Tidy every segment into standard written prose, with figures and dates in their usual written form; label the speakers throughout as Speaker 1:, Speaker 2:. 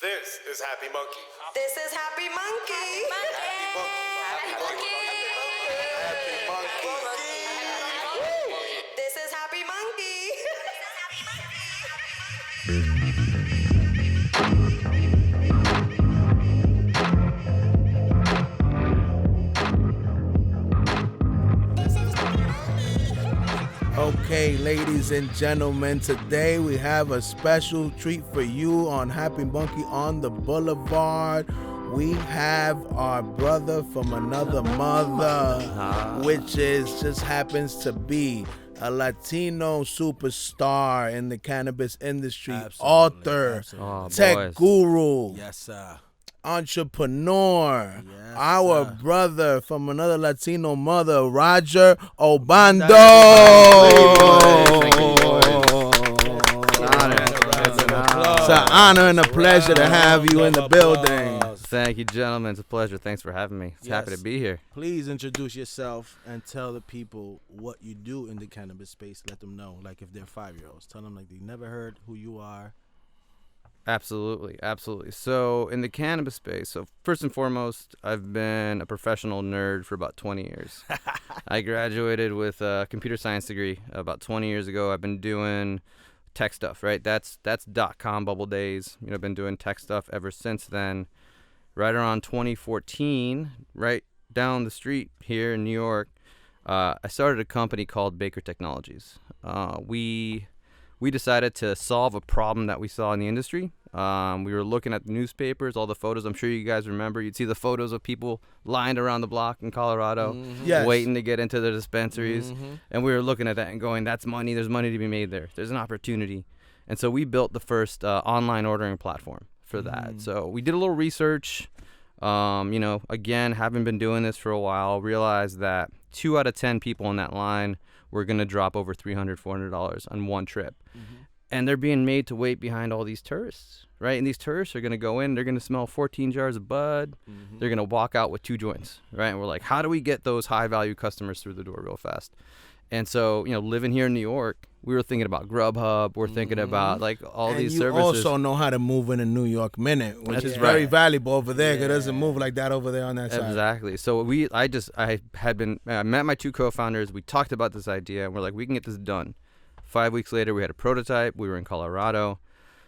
Speaker 1: This is Happy Monkey.
Speaker 2: This is Happy Monkey.
Speaker 1: Happy Monkey.
Speaker 2: This is Happy Monkey.
Speaker 3: Okay, ladies and gentlemen, today we have a special treat for you on Happy Monkey on the Boulevard. We have our brother from another mother, which just happens to be a Latino superstar in the cannabis industry, author, tech guru,
Speaker 4: yes, sir,
Speaker 3: entrepreneur,
Speaker 4: yes,
Speaker 3: our
Speaker 4: sir.
Speaker 3: brother from another Latino mother, Roger Obando. It's an honor and a pleasure to have you in the building.
Speaker 5: Thank you, gentlemen. It's a pleasure. Thanks for having me. Happy to be here.
Speaker 4: Please introduce yourself and tell the people what you do in the cannabis space. Let them know, like if they're 5-year-olds, tell them like they never heard who you are.
Speaker 5: Absolutely. So in the cannabis space, so first and foremost, I've been a professional nerd for about 20 years. I graduated with a computer science degree about 20 years ago. I've been doing tech stuff, right? That's .com bubble days. I've been doing tech stuff ever since then. Right around 2014, right down the street here in New York, I started a company called Baker Technologies. We decided to solve a problem that we saw in the industry. We were looking at the newspapers, all the photos. I'm sure you guys remember. You'd see the photos of people lined around the block in Colorado, waiting to get into the dispensaries. And we were looking at that and going, that's money. There's money to be made there. There's an opportunity. And so we built the first online ordering platform for that. So we did a little research. Again, having been doing this for a while, realized that 2 out of 10 people in that line were going to drop over $300, $400 on one trip. And they're being made to wait behind all these tourists, right? And these tourists are going to go in, they're going to smell 14 jars of bud. They're going to walk out with 2 joints, right? And we're like, how do we get those high-value customers through the door real fast? And so, living here in New York, we were thinking about Grubhub. We're thinking about like all these services.
Speaker 3: You also know how to move in a New York minute, which is
Speaker 5: right.
Speaker 3: very valuable over there. Because it doesn't move like that over there on that side.
Speaker 5: Exactly. So I met my 2 co-founders. We talked about this idea, and we're like, we can get this done. 5 weeks later, we had a prototype. We were in Colorado.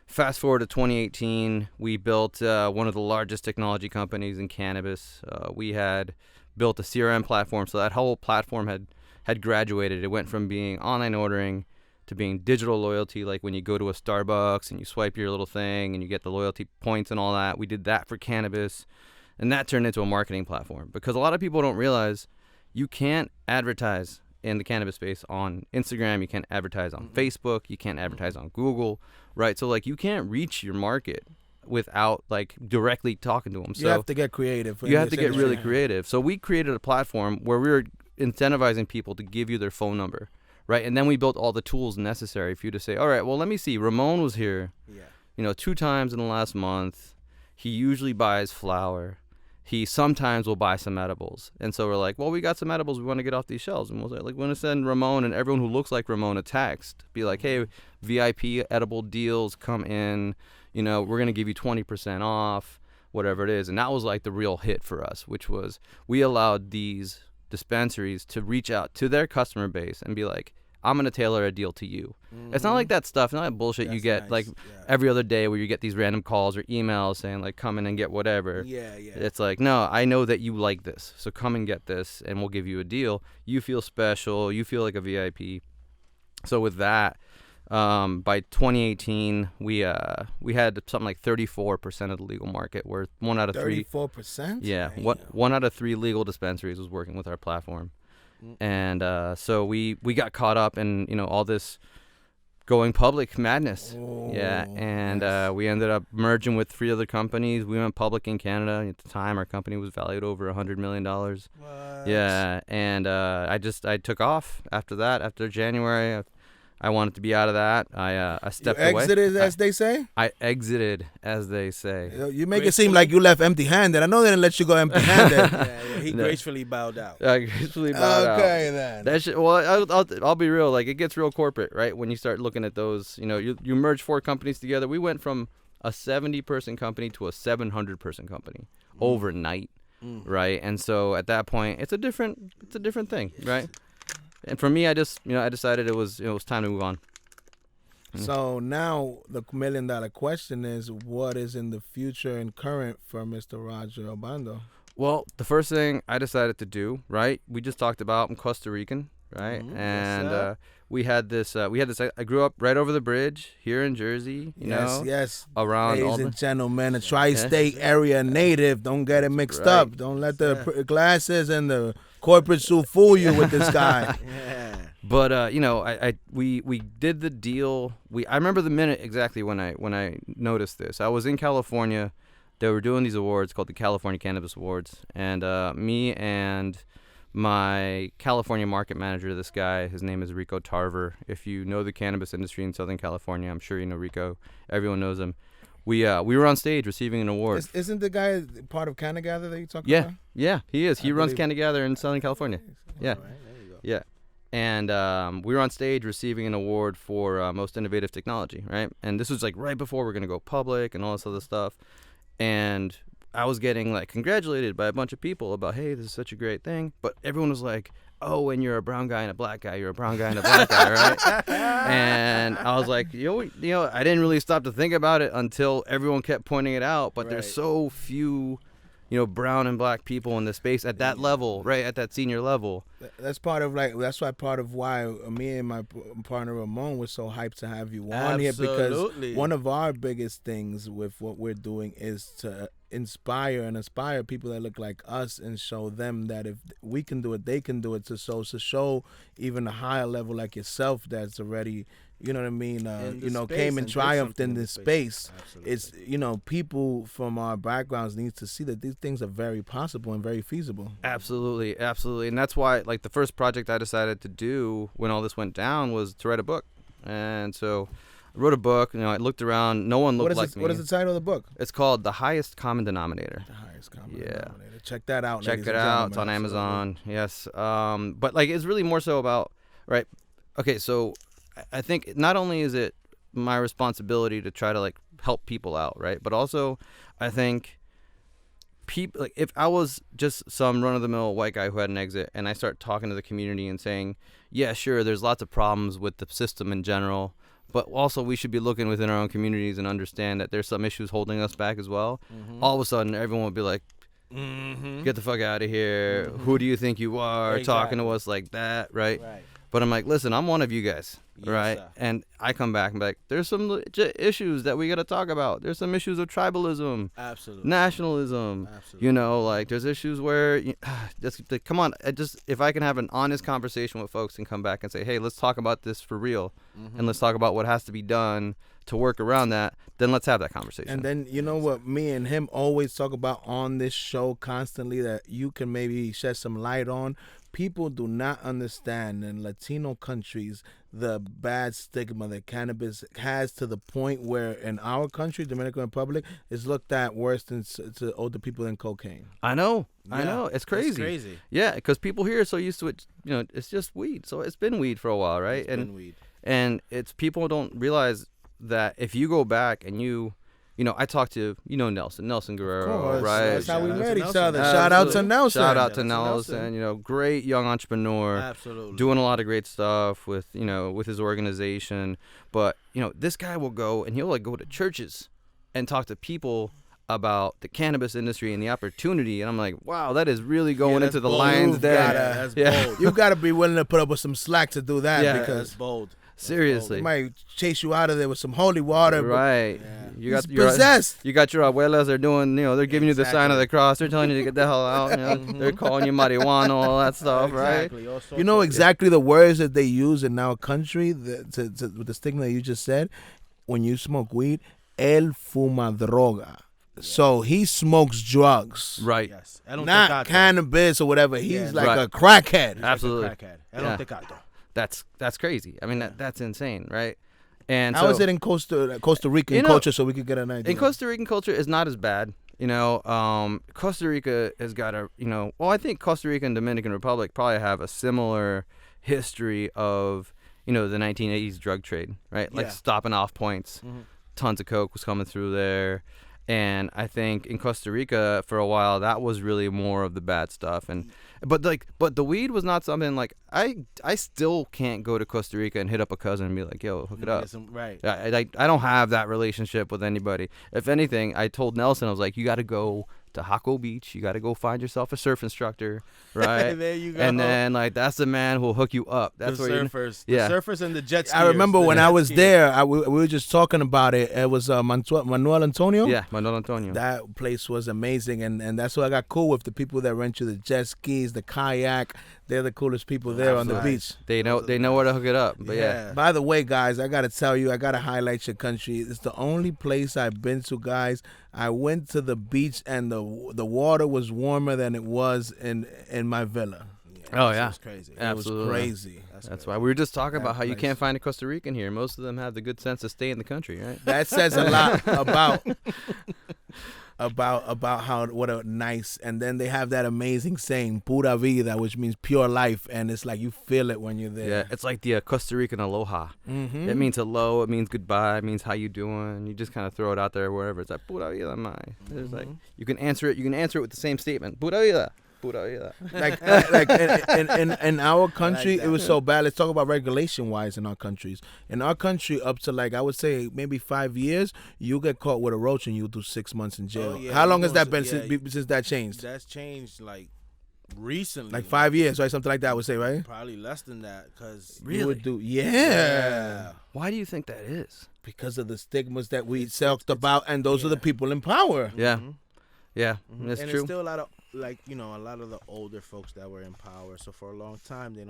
Speaker 5: Fast forward to 2018, we built one of the largest technology companies in cannabis. We had built a CRM platform, so that whole platform had graduated. It went from being online ordering to being digital loyalty, like when you go to a Starbucks and you swipe your little thing and you get the loyalty points and all that. We did that for cannabis, and that turned into a marketing platform because a lot of people don't realize you can't advertise in the cannabis space on Instagram. You can't advertise on Facebook. You can't advertise on Google, right? So like you can't reach your market without like directly talking to them.
Speaker 3: You have to get creative.
Speaker 5: You have to get really creative. So we created a platform where we were incentivizing people to give you their phone number, right? And then we built all the tools necessary for you to say, all right, well, let me see. Ramon was here, 2 times in the last month. He usually buys flour. He sometimes will buy some edibles. And so we're like, well, we got some edibles. We want to get off these shelves. And we're like, we want to send Ramon and everyone who looks like Ramon a text. Be like, hey, VIP edible deals come in. We're going to give you 20% off, whatever it is. And that was like the real hit for us, which was we allowed these dispensaries to reach out to their customer base and be like, I'm going to tailor a deal to you. It's not like that stuff, not that bullshit you get like every other day where you get these random calls or emails saying like, come in and get whatever. It's like, no, I know that you like this, so come and get this and we'll give you a deal. You feel special. You feel like a VIP. So with that, by 2018, we had something like 34% of the legal market, where 1 out of 3.
Speaker 3: 34%?
Speaker 5: Yeah, one out of 3 legal dispensaries was working with our platform, and so we got caught up in all this going public madness. We ended up merging with 3 other companies. We went public in Canada. At the time, our company was valued over $100 million. Yeah, and I took off after that. After January, I wanted to be out of that. I stepped away.
Speaker 3: Exited, as they say?
Speaker 5: I exited, as they say.
Speaker 3: You make it seem like you left empty-handed. I know they didn't let you go empty-handed.
Speaker 4: He gracefully bowed out.
Speaker 5: Gracefully bowed out.
Speaker 3: Okay, then.
Speaker 5: That shit, well, I'll be real. Like, it gets real corporate, right? When you start looking at those, you merge 4 companies together. We went from a 70-person company to a 700-person company overnight, right? And so at that point, it's a different thing, right? And for me, I decided it was time to move on.
Speaker 3: So now the $1 million question is, what is in the future and current for Mr. Roger Obando?
Speaker 5: Well, the first thing I decided to do, right? We just talked about I'm Costa Rican, right? And we had this. I grew up right over the bridge here in Jersey. You know,
Speaker 3: yes.
Speaker 5: Around
Speaker 3: Ladies
Speaker 5: all
Speaker 3: and
Speaker 5: the
Speaker 3: gentlemen, a tri-state area native. Don't get it mixed up. Don't let the glasses and the corporate suit fool you with this guy.
Speaker 5: But we did the deal. I remember the minute exactly when I noticed this. I was in California. They were doing these awards called the California Cannabis Awards, and me and my California market manager, this guy, his name is Rico Tarver. If you know the cannabis industry in Southern California, I'm sure you know Rico. Everyone knows him. We were on stage receiving an award.
Speaker 3: Isn't the guy part of Canna Gather that you talk about?
Speaker 5: Yeah, he is. He runs
Speaker 3: believe-
Speaker 5: Canna Gather in Southern California. Yeah,
Speaker 3: All right, there you go.
Speaker 5: yeah. And we were on stage receiving an award for most innovative technology, right? And this was like right before we're gonna go public and all this other stuff. And I was getting like congratulated by a bunch of people about, hey, this is such a great thing. But everyone was like, oh, when you're a brown guy and a black guy, you're a brown guy and a black guy, right? And I was like, you know, I didn't really stop to think about it until everyone kept pointing it out. But there's so few, brown and black people in the space at that level, right? At that senior level.
Speaker 3: That's part of why me and my partner Ramon was so hyped to have you on here, because one of our biggest things with what we're doing is to inspire people that look like us and show them that if we can do it, they can do it. To show even a higher level like yourself that's already, you know what I mean, came and triumphed in this space.
Speaker 4: Absolutely.
Speaker 3: It's, people from our backgrounds need to see that these things are very possible and very feasible.
Speaker 5: Absolutely. And that's why, like, the first project I decided to do when all this went down was to write a book. And so I wrote a book. I looked around. No one looked like me.
Speaker 3: What is the title of the book?
Speaker 5: It's called The Highest Common Denominator.
Speaker 3: The Highest Common Denominator. Check that out.
Speaker 5: Check it out. It's on Amazon. Yes. But like, it's really more so about, right? Okay, so I think not only is it my responsibility to try to like help people out, right? But also, I think people, like, if I was just some run-of-the-mill white guy who had an exit, and I start talking to the community and saying, yeah, sure, there's lots of problems with the system in general, but also we should be looking within our own communities and understand that there's some issues holding us back as well. All of a sudden, everyone would be like, get the fuck out of here. Who do you think you are talking to us like that, right? But I'm like, listen, I'm one of you guys, right?
Speaker 4: Sir.
Speaker 5: And I come back and be like, there's some legit issues that we got to talk about. There's some issues of tribalism,
Speaker 4: Absolutely.
Speaker 5: nationalism.
Speaker 4: Absolutely.
Speaker 5: Like there's issues where, come on, if I can have an honest conversation with folks and come back and say, hey, let's talk about this for real, and let's talk about what has to be done to work around that, then let's have that conversation.
Speaker 3: And then, you know what me and him always talk about on this show constantly that you can maybe shed some light on? People do not understand in Latino countries the bad stigma that cannabis has, to the point where in our country, Dominican Republic, is looked at worse than to older people than cocaine.
Speaker 5: I know.
Speaker 4: Yeah,
Speaker 5: It's crazy.
Speaker 4: It's crazy.
Speaker 5: Yeah, because people here are so used to it. It's just weed. So it's been weed for a while, right?
Speaker 4: It's been weed.
Speaker 5: And it's people don't realize that if you go back and I talked to, Nelson Guerrero, right?
Speaker 3: That's how we
Speaker 4: Shout out
Speaker 3: met
Speaker 4: to
Speaker 3: each
Speaker 4: Nelson.
Speaker 3: other. Shout out to Nelson.
Speaker 5: Shout out to
Speaker 4: Shout
Speaker 5: Nelson. Great young entrepreneur.
Speaker 4: Absolutely.
Speaker 5: Doing a lot of great stuff with his organization. But, this guy will go and he'll like go to churches and talk to people about the cannabis industry and the opportunity. And I'm like, wow, that is really going into the
Speaker 4: bold.
Speaker 5: lion's
Speaker 3: You've
Speaker 5: den.
Speaker 4: That's
Speaker 5: Yeah.
Speaker 4: bold.
Speaker 3: You got to be willing to put up with some slack to do that,
Speaker 5: Yeah.
Speaker 3: because
Speaker 4: That's bold.
Speaker 5: Seriously.
Speaker 3: they might chase you out of there with some holy water. but
Speaker 5: Right.
Speaker 3: He's possessed.
Speaker 5: You got your abuelas. They're doing, they're giving you the sign of the cross. They're telling you to get the hell out. They're calling you marijuana, all that stuff, right?
Speaker 4: Exactly. Also,
Speaker 3: You know exactly the words that they use in our country with the stigma that you just said. When you smoke weed, él fuma droga. So he smokes drugs.
Speaker 5: Right.
Speaker 4: Yes. I don't
Speaker 3: Not cannabis or whatever. He's
Speaker 4: Yeah,
Speaker 3: like
Speaker 5: right.
Speaker 3: a crackhead.
Speaker 5: Absolutely.
Speaker 4: I don't think I do.
Speaker 5: That's crazy. I mean, that's insane, right? And
Speaker 3: How is it in Costa Rican culture, so we could get an idea?
Speaker 5: in Costa Rican culture is not as bad. Costa Rica has got I think Costa Rica and Dominican Republic probably have a similar history of, the 1980s drug trade, right? Like
Speaker 4: Yeah.
Speaker 5: stopping off points tons of coke was coming through there. And I think in Costa Rica for a while that was really more of the bad stuff. But the weed was not something like I still can't go to Costa Rica and hit up a cousin and be like, yo, hook it up.
Speaker 4: Right.
Speaker 5: I don't have that relationship with anybody. If anything, I told Nelson, I was like, you got to go to Jaco Beach. You got to go find yourself a surf instructor, right?
Speaker 4: There you go.
Speaker 5: And then like that's the man who'll hook you up. That's
Speaker 4: the
Speaker 5: where
Speaker 4: surfers,
Speaker 5: yeah.
Speaker 4: the surfers and the jet skiers.
Speaker 3: I remember when I was there, we were just talking about it. It was Manuel Antonio.
Speaker 5: Yeah, Manuel Antonio.
Speaker 3: That place was amazing, and that's what I got cool with, the people that rent you the jet skis, the kayak. They're the coolest people there on the beach.
Speaker 5: They know where to hook it up. But yeah.
Speaker 3: By the way, guys, I gotta tell you, I gotta highlight your country. It's the only place I've been to, guys. I went to the beach and the water was warmer than it was in my villa.
Speaker 5: Oh yeah,
Speaker 4: It's crazy.
Speaker 5: Absolutely.
Speaker 3: It was crazy.
Speaker 5: That's why we were just talking about how you
Speaker 3: nice.
Speaker 5: can't find a Costa Rican here. Most of them have the good sense to stay in the country, right?
Speaker 3: That says a lot about how what a nice, and then they have that amazing saying "pura vida," which means pure life, and it's like you feel it when you're there.
Speaker 5: Yeah, it's like the Costa Rican aloha.
Speaker 3: Mm-hmm.
Speaker 5: It means hello. It means goodbye. It means how you doing. You just kind of throw it out there wherever. It's like pura vida, mai. It's like you can answer it. You can answer it with the same statement. Pura vida. Pura vida.
Speaker 3: like in our country, it was so bad. Let's talk about regulation wise in our countries. In our country, up to like I would say maybe 5 years, you get caught with a roach and you do 6 months in jail.
Speaker 4: Oh, yeah,
Speaker 3: How long
Speaker 4: you
Speaker 3: has that
Speaker 4: know,
Speaker 3: been since that changed?
Speaker 4: That's changed like recently.
Speaker 3: Like 5 years, right? Something like that, I would say, right?
Speaker 4: Probably less than that, because
Speaker 3: You would do, yeah.
Speaker 5: Why do you think that is?
Speaker 3: Because of the stigmas that we talked about, and those are the people in power.
Speaker 5: Yeah, yeah, that's
Speaker 4: and
Speaker 5: true.
Speaker 4: it's still a lot of a lot of the older folks that were in power. So for a long time, they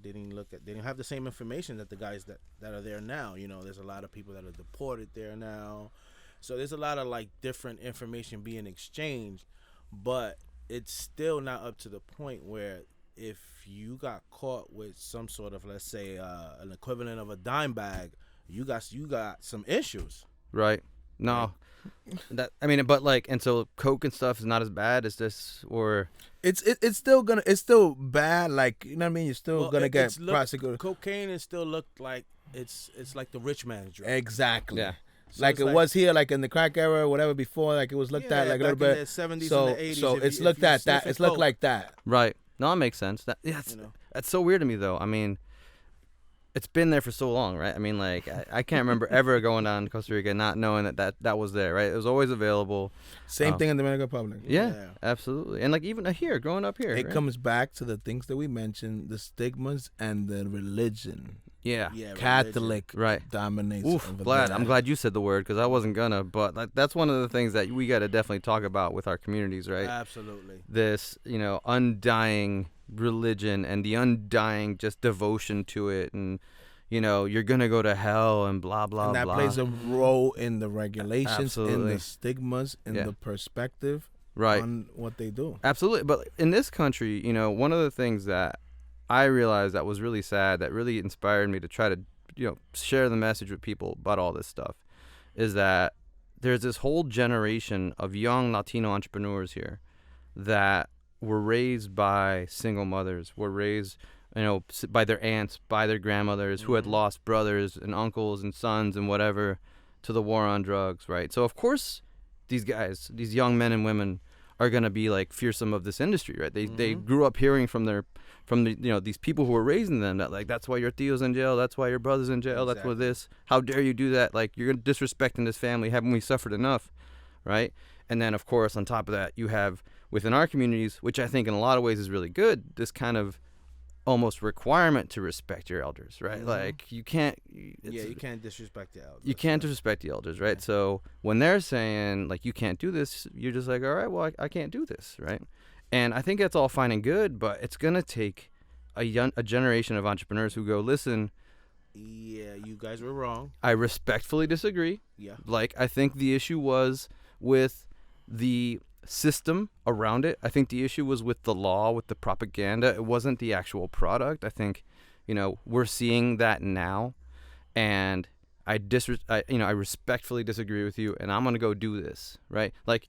Speaker 4: didn't have the same information that the guys that are there now. You know, there's a lot of people that are deported there now. So there's a lot of like different information being exchanged, but it's still not up to the point where if you got caught with some sort of, let's say, an equivalent of a dime bag, you got some issues.
Speaker 5: Right. No. But like, and so coke and stuff is not as bad as this, or
Speaker 3: It's still bad. Like, you know what I mean? You're still gonna get prosecuted.
Speaker 4: Cocaine is still looked like it's like the rich man's drug.
Speaker 3: Exactly.
Speaker 5: Yeah.
Speaker 3: So like it was here, like in the crack era or whatever before, like it was looked at like a little bit.
Speaker 4: In the 70s
Speaker 3: so
Speaker 4: and the 80s,
Speaker 3: so
Speaker 4: if
Speaker 3: it's
Speaker 4: you-
Speaker 3: looked
Speaker 4: if you
Speaker 3: at that.
Speaker 4: sniff
Speaker 3: It's
Speaker 4: a
Speaker 3: looked
Speaker 4: coke,
Speaker 3: like that.
Speaker 5: right. No, that makes sense. That's so weird to me though. I mean, it's been there for so long, right? I mean, like I can't remember ever going down to Costa Rica and not knowing that was there, right? It was always available.
Speaker 3: Same thing in the Dominican Republic.
Speaker 5: Yeah,
Speaker 4: Yeah.
Speaker 5: absolutely. And like even here, growing up here,
Speaker 3: It
Speaker 5: right?
Speaker 3: comes back to the things that we mentioned, the stigmas and the religion.
Speaker 5: Yeah.
Speaker 4: Yeah,
Speaker 3: Catholic
Speaker 5: Right.
Speaker 3: dominates.
Speaker 5: Oof,
Speaker 3: over
Speaker 5: Vlad,
Speaker 3: that.
Speaker 5: I'm glad you said the word because I wasn't gonna, but that's one of the things that we got to definitely talk about with our communities, right?
Speaker 4: Absolutely.
Speaker 5: This, undying religion and the undying just devotion to it, and you're gonna go to hell and blah blah
Speaker 3: And that
Speaker 5: blah.
Speaker 3: plays a role in the regulations, in
Speaker 5: Absolutely.
Speaker 3: the stigmas, in
Speaker 5: Yeah.
Speaker 3: the perspective
Speaker 5: Right.
Speaker 3: on what they do.
Speaker 5: Absolutely. But in this country, one of the things that I realized that was really sad, that really inspired me to try to, share the message with people about all this stuff, is that there's this whole generation of young Latino entrepreneurs here that were raised by single mothers, were raised, by their aunts, by their grandmothers, who had lost brothers and uncles and sons and whatever to the war on drugs, right? So, of course, these guys, these young men and women are going to be like fearsome of this industry, right? They grew up hearing from the these people who were raising them that like, that's why your tio's in jail, that's why your brother's in jail, that's why this, how dare you do that, like you're disrespecting this family, haven't we suffered enough, right? And then of course on top of that you have within our communities, which I think in a lot of ways is really good, this kind of almost requirement to respect your elders, right? Like you can't
Speaker 4: You can't disrespect the elders.
Speaker 5: you can't disrespect the elders, right? So when they're saying like you can't do this, you're just like, all right, well I can't do this, right? And I think that's all fine and good, but it's gonna take a generation of entrepreneurs who go, listen,
Speaker 4: Yeah, you guys were wrong.
Speaker 5: I respectfully disagree.
Speaker 4: Yeah.
Speaker 5: Like I think the issue was with the system around it. I think the issue was with the law, with the propaganda. It wasn't the actual product. I think, we're seeing that now, and I respectfully disagree with you, and I'm gonna go do this, right? Like,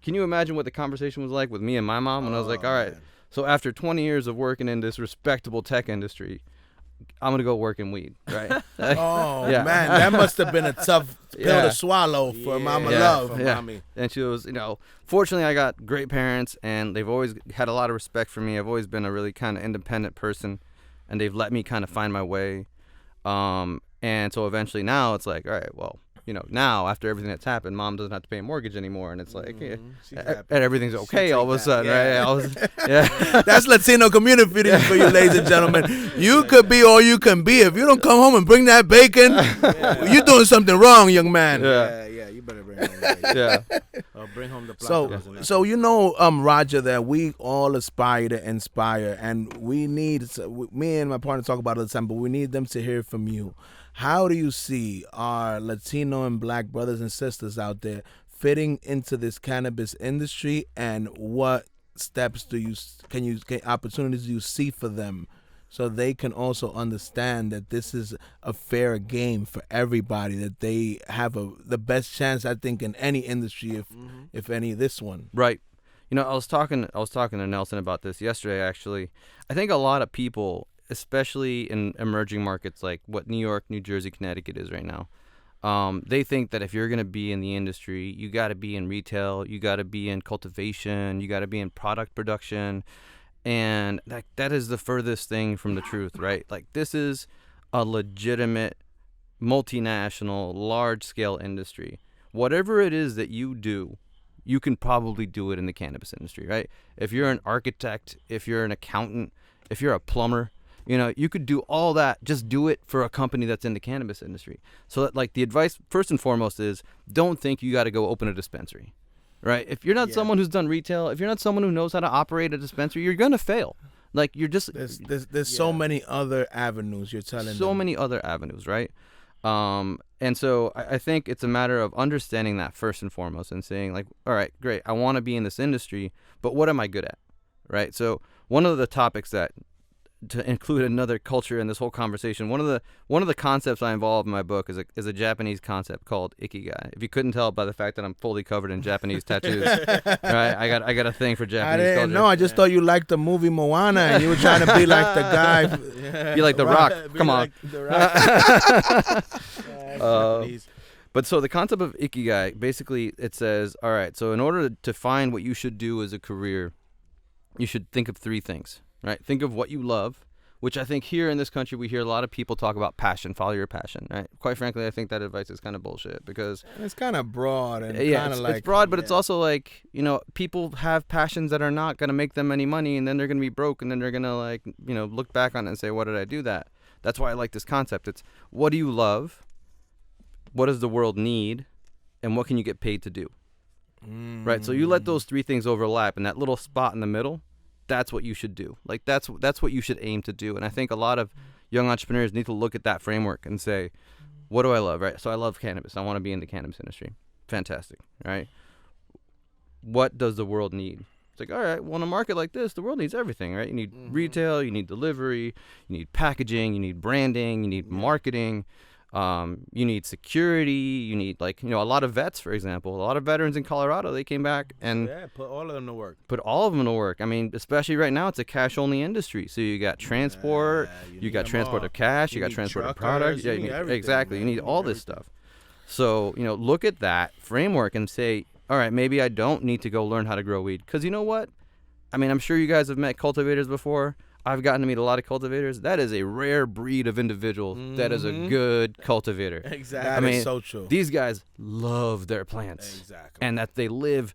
Speaker 5: can you imagine what the conversation was like with me and my mom when I was like, all right,
Speaker 4: man.
Speaker 5: so after 20 years of working in this respectable tech industry, I'm gonna go work in weed, right?
Speaker 3: Oh
Speaker 5: Yeah.
Speaker 3: man, that must have been a tough pill
Speaker 5: Yeah.
Speaker 3: to swallow for Mama
Speaker 5: Yeah.
Speaker 3: Love.
Speaker 4: For
Speaker 5: Yeah.
Speaker 4: mommy.
Speaker 5: And she was, fortunately I got great parents, and they've always had a lot of respect for me. I've always been a really kind of independent person, and they've let me kind of find my way. And so eventually now it's like, all right, well, now after everything that's happened, Mom doesn't have to pay a mortgage anymore, and it's like,
Speaker 4: She's happy.
Speaker 5: and everything's okay all of a
Speaker 4: take
Speaker 5: sudden,
Speaker 4: that.
Speaker 5: right? Yeah.
Speaker 3: That's Latino community for you, ladies and gentlemen. You could be all you can be. If you don't come home and bring that bacon, you're doing something wrong, young man.
Speaker 5: Yeah.
Speaker 4: Yeah, you better bring home the bacon.
Speaker 5: Yeah.
Speaker 4: Or bring home the
Speaker 3: So,
Speaker 4: platicos.
Speaker 3: Roger, that we all aspire to inspire, and we need, me and my partner talk about it all the time, but we need them to hear from you. How do you see our Latino and Black brothers and sisters out there fitting into this cannabis industry, and what steps can opportunities do you see for them, so they can also understand that this is a fair game for everybody, that they have the best chance, I think, in any industry, if any, this one.
Speaker 5: Right. I was talking to Nelson about this yesterday, actually. I think a lot of people, especially in emerging markets like what New York, New Jersey, Connecticut is right now, they think that if you're going to be in the industry, you got to be in retail, you got to be in cultivation, you got to be in product production. And that is the furthest thing from the truth, right? Like, this is a legitimate, multinational, large-scale industry. Whatever it is that you do, you can probably do it in the cannabis industry, right? If you're an architect, if you're an accountant, if you're a plumber, you could do all that. Just do it for a company that's in the cannabis industry. So that, the advice first and foremost is, don't think you got to go open a dispensary, right? If you're not someone who's done retail, if you're not someone who knows how to operate a dispensary, you're gonna fail. Like, you're just
Speaker 3: There's so many other avenues, you're telling them.
Speaker 5: so many other avenues, right? And so I think it's a matter of understanding that first and foremost, and saying, like, all right, great, I want to be in this industry, but what am I good at, right? So one of the topics that, to include another culture in this whole conversation, one of the concepts I involve in my book is a Japanese concept called ikigai. If you couldn't tell by the fact that I'm fully covered in Japanese tattoos, right? I got a thing for
Speaker 3: I
Speaker 5: Japanese
Speaker 3: didn't
Speaker 5: culture.
Speaker 3: know. I just thought you liked the movie Moana, and you were trying to be like the guy.
Speaker 5: You like The Rock? Come on.
Speaker 4: Japanese.
Speaker 5: But so the concept of ikigai, basically it says, all right, so in order to find what you should do as a career, you should think of three things, right? Think of what you love, which I think here in this country we hear a lot of people talk about passion, follow your passion, right? Quite frankly, I think that advice is kind of bullshit, because
Speaker 3: It's kind of broad and
Speaker 5: yeah,
Speaker 3: kind of
Speaker 5: it's broad, but it's also like, people have passions that are not going to make them any money, and then they're going to be broke, and then they're going to look back on it and say, what did I do that? That's why I like this concept. It's, what do you love? What does the world need? And what can you get paid to do? Right? So you let those three things overlap, and that little spot in the middle, that's what you should do. Like, that's what you should aim to do. And I think a lot of young entrepreneurs need to look at that framework and say, what do I love, right? So I love cannabis. I want to be in the cannabis industry. Fantastic, right? What does the world need? It's like, all right, well, in a market like this, the world needs everything, right? You need retail, you need delivery, you need packaging, you need branding, you need marketing, you need security, you need, a lot of vets, for example. A lot of veterans in Colorado, they came back and
Speaker 4: Put all of them to work.
Speaker 5: put all of them to work. I mean, especially right now, it's a cash-only industry. So you got transport,
Speaker 4: you
Speaker 5: you
Speaker 4: need
Speaker 5: got
Speaker 4: them
Speaker 5: transport
Speaker 4: all.
Speaker 5: of cash, you
Speaker 4: You
Speaker 5: got
Speaker 4: need
Speaker 5: transport of
Speaker 4: truckers,
Speaker 5: products.
Speaker 4: you
Speaker 5: Yeah,
Speaker 4: need everything,
Speaker 5: exactly. You
Speaker 4: man.
Speaker 5: need all this stuff. So, look at that framework and say, all right, maybe I don't need to go learn how to grow weed. Because you know what? I mean, I'm sure you guys have met cultivators before. I've gotten to meet a lot of cultivators. That is a rare breed of individual that is a good cultivator.
Speaker 4: Exactly.
Speaker 3: That
Speaker 5: I
Speaker 3: is
Speaker 5: mean,
Speaker 3: so true.
Speaker 5: These guys love their plants.
Speaker 4: Exactly.
Speaker 5: And that they live,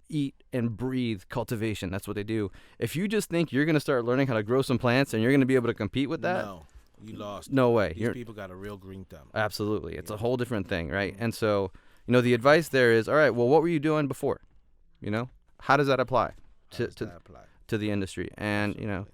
Speaker 5: eat, and breathe cultivation. That's what they do. If you just think you're going to start learning how to grow some plants and you're going to be able to compete with that,
Speaker 4: No, you lost.
Speaker 5: no way.
Speaker 4: These people got a real green thumb.
Speaker 5: Absolutely. It's a whole different thing, right? And so, the advice there is, all right, well, what were you doing before? How does that apply to the industry? And,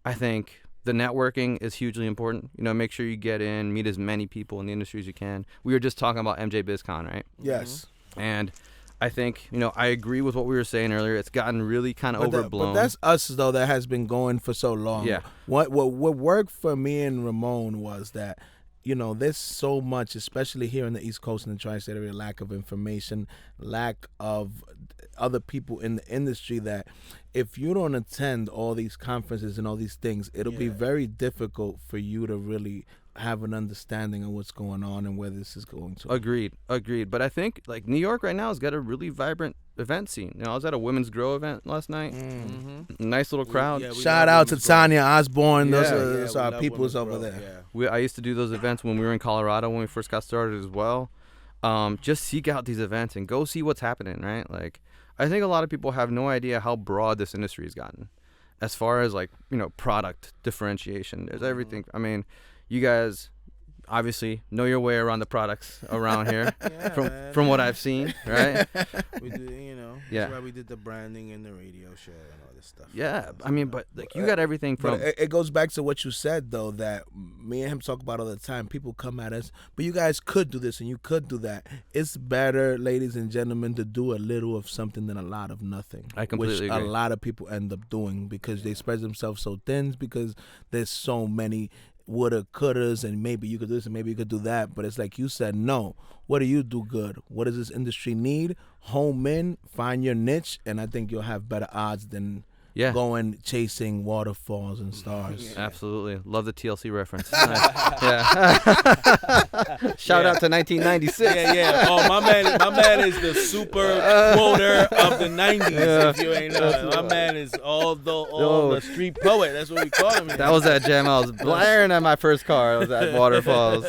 Speaker 5: I think the networking is hugely important. Make sure you get in, meet as many people in the industry as you can. We were just talking about MJ BizCon, right?
Speaker 3: Yes.
Speaker 5: And I think, I agree with what we were saying earlier. It's gotten really kind of overblown.
Speaker 3: But that's us, though, that has been going for so long.
Speaker 5: Yeah.
Speaker 3: What worked for me and Ramon was that, there's so much, especially here on the East Coast and the tri-state area, lack of information, lack of other people in the industry that if you don't attend all these conferences and all these things, it'll be very difficult for you to really have an understanding of what's going on and where this is going to.
Speaker 5: Agreed. But I think like New York right now has got a really vibrant event scene. I was at a Women's Grow event last night. Nice little crowd.
Speaker 3: Shout out to Tanya Osborne. Those
Speaker 4: we
Speaker 3: are our
Speaker 4: love
Speaker 3: peoples
Speaker 4: Women's
Speaker 3: over
Speaker 4: Grow,
Speaker 3: there.
Speaker 4: yeah.
Speaker 5: I used to do those events when we were in Colorado when we first got started as well. Just seek out these events and go see what's happening, right? Like, I think a lot of people have no idea how broad this industry has gotten as far as like, product differentiation. There's everything. I mean, you guys obviously know your way around the products around here from what I've seen, right?
Speaker 4: We do, that's why we did the branding and the radio show and all this stuff.
Speaker 5: Yeah, I mean, but like you got everything from.
Speaker 3: But it goes back to what you said though, that me and him talk about all the time. People come at us, but you guys could do this and you could do that. It's better, ladies and gentlemen, to do a little of something than a lot of nothing.
Speaker 5: I completely agree.
Speaker 3: A lot of people end up doing because they spread themselves so thin because there's so many woulda, couldas, and maybe you could do this and maybe you could do that. But it's like you said, no. What do you do good? What does this industry need? Home in, find your niche, and I think you'll have better odds than going chasing waterfalls and stars.
Speaker 5: Absolutely. Love the TLC reference. Shout out to 1996.
Speaker 4: Yeah. Oh, my man is the super quoter of the 90s, if you ain't know. My man is all the street poet. That's what we call him.
Speaker 5: That was that jam I was blaring at my first car. It was at Waterfalls.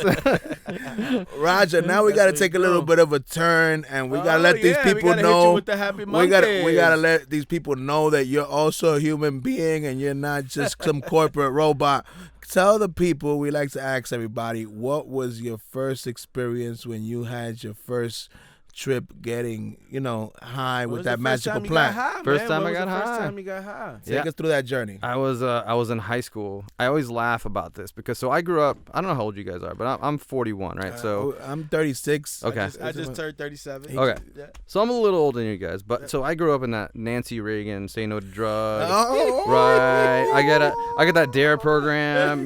Speaker 3: Roger, now we got to take a little bit of a turn, and we got to let these people know.
Speaker 4: With the HappyMunkey.
Speaker 3: We got to let these people know that you're also a human being and you're not just some corporate robot. Tell the people, we like to ask everybody, what was your first experience when you had your first trip getting, high with that magical plant?
Speaker 5: First time I got high.
Speaker 4: First time you got high.
Speaker 3: Take us through that journey.
Speaker 5: I was in high school. I always laugh about this because I grew up. I don't know how old you guys are, but I'm 41, right? So
Speaker 3: I'm 36.
Speaker 5: Okay.
Speaker 4: I just turned 37.
Speaker 5: Okay. Yeah. So I'm a little older than you guys, but so I grew up in that Nancy Reagan say no to drugs. Right. I got that DARE program.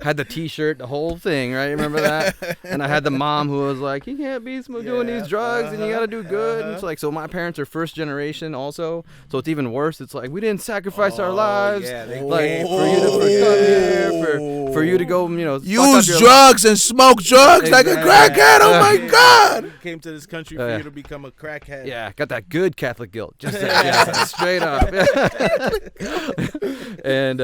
Speaker 5: Had the T-shirt, the whole thing. Right. Remember that? And I had the mom who was like, "You can't be doing these drugs." And you gotta do good. And it's like, so my parents are first generation also, so it's even worse. It's like we didn't sacrifice our lives, like for you to come here, for you to go,
Speaker 3: use drugs and smoke drugs like a crackhead. Oh my God!
Speaker 4: You came to this country for you to become a crackhead.
Speaker 5: Yeah, got that good Catholic guilt, just straight up. And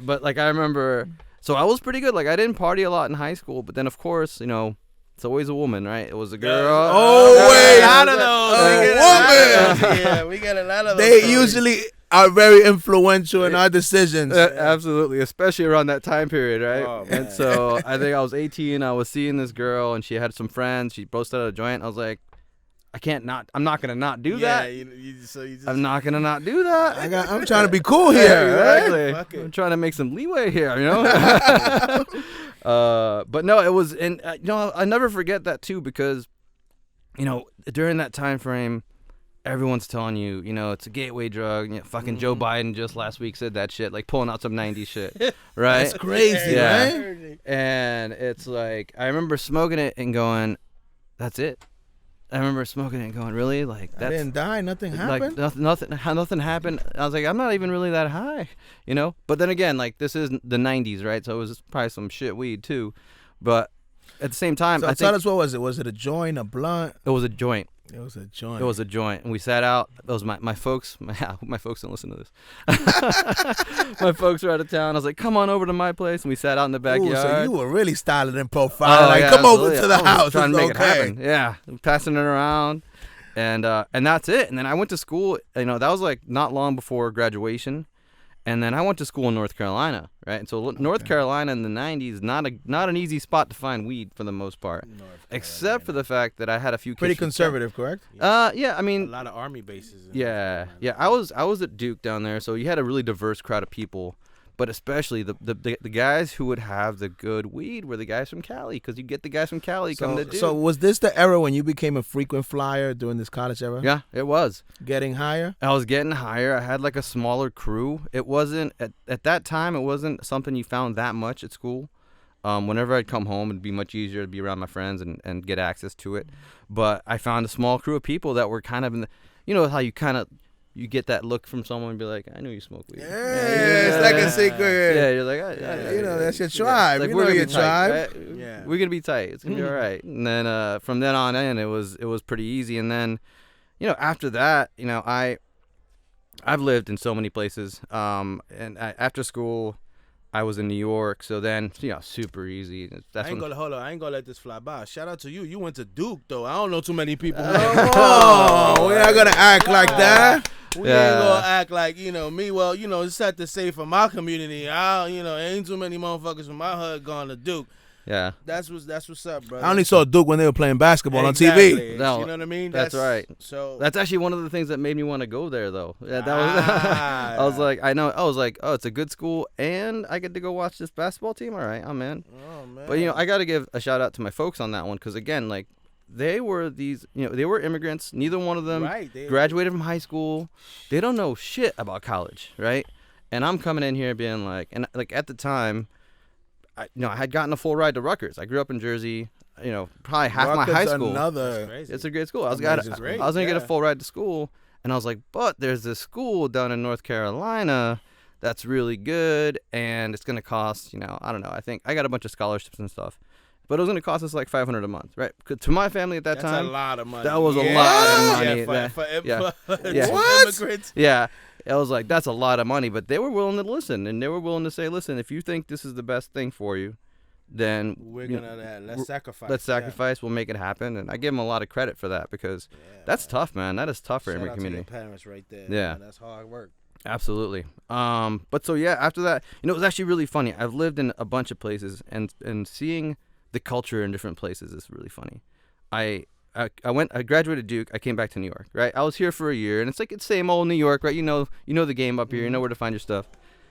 Speaker 5: but like I remember, so I was pretty good. Like I didn't party a lot in high school, but then of course, it's always a woman, right? It was a girl.
Speaker 3: Always.
Speaker 4: A lot of those.
Speaker 3: Woman.
Speaker 4: Yeah, we got a lot of those.
Speaker 3: They usually are very influential in our decisions.
Speaker 5: Absolutely, especially around that time period, right?
Speaker 4: Oh,
Speaker 5: and so I think I was 18. I was seeing this girl, and she had some friends. She posted a joint. I was like, I'm not gonna not do that. I'm not gonna not do that.
Speaker 3: I'm trying to be cool here.
Speaker 5: Exactly. I'm trying to make some leeway here, But no, it was, and I never forget that too because, during that time frame, everyone's telling you, it's a gateway drug. Fucking Joe Biden just last week said that shit, like pulling out some 90s shit, right?
Speaker 3: That's crazy, right?
Speaker 5: And it's like I remember smoking it and going, "That's it." I remember smoking it and going, really? Like
Speaker 3: I didn't die. Nothing happened.
Speaker 5: Like nothing happened. I was like, I'm not even really that high, But then again, like this is the 90s, right? So it was probably some shit weed too. But at the same time,
Speaker 3: so tell us, what was it? Was it a joint, a blunt?
Speaker 5: It was a joint.
Speaker 3: It was a joint.
Speaker 5: It was a joint, and we sat out. It was my folks. My folks don't listen to this. My folks were out of town. I was like, "Come on over to my place," and we sat out in the backyard.
Speaker 3: Ooh, so you were really styling and profiling. Come over to the house.
Speaker 5: Trying to make it
Speaker 3: okay.
Speaker 5: happen. Yeah, passing it around, and that's it. And then I went to school. That was like not long before graduation. And then I went to school in North Carolina, right? And so North Carolina in the 90s, not an easy spot to find weed for the most part, except for the fact that I had a few.
Speaker 3: Pretty conservative, correct?
Speaker 5: Yeah, I mean
Speaker 4: a lot of army bases.
Speaker 5: Yeah. I was at Duke down there, so you had a really diverse crowd of people. But especially the guys who would have the good weed were the guys from Cali, because you get the guys from Cali coming to Duke.
Speaker 3: So was this the era when you became a frequent flyer during this college era?
Speaker 5: Yeah, it was.
Speaker 3: Getting higher?
Speaker 5: I was getting higher. I had like a smaller crew. It wasn't, at that time, it wasn't something you found that much at school. Whenever I'd come home, it'd be much easier to be around my friends and get access to it. But I found a small crew of people that were kind of in the, you know how you get that look from someone and be like, I knew you smoke weed.
Speaker 3: Yeah, it's like a secret.
Speaker 5: Yeah, you're like,
Speaker 3: You know, that's your tribe.
Speaker 5: Like,
Speaker 3: you
Speaker 5: we're
Speaker 3: know
Speaker 5: gonna
Speaker 3: your
Speaker 5: be tight,
Speaker 3: tribe.
Speaker 5: right?
Speaker 4: Yeah.
Speaker 5: We're gonna be tight. It's gonna be all right. And then from then on in, it was pretty easy. And then, after that, I've lived in so many places. After school, I was in New York. So then, super easy.
Speaker 4: I ain't gonna let this fly by. Shout out to you. You went to Duke though. I don't know too many people.
Speaker 3: Oh, we're not gonna act like that.
Speaker 4: We ain't gonna act like, me. Well, it's sad to say for my community, ain't too many motherfuckers from my hood going to Duke.
Speaker 5: Yeah.
Speaker 4: That's what's up, bro.
Speaker 3: I only saw Duke when they were playing basketball on
Speaker 4: Exactly.
Speaker 3: TV.
Speaker 5: No,
Speaker 4: you know what I mean?
Speaker 5: That's right.
Speaker 4: So
Speaker 5: that's actually one of the things that made me want to go there, though. Yeah, that was. I was like, oh, it's a good school, and I get to go watch this basketball team. All right, I'm in.
Speaker 4: Oh man.
Speaker 5: But I got to give a shout out to my folks on that one, because again, like, they were they were immigrants. Neither one of them graduated from high school. They don't know shit about college, right? And I'm coming in here being like, at the time, I had gotten a full ride to Rutgers. I grew up in Jersey. Probably half my high school. It's a great school. I was gonna get a full ride to school, and I was like, but there's this school down in North Carolina that's really good, and it's gonna cost, I don't know. I think I got a bunch of scholarships and stuff, but it was gonna cost us like $500 a month, right? To my family at that time,
Speaker 4: that's a lot of money.
Speaker 5: That was a lot of money.
Speaker 4: For immigrants.
Speaker 5: Yeah. I was like, that's a lot of money, but they were willing to listen, and they were willing to say, listen, if you think this is the best thing for you, then
Speaker 4: let's sacrifice.
Speaker 5: Let's sacrifice. We'll make it happen, and I give them a lot of credit for that, because that's tough, man. That is tough for immigrant community.
Speaker 4: Shout out to your parents right there.
Speaker 5: Yeah,
Speaker 4: man. That's hard work.
Speaker 5: Absolutely. But so after that, it was actually really funny. I've lived in a bunch of places, and seeing the culture in different places is really funny. I graduated Duke. I came back to New York, right? I was here for a year, and it's like it's same old New York, right? You know the game up here. You know where to find your stuff.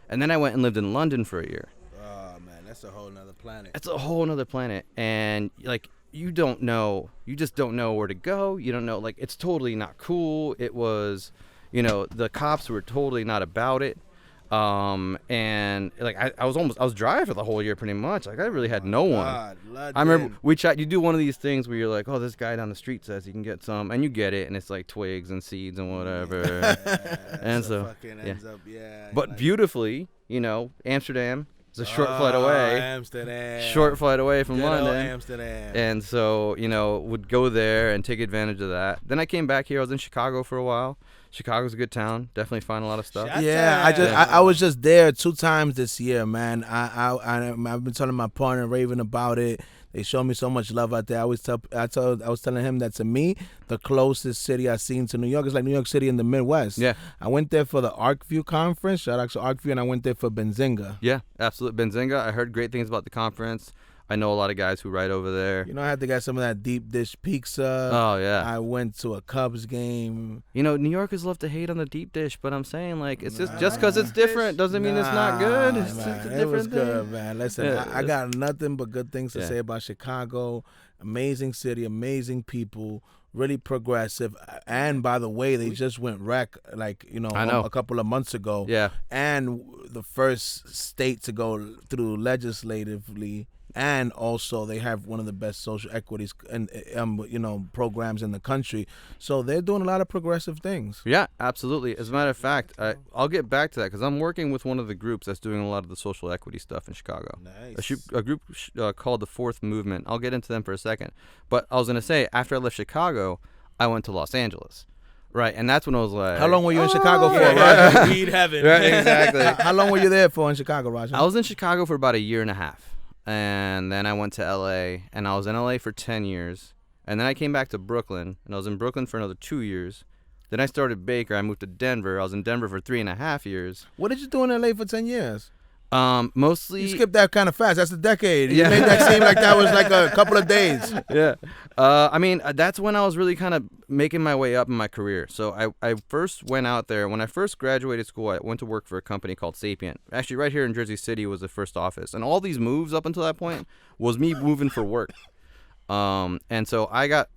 Speaker 5: And then I went and lived in London for a year.
Speaker 4: Oh man, that's a whole nother planet.
Speaker 5: It's a whole nother planet, and like you just don't know where to go. You don't know, like, it's totally not cool. It was, the cops were totally not about it. And like I was dry for the whole year pretty much. Like I really had no one. I remember you do one of these things where you're like, oh, this guy down the street says you can get some, and you get it, and it's like twigs and seeds and whatever. And so ends up, but beautifully, Amsterdam is a short flight away.
Speaker 4: Amsterdam.
Speaker 5: Short flight away from
Speaker 4: Good
Speaker 5: London.
Speaker 4: old Amsterdam.
Speaker 5: And so, would go there and take advantage of that. Then I came back here. I was in Chicago for a while. Chicago's a good town. Definitely find a lot of stuff.
Speaker 3: I was just there 2 times this year, man. I've been telling my partner Raven about it. They show me so much love out there. I was telling him that, to me, the closest city I've seen to New York is like New York City in the Midwest.
Speaker 5: Yeah.
Speaker 3: I went there for the ArcView conference. Shout out to ArcView, and I went there for Benzinga.
Speaker 5: Yeah, absolutely. Benzinga. I heard great things about the conference. I know a lot of guys who ride over there.
Speaker 3: I had to get some of that deep dish pizza.
Speaker 5: Oh, yeah.
Speaker 3: I went to a Cubs game.
Speaker 5: New Yorkers love to hate on the deep dish, but I'm saying, like, it's just because it's different doesn't mean it's not good. It's just a different
Speaker 3: it was
Speaker 5: thing.
Speaker 3: good, man. Listen, I got nothing but good things to say about Chicago. Amazing city, amazing people, really progressive. And by the way, they just went rec, like, a couple of months ago.
Speaker 5: Yeah.
Speaker 3: And the first state to go through legislatively. And also, they have one of the best social equities and programs in the country. So they're doing a lot of progressive things.
Speaker 5: Yeah, absolutely. As a matter of fact, I'll get back to that, because I'm working with one of the groups that's doing a lot of the social equity stuff in Chicago.
Speaker 4: Nice.
Speaker 5: A group called the Fourth Movement. I'll get into them for a second. But I was going to say, after I left Chicago, I went to Los Angeles. Right, and that's when I was like...
Speaker 3: How long were you in Chicago for, Roger?
Speaker 4: Weed heaven.
Speaker 5: Right, exactly.
Speaker 3: How long were you there for in Chicago, Roger?
Speaker 5: I was in Chicago for about a year and a half. And then I went to LA, and I was in LA for 10 years. And then I came back to Brooklyn, and I was in Brooklyn for another 2 years. Then I started Baker. I moved to Denver. I was in Denver for 3.5 years.
Speaker 3: What did you do in LA for 10 years?
Speaker 5: Mostly...
Speaker 3: You skipped that kind of fast. That's a decade. You made that seem like that was like a couple of days.
Speaker 5: Yeah. That's when I was really kind of making my way up in my career. So I first went out there. When I first graduated school, I went to work for a company called Sapient. Actually, right here in Jersey City was the first office. And all these moves up until that point was me moving for work. And so I got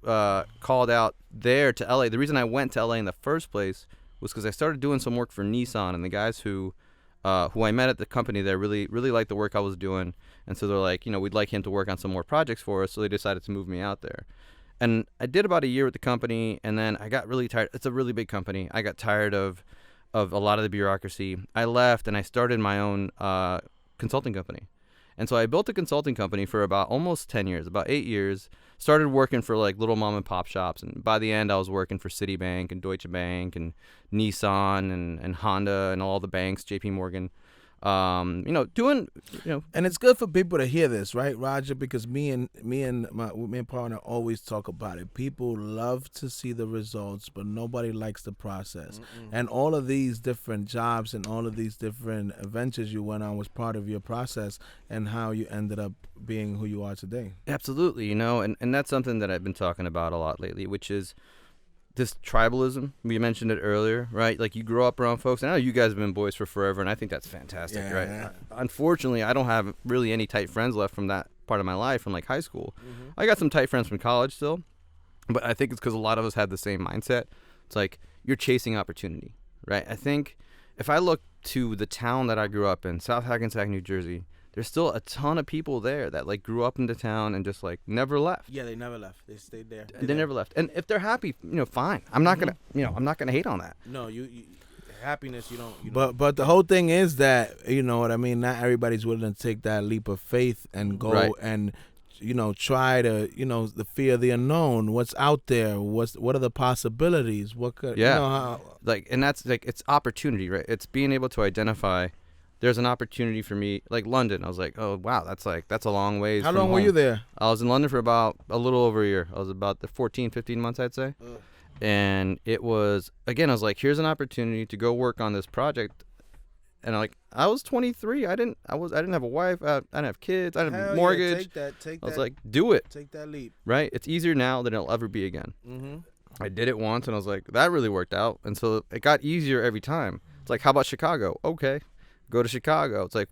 Speaker 5: called out there to LA. The reason I went to LA in the first place was because I started doing some work for Nissan, and the guys who I met at the company there really liked the work I was doing, And so they're like, we'd like him to work on some more projects for us. So they decided to move me out there. And I did about a year with the company, and then I got really tired. It's a really big company. I got tired of a lot of the bureaucracy. I left, and I started my own consulting company. And so I built a consulting company for about almost 10 years, about 8 years. Started working for like little mom and pop shops. And by the end, I was working for Citibank and Deutsche Bank and Nissan and Honda and all the banks, JP Morgan. Doing.
Speaker 3: And it's good for people to hear this, right, Roger? Because me and my partner always talk about it. People love to see the results, but nobody likes the process. And all of these different jobs and all of these different adventures you went on was part of your process and how you ended up being who you are today.
Speaker 5: Absolutely, and that's something that I've been talking about a lot lately, which is this tribalism. We mentioned it earlier, right? Like you grow up around folks. And I know you guys have been boys for forever, and I think that's fantastic, right?
Speaker 3: Yeah.
Speaker 5: Unfortunately, I don't have really any tight friends left from that part of my life, from like high school. I got some tight friends from college still, but I think it's because a lot of us had the same mindset. It's like you're chasing opportunity, right? I think if I look to the town that I grew up in, South Hackensack, New Jersey, there's still a ton of people there that like grew up in the town and just like never left.
Speaker 4: Yeah, they never left. They stayed there.
Speaker 5: They never left. And if they're happy, fine. I'm not gonna, I'm not gonna hate on that.
Speaker 4: No, you happiness. You don't.
Speaker 3: But the whole thing is that what I mean. Not everybody's willing to take that leap of faith and go and try to the fear of the unknown. What's out there? What are the possibilities? What could
Speaker 5: and that's like it's opportunity, right? It's being able to identify. There's an opportunity for me, like London. I was like, oh, wow, that's a long ways.
Speaker 3: How long were you there?
Speaker 5: I was in London for about a little over a year. I was about 15 months, I'd say. And it was, again, I was like, here's an opportunity to go work on this project. And I was 23. I didn't have a wife. I didn't have kids. I didn't have a mortgage.
Speaker 4: Take that.
Speaker 5: I was like, do it.
Speaker 4: Take that leap.
Speaker 5: Right? It's easier now than it'll ever be again. I did it once, and I was like, that really worked out. And so it got easier every time. It's like, how about Chicago? Okay. Go to Chicago. It's like,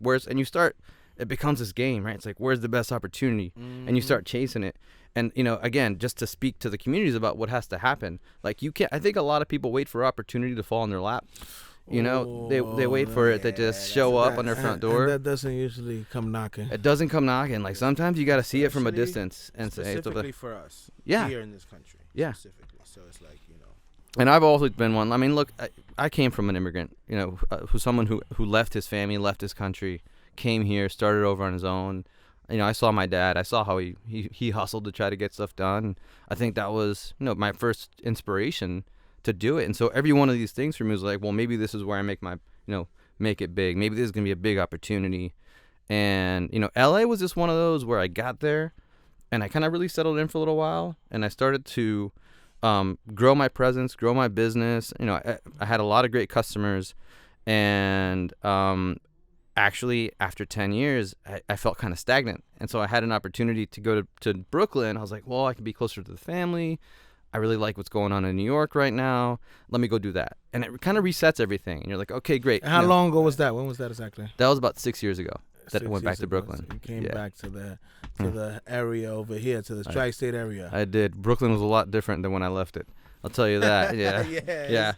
Speaker 5: it becomes this game, right? It's like, where's the best opportunity? And you start chasing it. And, again, just to speak to the communities about what has to happen. Like, I think a lot of people wait for opportunity to fall in their lap. They wait for it to just show up on their front door.
Speaker 3: And that doesn't usually come knocking.
Speaker 5: It doesn't come knocking. Like, sometimes you got to see it from a distance and say,
Speaker 4: specifically for us.
Speaker 5: Yeah.
Speaker 4: Here in this country.
Speaker 5: Yeah.
Speaker 4: Specifically. So it's like,
Speaker 5: And I've always been one. I mean, look, I came from an immigrant, who's someone who left his family, left his country, came here, started over on his own. I saw my dad. I saw how he hustled to try to get stuff done. I think that was, my first inspiration to do it. And so every one of these things for me was like, well, maybe this is where I make make it big. Maybe this is going to be a big opportunity. And, LA was just one of those where I got there and I kind of really settled in for a little while. And I started to grow my presence, grow my business. I had a lot of great customers, and actually after 10 years, I felt kind of stagnant. And so I had an opportunity to go to Brooklyn. I was like, well, I can be closer to the family. I really like what's going on in New York right now. Let me go do that. And it kind of resets everything. And you're like, okay, great.
Speaker 3: How long ago was that? When was that exactly?
Speaker 5: That was about 6 years ago. That went back to Brooklyn.
Speaker 3: So you came back to the area over here, to the tri-state area.
Speaker 5: I did. Brooklyn was a lot different than when I left it. I'll tell you that. Yeah.
Speaker 4: Yeah.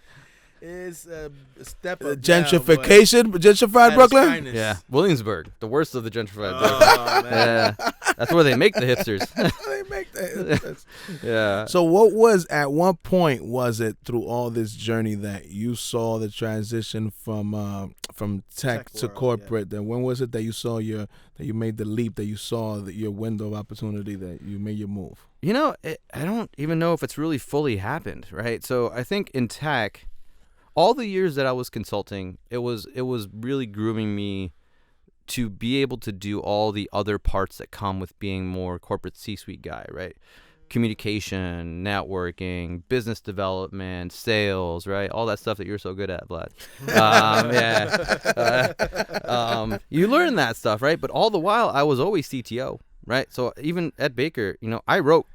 Speaker 4: It's a step up.
Speaker 3: Gentrification, gentrified Brooklyn.
Speaker 5: Yeah, Williamsburg, the worst of the gentrified Brooklyn.
Speaker 4: Man.
Speaker 5: Yeah, that's where they make the hipsters.
Speaker 3: They make that.
Speaker 5: Yeah.
Speaker 3: So at what point was it through all this journey that you saw the transition from tech to
Speaker 4: world,
Speaker 3: corporate? Then when was it that you saw that you made the leap, that you saw your window of opportunity, that you made your move?
Speaker 5: I don't even know if it's really fully happened, right? So I think in tech, all the years that I was consulting, it was really grooming me to be able to do all the other parts that come with being more corporate C-suite guy, right? Communication, networking, business development, sales, right? All that stuff that you're so good at, Vlad. You learn that stuff, right? But all the while, I was always CTO, right? So even at Baker, I wrote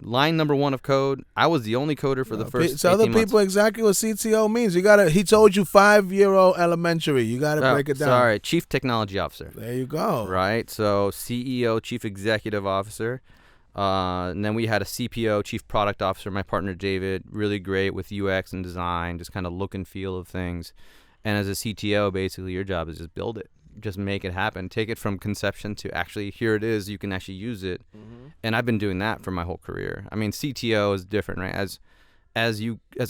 Speaker 5: line number 1 of code. I was the only coder for the first 18
Speaker 3: Tell the
Speaker 5: months.
Speaker 3: people exactly what CTO means. He told you 5-year-old elementary. You got to break it down.
Speaker 5: Sorry, Chief Technology Officer.
Speaker 3: There you go.
Speaker 5: Right, so CEO, Chief Executive Officer. And then we had a CPO, Chief Product Officer, my partner David, really great with UX and design, just kind of look and feel of things. And as a CTO, basically your job is just build it. just make it happen. Take it from conception to actually here it is. You can actually use it. And I've been doing that for my whole career. I mean, CTO is different, right? As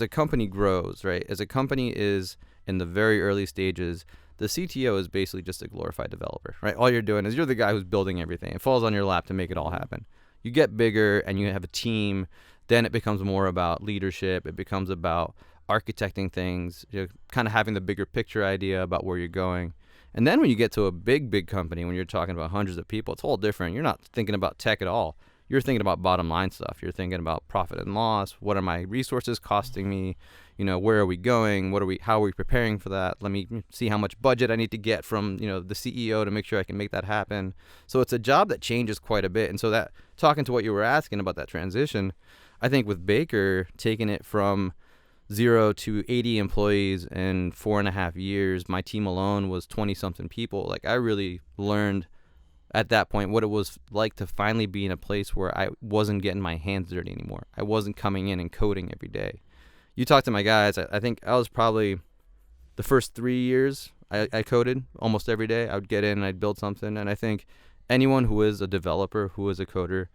Speaker 5: a company grows, right? As a company is in the very early stages, the CTO is basically just a glorified developer, right? All you're doing is you're the guy who's building everything. It falls on your lap to make it all happen. You get bigger and you have a team, then it becomes more about leadership. It becomes about architecting things, kind of having the bigger picture idea about where you're going. And then when you get to a big company, when you're talking about hundreds of people, it's all different. You're not thinking about tech at all. You're thinking about bottom line stuff. You're thinking about profit and loss. What are my resources costing me? Where are we going? How are we preparing for that? Let me see how much budget I need to get from, the CEO to make sure I can make that happen. So it's a job that changes quite a bit. And so that, talking to what you were asking about that transition, I think with Baker, taking it from 0 to 80 employees in 4.5 years, my team alone was 20-something people. Like, I really learned at that point what it was like to finally be in a place where I wasn't getting my hands dirty anymore. I wasn't coming in and coding every day. You talk to my guys, I think I was probably the first 3 years I coded almost every day. I would get in and I'd build something. And I think anyone who is a developer, who is a coder,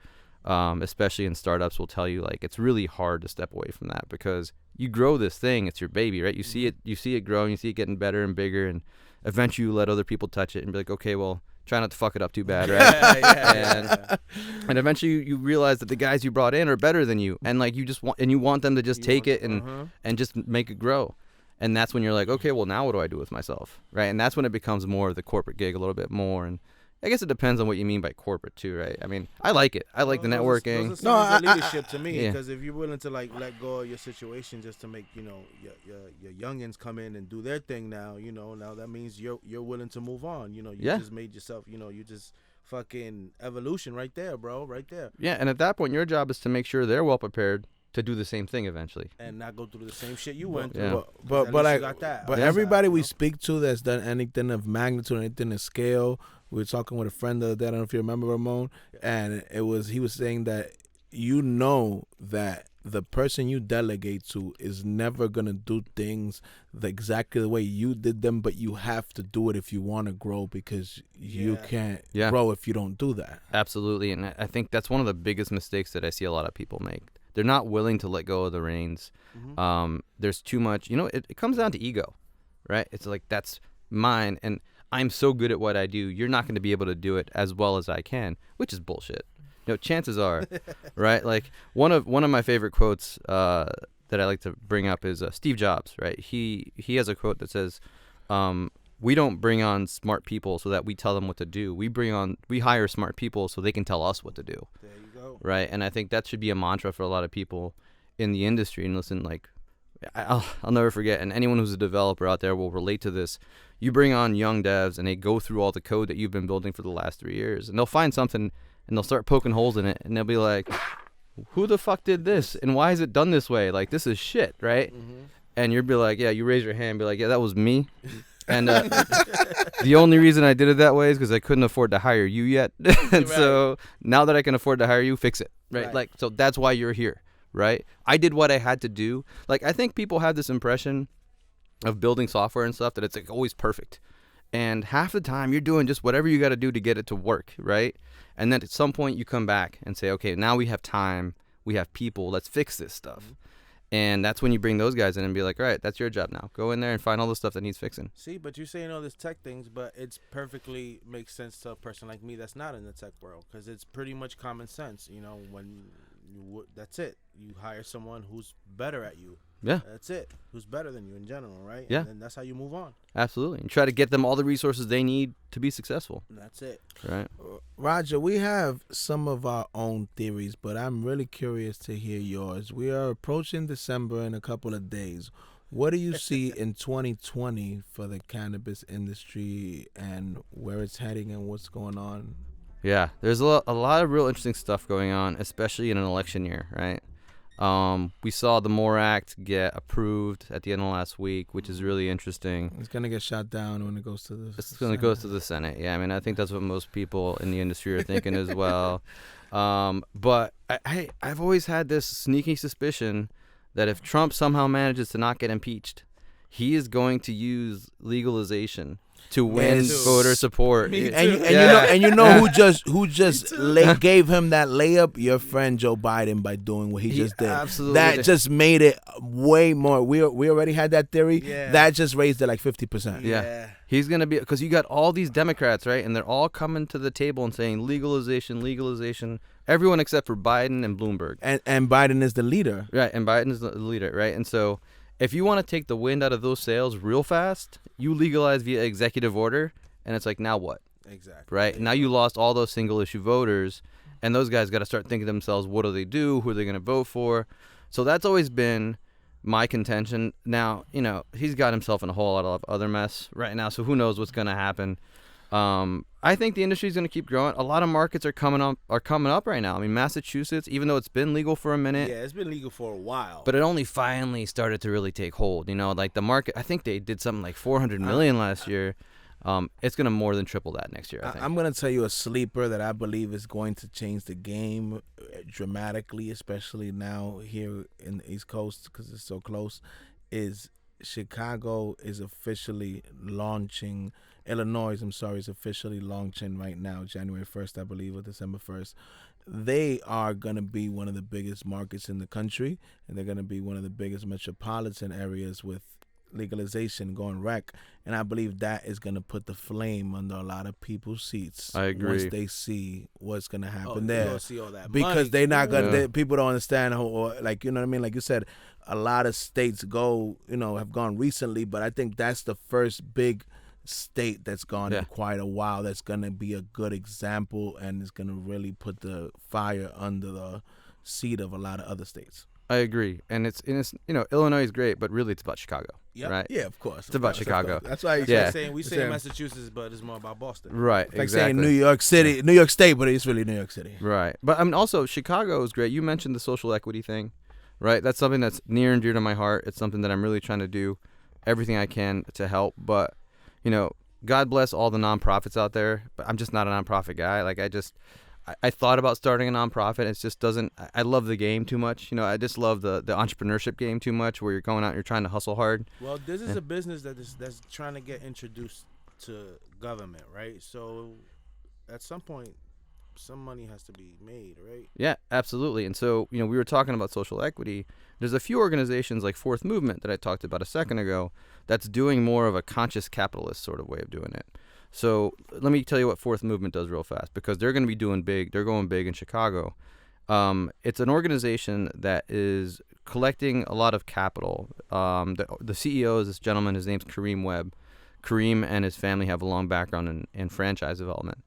Speaker 5: especially in startups, will tell you, like, it's really hard to step away from that because you grow this thing. It's your baby, right? You see it growing, you see it getting better and bigger, and eventually you let other people touch it and be like, okay, well, try not to fuck it up too bad, right? And eventually you realize that the guys you brought in are better than you, and like you want them to just take it and just make it grow. And that's when you're like, okay, well, now what do I do with myself, right? And that's when it becomes more of the corporate gig a little bit more. And I guess it depends on what you mean by corporate too, right? I mean, I like it. I like the networking.
Speaker 4: Those are leadership to me, because if you're willing to like let go of your situation just to make your youngins come in and do their thing now, now that means you're willing to move on. You just made yourself. You just fucking evolution right there, bro, right there.
Speaker 5: Yeah, and at that point, your job is to make sure they're well prepared to do the same thing eventually,
Speaker 4: and not go through the same shit you went through.
Speaker 5: Yeah.
Speaker 3: But everybody we speak to that's done anything of magnitude, anything of scale. We were talking with a friend the other day. I don't know if you remember, Ramon, and he was saying that that the person you delegate to is never gonna do things exactly the way you did them, but you have to do it if you want to grow, because you can't grow if you don't do that.
Speaker 5: Absolutely, and I think that's one of the biggest mistakes that I see a lot of people make. They're not willing to let go of the reins. There's too much, it comes down to ego, right? It's like, that's mine, and I'm so good at what I do, you're not going to be able to do it as well as I can, which is bullshit. Chances are, right? Like, one of my favorite quotes that I like to bring up is Steve Jobs, right? He has a quote that says, we don't bring on smart people so that we tell them what to do. We hire smart people so they can tell us what to do.
Speaker 4: There you go.
Speaker 5: Right? And I think that should be a mantra for a lot of people in the industry. And listen, like, I'll never forget, and anyone who's a developer out there will relate to this. You bring on young devs and they go through all the code that you've been building for the last 3 years, and they'll find something and they'll start poking holes in it, and they'll be like, who the fuck did this? And why is it done this way? Like, this is shit, right? And you'll be like, yeah, you raise your hand and be like, yeah, that was me. And the only reason I did it that way is because I couldn't afford to hire you yet. And so now that I can afford to hire you, fix it, right? Like, so that's why you're here, right? I did what I had to do. Like, I think people have this impression of building software and stuff that it's like always perfect. And half the time you're doing just whatever you got to do to get it to work, right? And then at some point you come back and say, okay, now we have time, we have people, let's fix this stuff. And that's when you bring those guys in and be like, all right, that's your job now. Go in there and find all the stuff that needs fixing.
Speaker 4: See, but you're saying all this tech things, but it's perfectly makes sense to a person like me that's not in the tech world, because it's pretty much common sense. That's it. You hire someone who's better at you.
Speaker 5: Yeah.
Speaker 4: That's it. Who's better than you in general, right?
Speaker 5: Yeah.
Speaker 4: And that's how you move on.
Speaker 5: Absolutely. And try to get them all the resources they need to be successful.
Speaker 4: And that's it.
Speaker 5: Right.
Speaker 3: Roger, we have some of our own theories, but I'm really curious to hear yours. We are approaching December in a couple of days. What do you see in 2020 for the cannabis industry and where it's heading and what's going on?
Speaker 5: Yeah, there's a lot of real interesting stuff going on, especially in an election year, right? We saw the MORE Act get approved at the end of last week, which is really interesting.
Speaker 3: It's gonna get shot down when it goes to the
Speaker 5: It's going to go to the Senate. Yeah, I mean, I think that's what most people in the industry are thinking as well. But I've always had this sneaky suspicion that if Trump somehow manages to not get impeached, he is going to use legalization to win voter support.
Speaker 3: And you know who just gave him that layup? Your friend Joe Biden, by doing what he just did.
Speaker 5: Absolutely.
Speaker 3: That just made it way more. We already had that theory.
Speaker 4: Yeah.
Speaker 3: That just raised it like 50%.
Speaker 5: Yeah. He's going to be, because you got all these Democrats, right? And they're all coming to the table and saying legalization. Everyone except for Biden and Bloomberg.
Speaker 3: And Biden is the leader.
Speaker 5: Right. And Biden is the leader, right? And so if you want to take the wind out of those sails real fast, you legalize via executive order. And it's like, now what?
Speaker 4: Exactly.
Speaker 5: Right? Now you lost all those single issue voters. And those guys got to start thinking to themselves, what do they do? Who are they going to vote for? So that's always been my contention. Now, he's got himself in a whole lot of other mess right now, so who knows what's going to happen. I think the industry is going to keep growing. A lot of markets are coming up right now. I mean, Massachusetts, even though it's been legal for a minute.
Speaker 4: Yeah, it's been legal for a while.
Speaker 5: But it only finally started to really take hold. Like the market, I think they did something like $400 million last year. It's going to more than triple that next year, I think.
Speaker 3: I'm going to tell you a sleeper that I believe is going to change the game dramatically, especially now here in the East Coast because it's so close, is Chicago is officially launching. Illinois, is officially launching right now, January 1st, I believe, or December 1st. They are going to be one of the biggest markets in the country, and they're going to be one of the biggest metropolitan areas with legalization going rec. And I believe that is going to put the flame under a lot of people's seats.
Speaker 5: I agree.
Speaker 3: Once they see what's going to happen
Speaker 4: they're
Speaker 3: there.
Speaker 4: gonna see all that
Speaker 3: because
Speaker 4: money.
Speaker 3: they're not going to,
Speaker 5: Yeah.
Speaker 3: people don't understand, or like, you know what I mean? Like you said, a lot of states have gone recently, but I think that's the first big state that's gone in quite a while that's going to be a good example and is going to really put the fire under the seat of a lot of other states.
Speaker 5: I agree. And it's Illinois is great, but really it's about Chicago, right?
Speaker 3: Yeah, of course.
Speaker 5: It's about Chicago.
Speaker 3: That's why
Speaker 4: It's
Speaker 5: Yeah.
Speaker 4: like saying we say Massachusetts, but it's more about Boston.
Speaker 5: Right,
Speaker 3: like
Speaker 5: exactly.
Speaker 3: saying New York City, New York State, but it's really New York City.
Speaker 5: Right. But I mean, also, Chicago is great. You mentioned the social equity thing, right? That's something that's near and dear to my heart. It's something that I'm really trying to do everything I can to help. But, God bless all the nonprofits out there, but I'm just not a nonprofit guy. Like, I thought about starting a nonprofit. It just doesn't, I love the game too much. I just love the entrepreneurship game too much, where you're going out and you're trying to hustle hard.
Speaker 4: Well, this is a business that's trying to get introduced to government, right? So at some point, some money has to be made, right?
Speaker 5: Yeah, absolutely. And so, we were talking about social equity. There's a few organizations like Fourth Movement that I talked about a second ago that's doing more of a conscious capitalist sort of way of doing it. So let me tell you what Fourth Movement does real fast, because they're going to be doing big. They're going big in Chicago. It's an organization that is collecting a lot of capital. The CEO is this gentleman. His name's Kareem Webb. Kareem and his family have a long background in franchise development.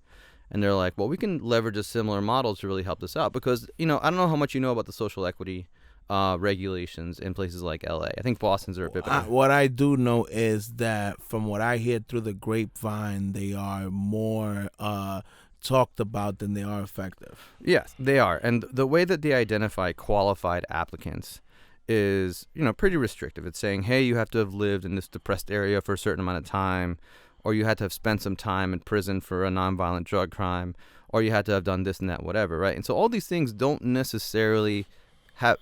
Speaker 5: And they're like, well, we can leverage a similar model to really help this out, because, I don't know how much you know about the social equity regulations in places like LA. I think Boston's are a bit better.
Speaker 3: What I do know is that from what I hear through the grapevine, they are more talked about than they are effective.
Speaker 5: Yes, they are. And the way that they identify qualified applicants is, pretty restrictive. It's saying, hey, you have to have lived in this depressed area for a certain amount of time, or you had to have spent some time in prison for a nonviolent drug crime, or you had to have done this and that, whatever, right? And so all these things don't necessarily have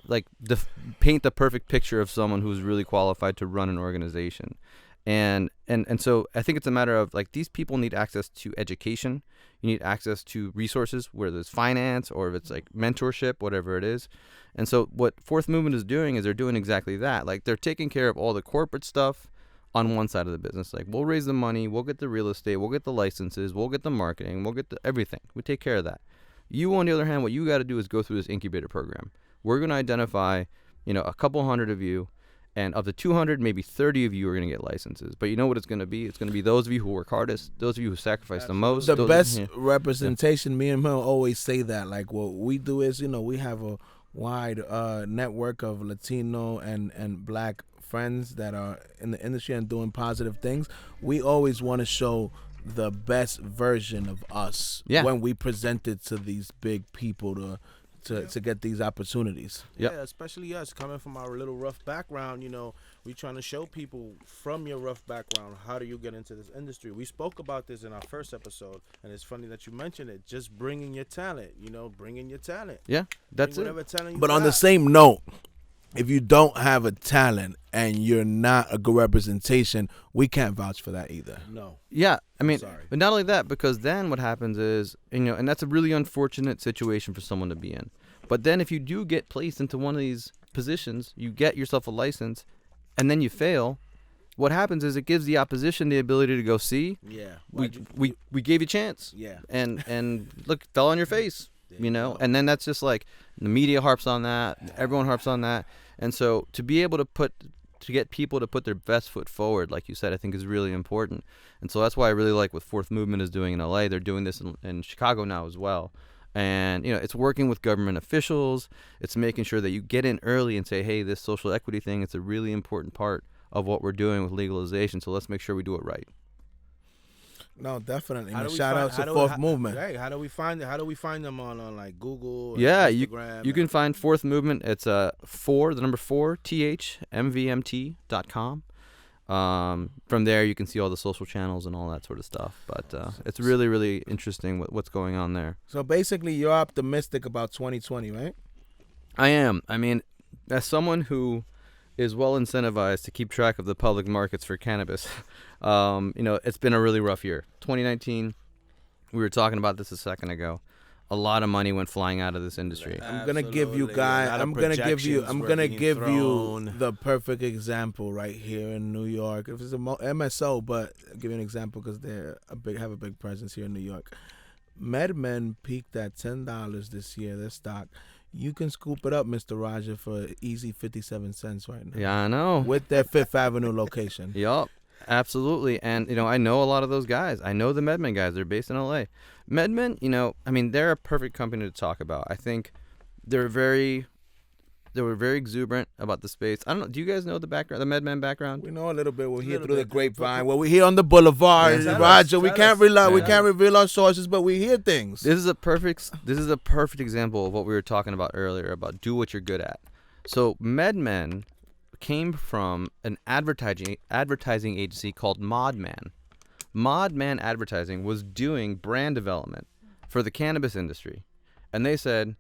Speaker 5: paint the perfect picture of someone who's really qualified to run an organization. And so I think it's a matter of, like, these people need access to education. You need access to resources, whether it's finance or if it's like mentorship, whatever it is. And so what Fourth Movement is doing is they're doing exactly that. Like, they're taking care of all the corporate stuff on one side of the business. Like, we'll raise the money, we'll get the real estate, we'll get the licenses, we'll get the marketing, we'll get the everything. We take care of that. You, on the other hand, what you got to do is go through this incubator program. We're going to identify, a couple hundred of you, and of the 200, maybe 30 of you are going to get licenses. But you know what it's going to be? It's going to be those of you who work hardest, those of you who sacrifice the most.
Speaker 3: The best representation, me and him always say that. Like, what we do is, we have a wide network of Latino and Black friends that are in the industry and doing positive things. We always want to show the best version of us when we present it to these big people to get these opportunities.
Speaker 5: Yep.
Speaker 4: Yeah, especially us coming from our little rough background. We trying to show people from your rough background, how do you get into this industry? We spoke about this in our first episode, and it's funny that you mentioned it. Just bringing your talent, bringing your talent.
Speaker 5: Yeah, that's
Speaker 4: Bring
Speaker 5: it.
Speaker 4: whatever talent you
Speaker 3: But on
Speaker 4: got.
Speaker 3: the same note, if you don't have a talent and you're not a good representation, we can't vouch for that either.
Speaker 4: No.
Speaker 5: Yeah, I mean,
Speaker 4: Sorry.
Speaker 5: but not only that, because then what happens is, and that's a really unfortunate situation for someone to be in. But then if you do get placed into one of these positions, you get yourself a license, and then you fail, what happens is it gives the opposition the ability to go, see,
Speaker 4: Yeah.
Speaker 5: we gave you a chance.
Speaker 4: Yeah.
Speaker 5: And look, fell on your face, and then that's just like the media harps on that, everyone harps on that. And so to be able to get people to put their best foot forward, like you said, I think is really important. And so that's why I really like what Fourth Movement is doing in LA. They're doing this in Chicago now as well. And, it's working with government officials. It's making sure that you get in early and say, hey, this social equity thing, it's a really important part of what we're doing with legalization. So let's make sure we do it right.
Speaker 3: No, definitely.
Speaker 4: How do we
Speaker 3: Shout
Speaker 4: find-
Speaker 3: out
Speaker 4: how
Speaker 3: to
Speaker 4: do-
Speaker 3: Fourth
Speaker 4: how-
Speaker 3: Movement.
Speaker 4: Hey, how do we find them on like Google? And
Speaker 5: Yeah,
Speaker 4: Instagram?
Speaker 5: you can find Fourth Movement. It's the number 4 thmvmt.com. From there you can see all the social channels and all that sort of stuff. But it's really, really interesting what's going on there.
Speaker 3: So basically, you're optimistic about 2020, right?
Speaker 5: I am. I mean, as someone who is well incentivized to keep track of the public markets for cannabis, it's been a really rough year. 2019, we were talking about this a second ago. A lot of money went flying out of this industry.
Speaker 3: I'm gonna give you
Speaker 4: Absolutely.
Speaker 3: guys.
Speaker 4: A lot of
Speaker 3: I'm gonna give you
Speaker 4: projections were being
Speaker 3: the perfect example right here in New York. If it's a MSO, but I'll give you an example because have a big presence here in New York. MedMen peaked at $10 this year. Their stock. You can scoop it up, Mr. Roger, for easy 57 cents right now.
Speaker 5: Yeah, I know.
Speaker 3: With their Fifth Avenue location.
Speaker 5: Yup, absolutely. And, I know a lot of those guys. I know the MedMen guys. They're based in LA. MedMen, they're a perfect company to talk about. I think they were very exuberant about the space. I don't know. Do you guys know the MedMen background?
Speaker 3: We know a little bit. We're here
Speaker 4: Little
Speaker 3: through the
Speaker 4: bit.
Speaker 3: grapevine. Well, we're here on the boulevard,
Speaker 4: Yeah, tell
Speaker 3: Roger.
Speaker 4: us,
Speaker 3: We
Speaker 4: tell
Speaker 3: can't
Speaker 4: us.
Speaker 3: rely. We
Speaker 5: Yeah.
Speaker 3: can't reveal our sources, but we hear things.
Speaker 5: This is a perfect example of what we were talking about earlier about do what you're good at. So MedMen came from an advertising agency called ModMan. ModMan Advertising was doing brand development for the cannabis industry, and they said,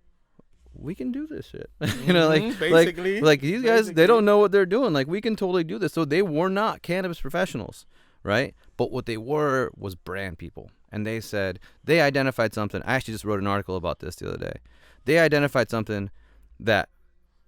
Speaker 5: we can do this shit.
Speaker 4: basically.
Speaker 5: like these guys, they don't know what they're doing. Like, we can totally do this. So they were not cannabis professionals, right? But what they were was brand people. And they said, they identified something. I actually just wrote an article about this the other day. They identified something that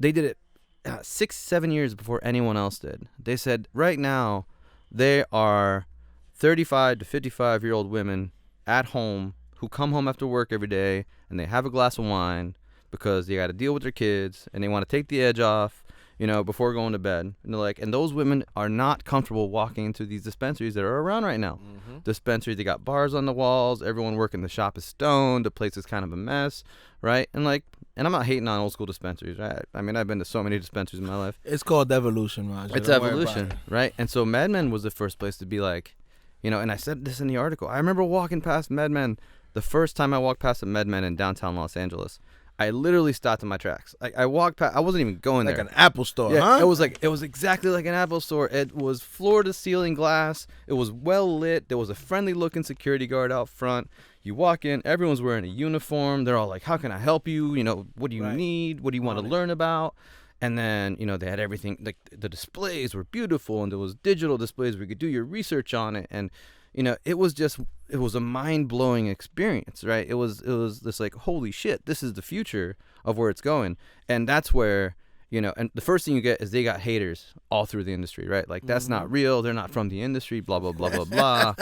Speaker 5: they did it 6-7 years before anyone else did. They said, right now, there are 35 to 55-year-old women at home who come home after work every day and they have a glass of wine because they got to deal with their kids and they want to take the edge off, before going to bed. And they're like, and those women are not comfortable walking into these dispensaries that are around right now. Dispensaries, they got bars on the walls. Everyone working the shop is stoned. The place is kind of a mess, right? And I'm not hating on old school dispensaries, right? I mean, I've been to so many dispensaries in my life.
Speaker 3: It's called evolution, Roger.
Speaker 5: It's
Speaker 3: Don't worry about
Speaker 5: evolution,
Speaker 3: it.
Speaker 5: right? And so MedMen was the first place to be like, and I said this in the article. I remember walking past MedMen. The first time I walked past a MedMen in downtown Los Angeles, I literally stopped in my tracks. I walked past. I wasn't even going
Speaker 3: Like
Speaker 5: there.
Speaker 3: an Apple store,
Speaker 5: Yeah,
Speaker 3: huh?
Speaker 5: it was exactly like an Apple store. It was floor to ceiling glass. It was well lit. There was a friendly looking security guard out front. You walk in, everyone's wearing a uniform. They're all like, "How can I help you? What do you need? What do you want to learn about?" And then, they had everything. Like, the displays were beautiful, and there was digital displays where you could do your research on it. And it was a mind-blowing experience, right? It was this like, holy shit, this is the future of where it's going. And that's where, and the first thing you get is they got haters all through the industry, right? Like, that's not real. They're not from the industry, blah, blah, blah, blah, blah,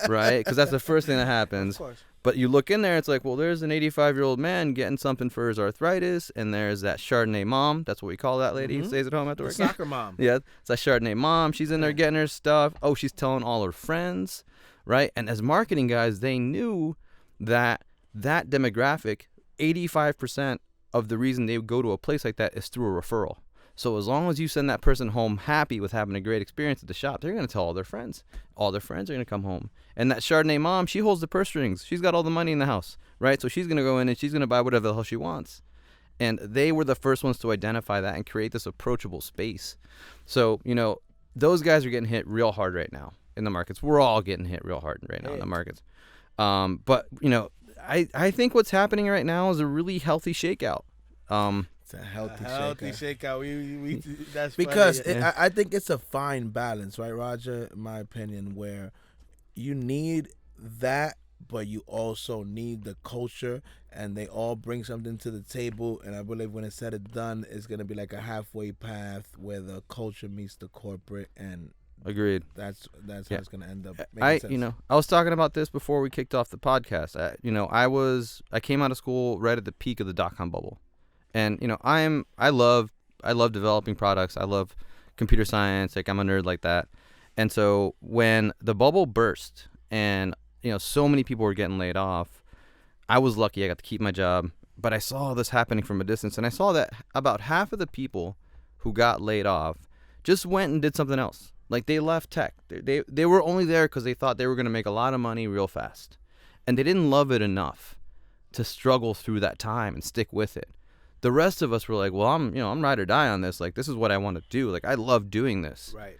Speaker 5: right? Because that's the first thing that happens. But you look in there, it's like, well, there's an 85-year-old man getting something for his arthritis, and there's that Chardonnay mom. That's what we call that lady who stays at home after work.
Speaker 4: Soccer mom.
Speaker 5: Yeah, it's that Chardonnay mom. She's in there getting her stuff. Oh, she's telling all her friends, right? And as marketing guys, they knew that demographic, 85% of the reason they would go to a place like that is through a referral. So as long as you send that person home happy with having a great experience at the shop, they're going to tell all their friends. All their friends are going to come home. And that Chardonnay mom, she holds the purse strings. She's got all the money in the house, right? So she's going to go in and she's going to buy whatever the hell she wants. And they were the first ones to identify that and create this approachable space. So, those guys are getting hit real hard right now in the markets. We're all getting hit real hard right now in the markets. But, I think what's happening right now is a really healthy shakeout.
Speaker 3: It's a healthy
Speaker 4: shakeout. We that's
Speaker 3: because
Speaker 4: funny.
Speaker 3: I think it's a fine balance, right, Roger? In my opinion, where you need that, but you also need the culture, and they all bring something to the table. And I believe when it's said and done, it's gonna be like a halfway path where the culture meets the corporate, and
Speaker 5: Agreed.
Speaker 3: that's how it's gonna end up.
Speaker 5: I
Speaker 3: Making sense.
Speaker 5: I was talking about this before we kicked off the podcast. I came out of school right at the peak of the .com bubble, and I love developing products. I love computer science. Like, I'm a nerd like that. And so when the bubble burst and so many people were getting laid off, I was lucky. I got to keep my job, but I saw this happening from a distance, and I saw that about half of the people who got laid off just went and did something else. Like, they left tech. They were only there because they thought they were going to make a lot of money real fast, and they didn't love it enough to struggle through that time and stick with it. The rest of us were like, well, I'm ride or die on this. Like, this is what I want to do. Like, I love doing this.
Speaker 4: Right.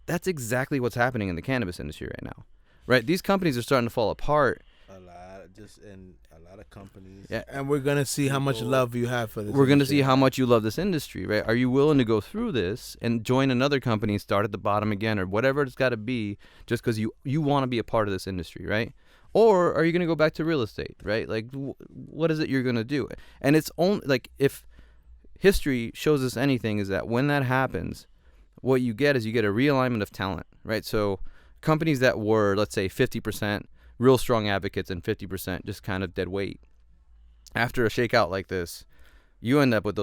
Speaker 5: That's exactly what's happening in the cannabis industry right now. Right? These companies are starting to fall apart.
Speaker 4: A lot of companies.
Speaker 5: Yeah.
Speaker 3: And we're gonna see how much love you have for this.
Speaker 5: We're going to
Speaker 3: industry.
Speaker 5: see how much you love this industry, right? Are you willing to go through this and join another company and start at the bottom again, or whatever it's got to be, just because you want to be a part of this industry, right? Or are you going to go back to real estate, right? Like, what is it you're going to do? And it's only, like, if history shows us anything, is that when that happens, what you get is you get a realignment of talent, right? So companies that were, let's say, 50% real strong advocates and 50% just kind of dead weight, after a shakeout like this, you end up with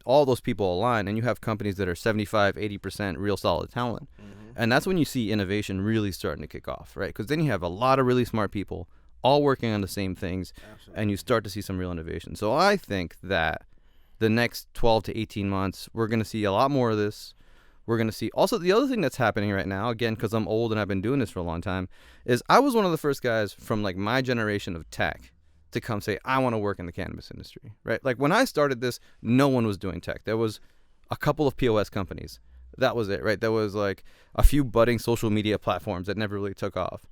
Speaker 5: all those people aligned, and you have companies that are 75, 80% real solid talent. Mm-hmm. And that's when you see innovation really starting to kick off, right? Because then you have a lot of really smart people all working on the same things. Absolutely. And you start to see some real innovation. So I think that the next 12 to 18 months, we're going to see a lot more of this. We're going to see also the other thing that's happening right now, again, because I'm old and I've been doing this for a long time, is I was one of the first guys from like my generation of tech to come say, I want to work in the cannabis industry, right? Like, when I started this, no one was doing tech. There was a couple of POS companies. That was it, right? There was like a few budding social media platforms that never really took off.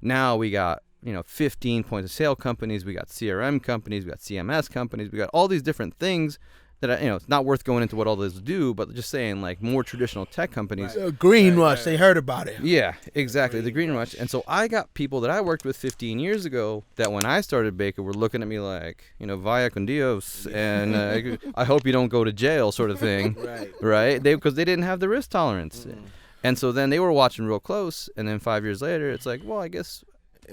Speaker 5: Now we got, 15 point of sale companies. We got CRM companies. We got CMS companies. We got all these different things that, it's not worth going into what all those do, but just saying, like, more traditional tech companies.
Speaker 3: Green rush, they heard about it.
Speaker 5: Yeah, exactly, the green rush. And so I got people that I worked with 15 years ago that when I started Baker were looking at me like, vaya con Dios, and I hope you don't go to jail, sort of thing. Right? Because they didn't have the risk tolerance. Mm. And so then they were watching real close, and then 5 years later, it's like, well, I guess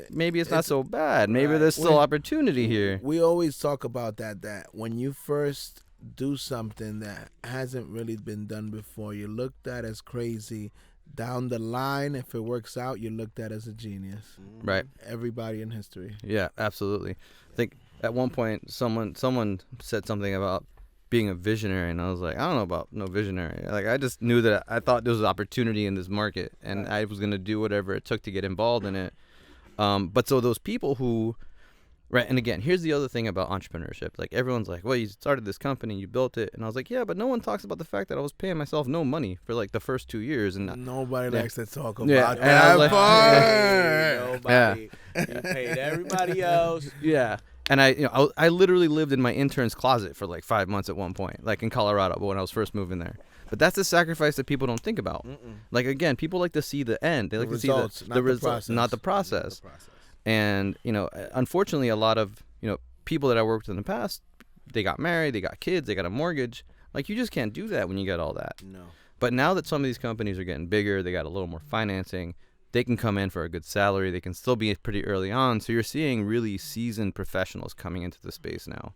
Speaker 5: maybe it's not so bad. Maybe there's still opportunity here.
Speaker 3: We always talk about that when you first do something that hasn't really been done before, you're looked at as crazy. Down the line, if it works out, you're looked at as a genius.
Speaker 5: Right.
Speaker 3: Everybody in history.
Speaker 5: Yeah, absolutely. I think at one point someone said something about being a visionary, and I was like, I don't know about no visionary. Like, I just knew that I thought there was opportunity in this market, and I was going to do whatever it took to get involved in it. But so those people who, right, and again, here's the other thing about entrepreneurship. Like, everyone's like, well, you started this company, you built it. And I was like, yeah, but no one talks about the fact that I was paying myself no money for, like, the first 2 years. And
Speaker 3: nobody likes to talk about
Speaker 5: that
Speaker 3: part.
Speaker 4: Nobody. You paid everybody else.
Speaker 5: Yeah. And I literally lived in my intern's closet for, like, 5 months at one point, like, in Colorado, but when I was first moving there. But that's the sacrifice that people don't think about. Mm-mm. Like, again, people like to see the end. They like to see the results, not the process. And, unfortunately, a lot of, people that I worked with in the past, they got married, they got kids, they got a mortgage. Like, you just can't do that when you got all that.
Speaker 4: No.
Speaker 5: But now that some of these companies are getting bigger, they got a little more financing, they can come in for a good salary, they can still be pretty early on. So you're seeing really seasoned professionals coming into the space now.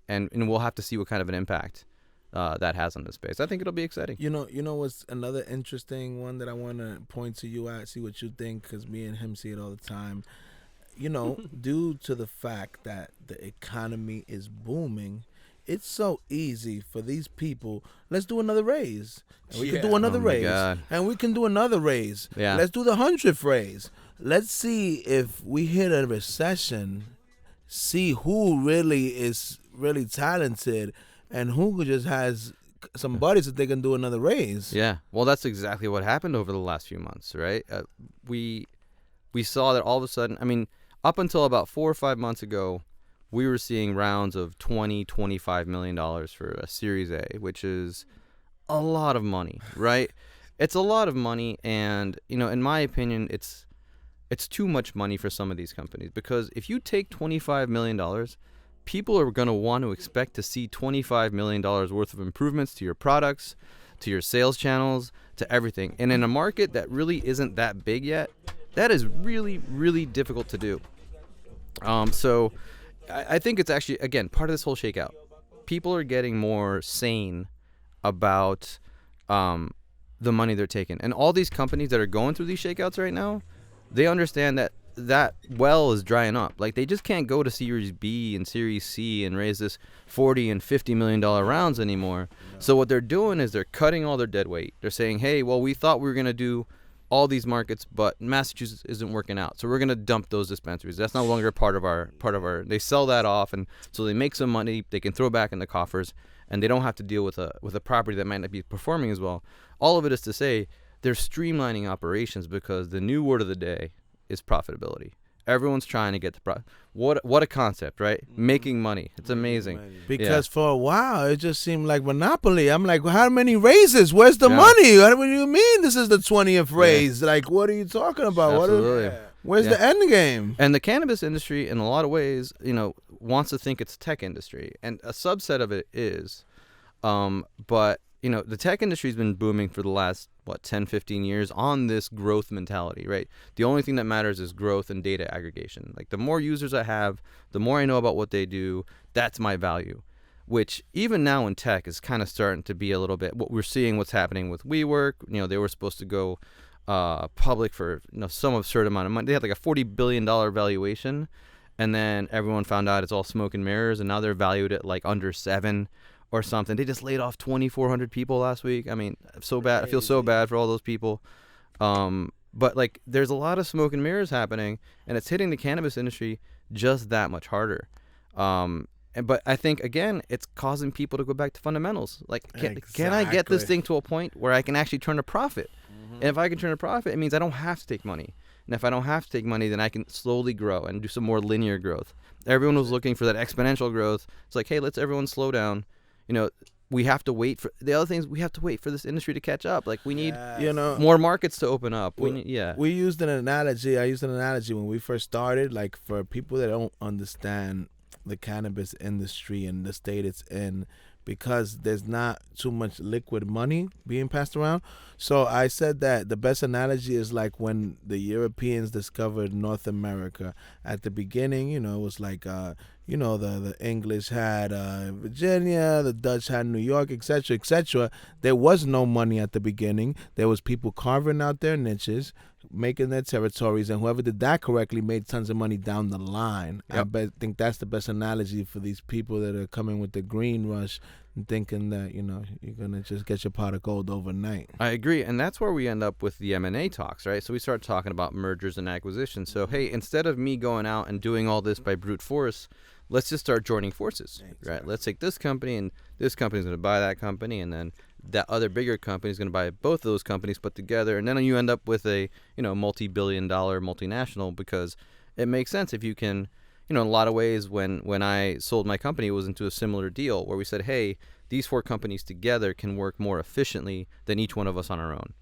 Speaker 5: And we'll have to see what kind of an impact that has on the space. I think it'll be exciting.
Speaker 3: You know what's another interesting one that I want to point to you at, see what you think, because me and him see it all the time. Due to the fact that the economy is booming, it's so easy for these people. Let's do another raise. And we can do another raise.
Speaker 5: God.
Speaker 3: And we can do another raise.
Speaker 5: Yeah.
Speaker 3: Let's do the 100th raise. Let's see if we hit a recession, see who really is really talented and who just has some buddies that they can do another raise.
Speaker 5: Yeah. Well, that's exactly what happened over the last few months, right? We saw that all of a sudden, I mean, up until about 4 or 5 months ago, we were seeing rounds of $20-25 million for a Series A, which is a lot of money, right? It's a lot of money, and in my opinion, it's too much money for some of these companies, because if you take $25 million, people are going to want to expect to see $25 million worth of improvements to your products, to your sales channels, to everything. And in a market that really isn't that big yet, that is really, really difficult to do. So I think it's actually, again, part of this whole shakeout. People are getting more sane about the money they're taking. And all these companies that are going through these shakeouts right now, they understand that well is drying up. Like, they just can't go to Series B and Series C and raise this $40 and $50 million rounds anymore. No. So what they're doing is they're cutting all their dead weight. They're saying, hey, well, we thought we were going to do all these markets, but Massachusetts isn't working out, so we're going to dump those dispensaries. That's no longer part of our they sell that off, and so they make some money they can throw back in the coffers, and they don't have to deal with a property that might not be performing as well. All of it is to say they're streamlining operations, because the new word of the day is profitability. Everyone's trying to get the profit. What a concept, right? Making money. It's amazing.
Speaker 3: Because for a while, it just seemed like monopoly. I'm like, well, how many raises? Where's the money? What do you mean this is the 20th raise? Like, what are you talking about?
Speaker 5: Absolutely.
Speaker 3: Where's the end game?
Speaker 5: And the cannabis industry, in a lot of ways, wants to think it's a tech industry. And a subset of it is. But, the tech industry has been booming for the last, 10, 15 years on this growth mentality, right? The only thing that matters is growth and data aggregation. Like, the more users I have, the more I know about what they do, that's my value, which even now in tech is kind of starting to be a little bit what we're seeing, what's happening with WeWork. They were supposed to go public for some absurd amount of money. They had like a $40 billion valuation, and then everyone found out it's all smoke and mirrors, and now they're valued at like under 7 or something. They just laid off 2,400 people last week. I mean, so bad. I feel so bad for all those people. But like, there's a lot of smoke and mirrors happening, and it's hitting the cannabis industry just that much harder. But I think, again, it's causing people to go back to fundamentals. Like, can I get this thing to a point where I can actually turn a profit? And if I can turn a profit, it means I don't have to take money. And if I don't have to take money, then I can slowly grow and do some more linear growth. Everyone was looking for that exponential growth. It's like, hey, let's everyone slow down. We have to wait for the other things. We have to wait for this industry to catch up. Like, we need, more markets to open up.
Speaker 3: We used an analogy. I used an analogy when we first started. Like, for people that don't understand the cannabis industry and the state it's in, because there's not too much liquid money being passed around. So I said that the best analogy is like when the Europeans discovered North America. At the beginning, it was like, the English had Virginia, the Dutch had New York, etc., etc. There was no money at the beginning. There was people carving out their niches, making their territories, and whoever did that correctly made tons of money down the line. Yep. I think that's the best analogy for these people that are coming with the green rush and thinking that, you're going to just get your pot of gold overnight.
Speaker 5: I agree, and that's where we end up with the M&A talks, right? So we start talking about mergers and acquisitions. So, hey, instead of me going out and doing all this by brute force, let's just start joining forces, right? Let's take this company, and this company is going to buy that company, and then that other bigger company is going to buy both of those companies put together, and then you end up with a multi-billion-dollar multinational, because it makes sense if you can. In a lot of ways, when I sold my company, it was into a similar deal where we said, hey, these 4 companies together can work more efficiently than each one of us on our own.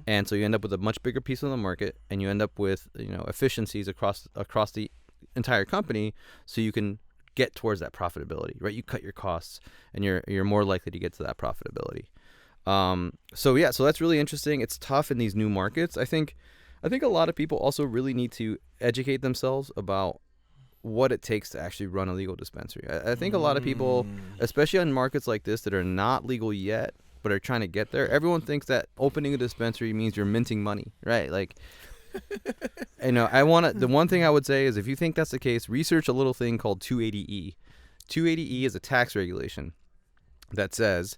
Speaker 5: And so you end up with a much bigger piece of the market, and you end up with efficiencies across the entire company, so you can get towards that profitability, right? You cut your costs, and you're more likely to get to that profitability. So that's really interesting. It's tough in these new markets. I think a lot of people also really need to educate themselves about what it takes to actually run a legal dispensary. I think a lot of people, especially in markets like this that are not legal yet but are trying to get there, everyone thinks that opening a dispensary means you're minting money, right? Like, the one thing I would say is, if you think that's the case, research a little thing called 280E. 280E is a tax regulation that says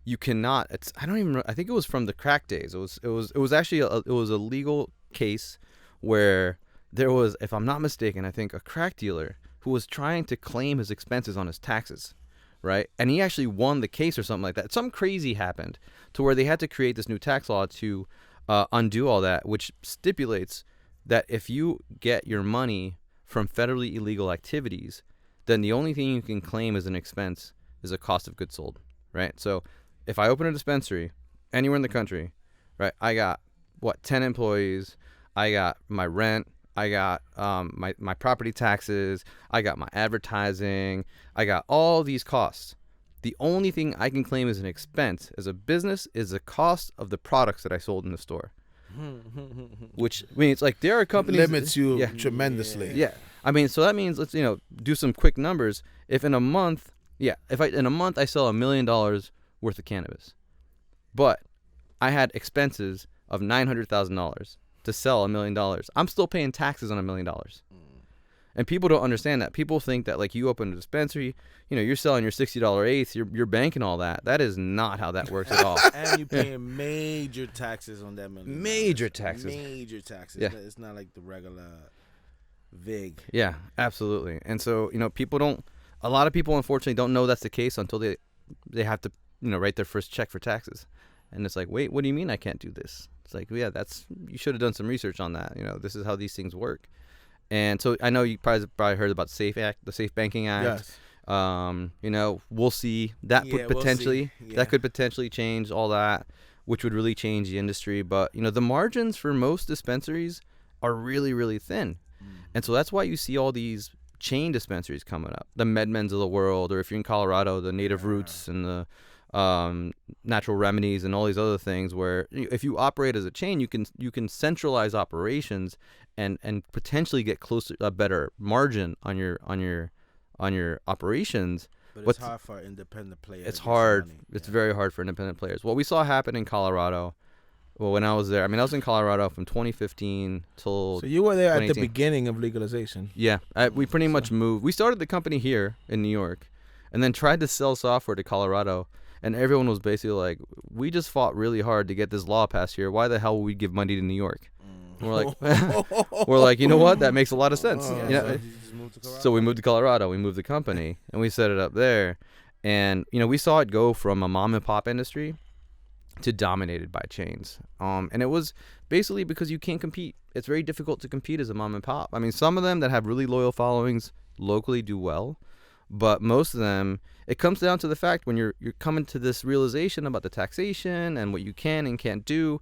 Speaker 5: you cannot. I think it was from the crack days. It was actually a legal case where there was, if I'm not mistaken, I think a crack dealer who was trying to claim his expenses on his taxes, right? And he actually won the case or something like that. Something crazy happened to where they had to create this new tax law to undo all that, which stipulates that if you get your money from federally illegal activities, then the only thing you can claim as an expense is a cost of goods sold, right? So if I open a dispensary anywhere in the country, right, I got, 10 employees, I got my rent, I got my property taxes, I got my advertising, I got all these costs. The only thing I can claim as an expense as a business is the cost of the products that I sold in the store. Which means, like, there are companies
Speaker 3: Limits you tremendously.
Speaker 5: Yeah. I mean, so that means, let's, do some quick numbers. If in a month, in a month I sell $1 million worth of cannabis, but I had expenses of $900,000 to sell $1 million, I'm still paying taxes on $1 million. And people don't understand that. People think that, like, you open a dispensary, you're selling your $60 eighth, you're banking all that. That is not how that works at all.
Speaker 4: And you're paying major taxes on that $1 million.
Speaker 5: Major taxes.
Speaker 4: Major taxes.
Speaker 5: Yeah.
Speaker 4: It's not like the regular VIG.
Speaker 5: Yeah, absolutely. And so, a lot of people unfortunately don't know that's the case until they have to, write their first check for taxes. And it's like, wait, what do you mean I can't do this? It's like, yeah, you should have done some research on that. This is how these things work. And so I know you probably heard about the Safe Banking Act.
Speaker 3: Yes.
Speaker 5: We'll see. That could potentially change all that, which would really change the industry. But, the margins for most dispensaries are really, really thin. And so that's why you see all these chain dispensaries coming up, the MedMens of the world, or if you're in Colorado, the Native Roots and the Natural Remedies and all these other things, where if you operate as a chain, you can centralize operations and potentially get a better margin on your operations.
Speaker 4: But it's hard for independent players.
Speaker 5: It's hard. It's very hard for independent players. What we saw happen in Colorado, when I was there, I was in Colorado from 2015 till.
Speaker 3: So you were there at the beginning of legalization.
Speaker 5: Yeah, we pretty much moved. We started the company here in New York, and then tried to sell software to Colorado. And everyone was basically like, we just fought really hard to get this law passed here. Why the hell would we give money to New York? And we're like, you know what? That makes a lot of sense. So we moved to Colorado. We moved the company, and we set it up there. And, we saw it go from a mom and pop industry to dominated by chains. And it was basically because you can't compete. It's very difficult to compete as a mom and pop. I mean, some of them that have really loyal followings locally do well. But most of them, it comes down to the fact when you're coming to this realization about the taxation and what you can and can't do,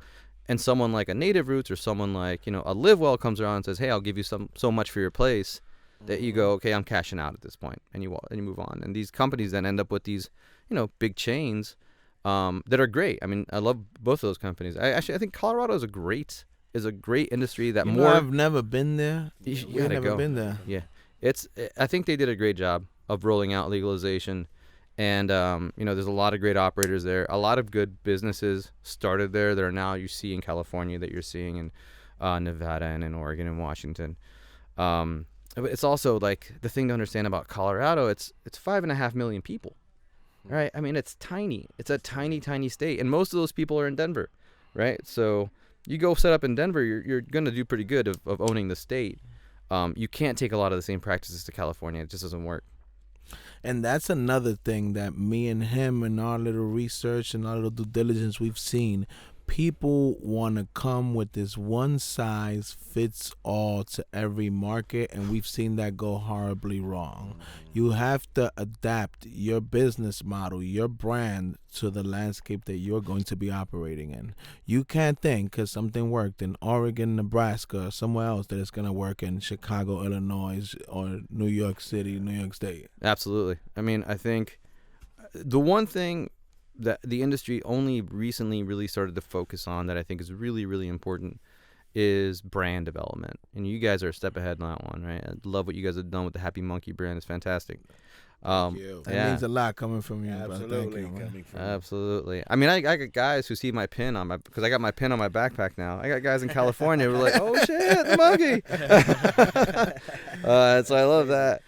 Speaker 5: and someone like a Native Roots or someone like, a Live Well comes around and says, hey, I'll give you so much for your place, that you go, okay, I'm cashing out at this point, and you move on. And these companies then end up with these, big chains that are great. I mean, I love both of those companies. I think Colorado is a great industry that
Speaker 3: I've never been there.
Speaker 5: You've
Speaker 3: never been there.
Speaker 5: Yeah. I think they did a great job of rolling out legalization, and there's a lot of great operators there. A lot of good businesses started there that are now you see in California, that you're seeing in Nevada and in Oregon and Washington. But it's also, like, the thing to understand about Colorado, it's 5.5 million people, right? I mean, it's tiny. It's a tiny, tiny state, and most of those people are in Denver, right? So you go set up in Denver, you're gonna do pretty good of owning the state. You can't take a lot of the same practices to California. It just doesn't work.
Speaker 3: And that's another thing that me and him and our little research and our little due diligence we've seen. People want to come with this one size fits all to every market, and we've seen that go horribly wrong. You have to adapt your business model, your brand, to the landscape that you're going to be operating in. You can't think because something worked in Oregon, Nebraska, or somewhere else that it's going to work in Chicago, Illinois, or New York City, New York State.
Speaker 5: Absolutely. I mean, I think the one thing that the industry only recently really started to focus on that I think is really, really important is brand development. And you guys are a step ahead on that one, right? I love what you guys have done with the HappyMunkey brand. It's fantastic.
Speaker 3: Thank you. That means a lot coming from you.
Speaker 4: Absolutely.
Speaker 3: Thank you,
Speaker 5: Absolutely. I mean, I got guys who see my pin on because I got my pin on my backpack now. I got guys in California who are like, oh shit, the monkey. So I love that.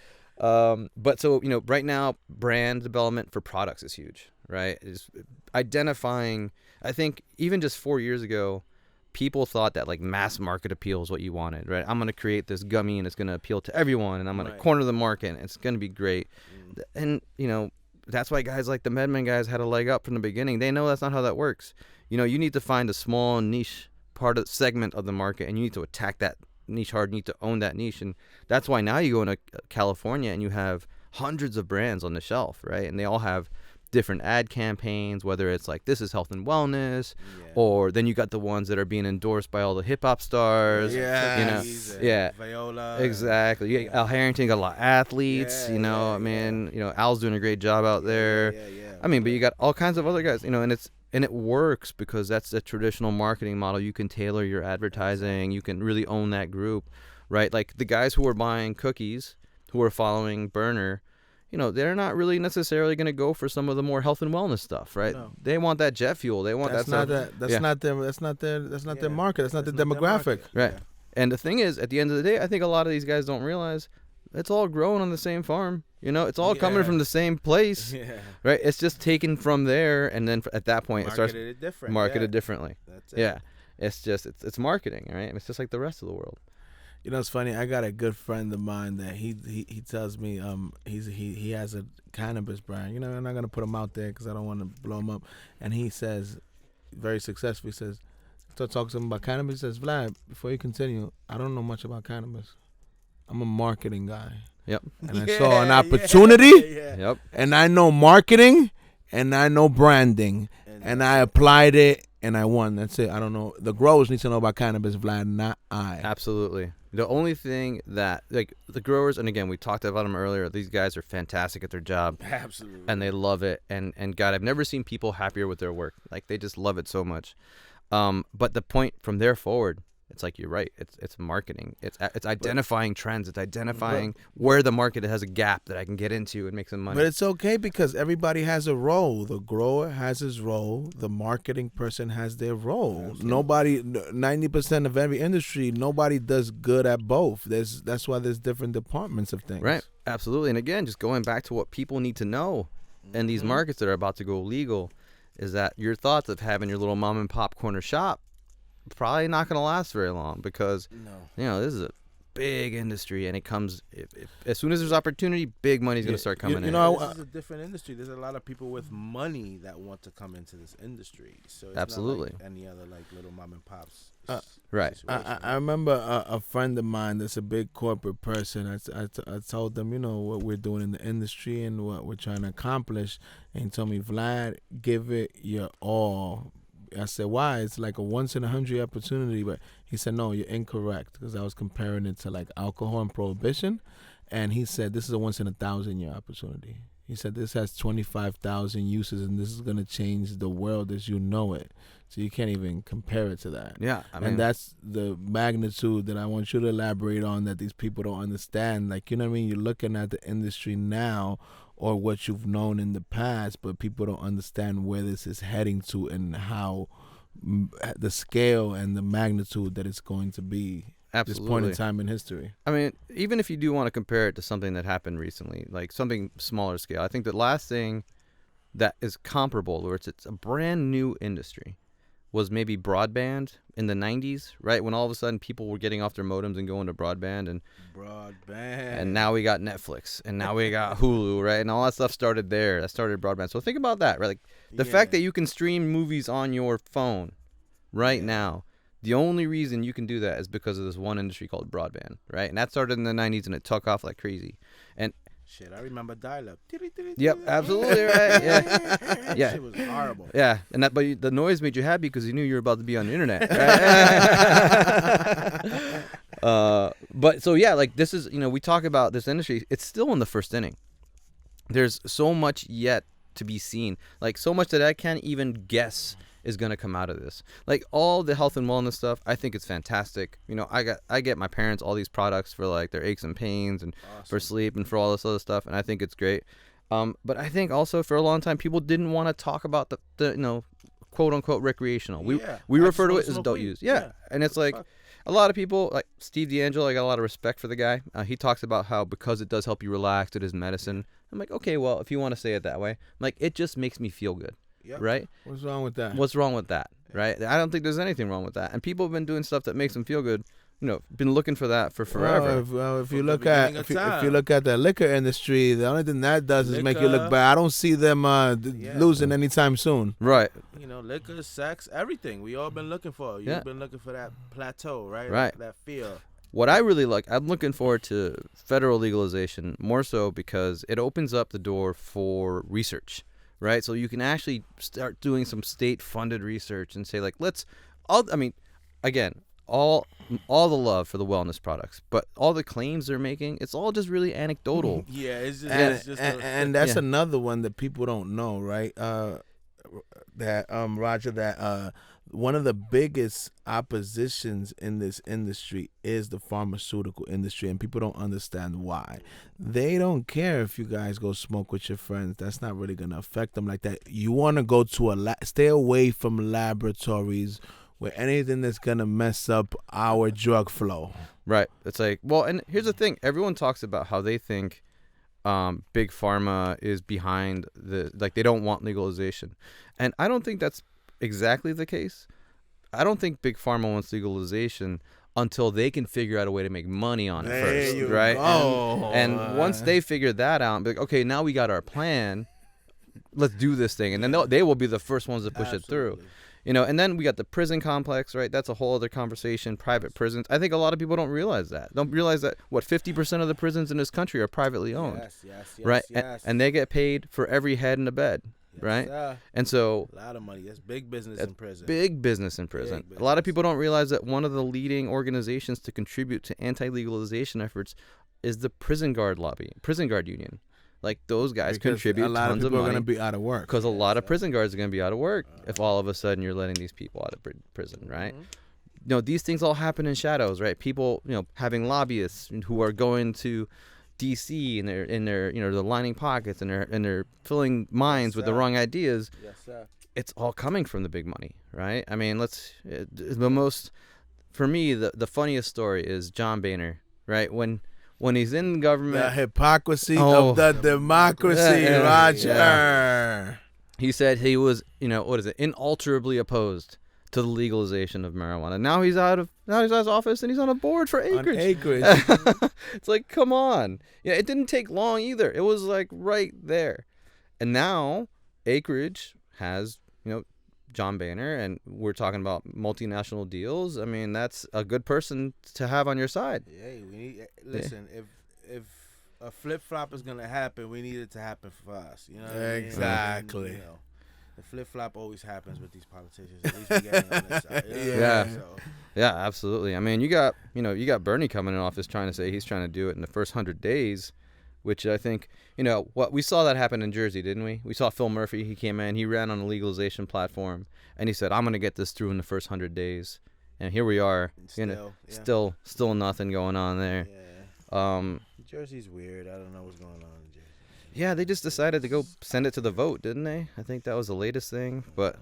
Speaker 5: But so, right now, brand development for products is huge, right? Is identifying, I think even just 4 years ago, people thought that like mass market appeal is what you wanted, right? I'm going to create this gummy and it's going to appeal to everyone and I'm going to corner the market and it's going to be great. And, that's why guys like the MedMen guys had a leg up from the beginning. They know that's not how that works. You need to find a small niche segment of the market and you need to attack that niche hard. You need to own that niche. And that's why now you go into California and you have hundreds of brands on the shelf, right? And they all have different ad campaigns, whether it's like this is health and wellness, or then you got the ones that are being endorsed by all the hip hop stars.
Speaker 4: Viola.
Speaker 5: Exactly. You got Al Harrington, got a lot of athletes. Al's doing a great job out there. I mean, but you got all kinds of other guys. And it works because that's the traditional marketing model. You can tailor your advertising. You can really own that group, right? Like the guys who are buying cookies, who are following Burner, they're not really necessarily going to go for some of the more health and wellness stuff, right? No. They want that jet fuel. They want
Speaker 3: That's not their market. That's not their demographic.
Speaker 5: Right. Yeah. And the thing is, at the end of the day, I think a lot of these guys don't realize it's all grown on the same farm. It's all coming from the same place, right? It's just taken from there, and then at that point, it starts marketed differently. That's it. Yeah, it's marketing, right? And it's just like the rest of the world.
Speaker 3: It's funny. I got a good friend of mine that he tells me he has a cannabis brand. I'm not gonna put him out there because I don't want to blow him up. And he says, very successfully, says, talk to him about cannabis. He says, Vlad, before you continue, I don't know much about cannabis. I'm a marketing guy.
Speaker 5: Yep.
Speaker 3: And I saw an opportunity.
Speaker 5: Yep.
Speaker 3: And I know marketing and I know branding, and I applied it and I won. That's it. I don't know. The growers need to know about cannabis, Vlad, not I.
Speaker 5: Absolutely. The only thing that, like, the growers, and again, we talked about them earlier, these guys are fantastic at their job.
Speaker 4: Absolutely.
Speaker 5: And they love it. And God, I've never seen people happier with their work. Like, they just love it so much. But the point from there forward, it's like, you're right. It's marketing. It's identifying trends. It's identifying where the market has a gap that I can get into and make some money.
Speaker 3: But it's okay because everybody has a role. The grower has his role. The marketing person has their role. Nobody, 90% of every industry, nobody does good at both. That's why there's different departments of things.
Speaker 5: Right. Absolutely. And again, just going back to what people need to know in these markets that are about to go legal is that your thoughts of having your little mom and pop corner shop probably not going to last very long because this is a big industry, and it comes as soon as there's opportunity, big money's going to start coming in.
Speaker 4: This is a different industry. There's a lot of people with money that want to come into this industry. So it's
Speaker 5: absolutely
Speaker 4: not like any other little mom and pops.
Speaker 5: Right.
Speaker 3: I remember a friend of mine that's a big corporate person. I told them, what we're doing in the industry and what we're trying to accomplish, and he told me, Vlad, give it your all. I said, why? It's like a once in 100 opportunity. But he said, no, you're incorrect, because I was comparing it to like alcohol and prohibition. And he said, this is a once in 1,000 year opportunity. He said, this has 25,000 uses, and this is going to change the world as you know it. So you can't even compare it to that.
Speaker 5: Yeah.
Speaker 3: And that's the magnitude that I want you to elaborate on, that these people don't understand. Like, you know what I mean? You're looking at the industry now, or what you've known in the past, but people don't understand where this is heading to and how the scale and the magnitude that it's going to be at this point in time in history.
Speaker 5: I mean, even if you do want to compare it to something that happened recently, like something smaller scale, I think the last thing that is comparable, or it's a brand new industry, was maybe broadband in the 90s, right? When all of a sudden people were getting off their modems and going to broadband. And now we got Netflix, and now we got Hulu, right? And all that stuff started there. That started broadband. So think about that, right? Like the fact that you can stream movies on your phone right now, the only reason you can do that is because of this one industry called broadband, right? And that started in the 90s, and it took off like crazy. And
Speaker 4: shit, I remember dial-up.
Speaker 5: Yep, absolutely right. Yeah,
Speaker 4: that shit was horrible.
Speaker 5: Yeah, but the noise made you happy because you knew you were about to be on the internet. Right? But so yeah, like this is, we talk about this industry. It's still in the first inning. There's so much yet to be seen. Like so much that I can't even guess is going to come out of this. Like all the health and wellness stuff, I think it's fantastic. I get my parents all these products for like their aches and pains and for sleep and for all this other stuff, and I think it's great. But I think also for a long time people didn't want to talk about the quote unquote recreational. We refer to it as adult use. Yeah. And it's like a lot of people, like Steve D'Angelo, I got a lot of respect for the guy. He talks about how because it does help you relax, it is medicine. I'm like, okay, well, if you want to say it that way, I'm like, it just makes me feel good. Yep. Right?
Speaker 3: What's wrong with that?
Speaker 5: What's wrong with that? Right? I don't think there's anything wrong with that. And people have been doing stuff that makes them feel good. Been looking for that for forever.
Speaker 3: If you look at the liquor industry, the only thing that does is make you look bad. I don't see them losing anytime soon.
Speaker 5: Right.
Speaker 4: Liquor, sex, everything. We all been looking for. You've been looking for that plateau, right?
Speaker 5: Right.
Speaker 4: That feel.
Speaker 5: what I really like, I'm looking forward to federal legalization more so because it opens up the door for research, right? So you can actually start doing some state-funded research and say, like, again, all the love for the wellness products, but all the claims they're making, it's all just really anecdotal.
Speaker 4: Yeah, it's just,
Speaker 3: And that's another one that people don't know, right? Roger, that one of the biggest oppositions in this industry is the pharmaceutical industry, and people don't understand why. They don't care if you guys go smoke with your friends. That's not really going to affect them like that. You want to go to stay away from laboratories where anything that's going to mess up our drug flow.
Speaker 5: Right. It's like, well, and here's the thing. Everyone talks about how they think big pharma is behind they don't want legalization. And I don't think that's exactly the case. I don't think big pharma wants legalization until they can figure out a way to make money on it first, right? And once they figure that out, be like, okay, now we got our plan. Let's do this thing, and then they will be the first ones to push it through. And then we got the prison complex, right? That's a whole other conversation. Private prisons. I think a lot of people don't realize that. 50% of the prisons in this country are privately owned, right?
Speaker 4: Yes.
Speaker 5: And they get paid for every head in a bed. Right, and so
Speaker 4: a lot of money. That's big business in prison.
Speaker 5: Big business in prison. A lot of people don't realize that one of the leading organizations to contribute to anti-legalization efforts is the prison guard union. Like those guys contribute tons of money. A lot of people are going to
Speaker 3: be out of work
Speaker 5: because a lot of prison guards are going to be out of work if all of a sudden you're letting these people out of prison, right? These things all happen in shadows, right? People, having lobbyists who are going to DC and they're lining pockets and they're filling minds with the wrong ideas.
Speaker 4: Yes, sir.
Speaker 5: It's all coming from the big money, right? I mean, for me, the funniest story is John Boehner, right? When he's in government,
Speaker 3: the hypocrisy of the democracy, Roger.
Speaker 5: Yeah. He said he was, inalterably opposed to the legalization of marijuana. Now he's out of office and he's on a board for Acreage. It's like, come on. Yeah, it didn't take long either. It was like right there. And now Acreage has, John Boehner, and we're talking about multinational deals. I mean, that's a good person to have on your side.
Speaker 4: Yeah, listen, if a flip-flop is going to happen, we need it to happen for us. You know what
Speaker 3: exactly.
Speaker 4: I mean? The flip-flop always happens with these politicians. At least we get on this side.
Speaker 5: Yeah, absolutely. I mean, you got Bernie coming in office trying to say he's trying to do it in the first 100 days, which I think, we saw that happen in Jersey, didn't we? We saw Phil Murphy. He came in, he ran on a legalization platform, and he said, I'm going to get this through in the first 100 days. And here we are, still nothing going on there.
Speaker 4: Yeah. Jersey's weird. I don't know what's going on in Jersey.
Speaker 5: Yeah, they just decided to go send it to the vote, didn't they? I think that was the latest thing. But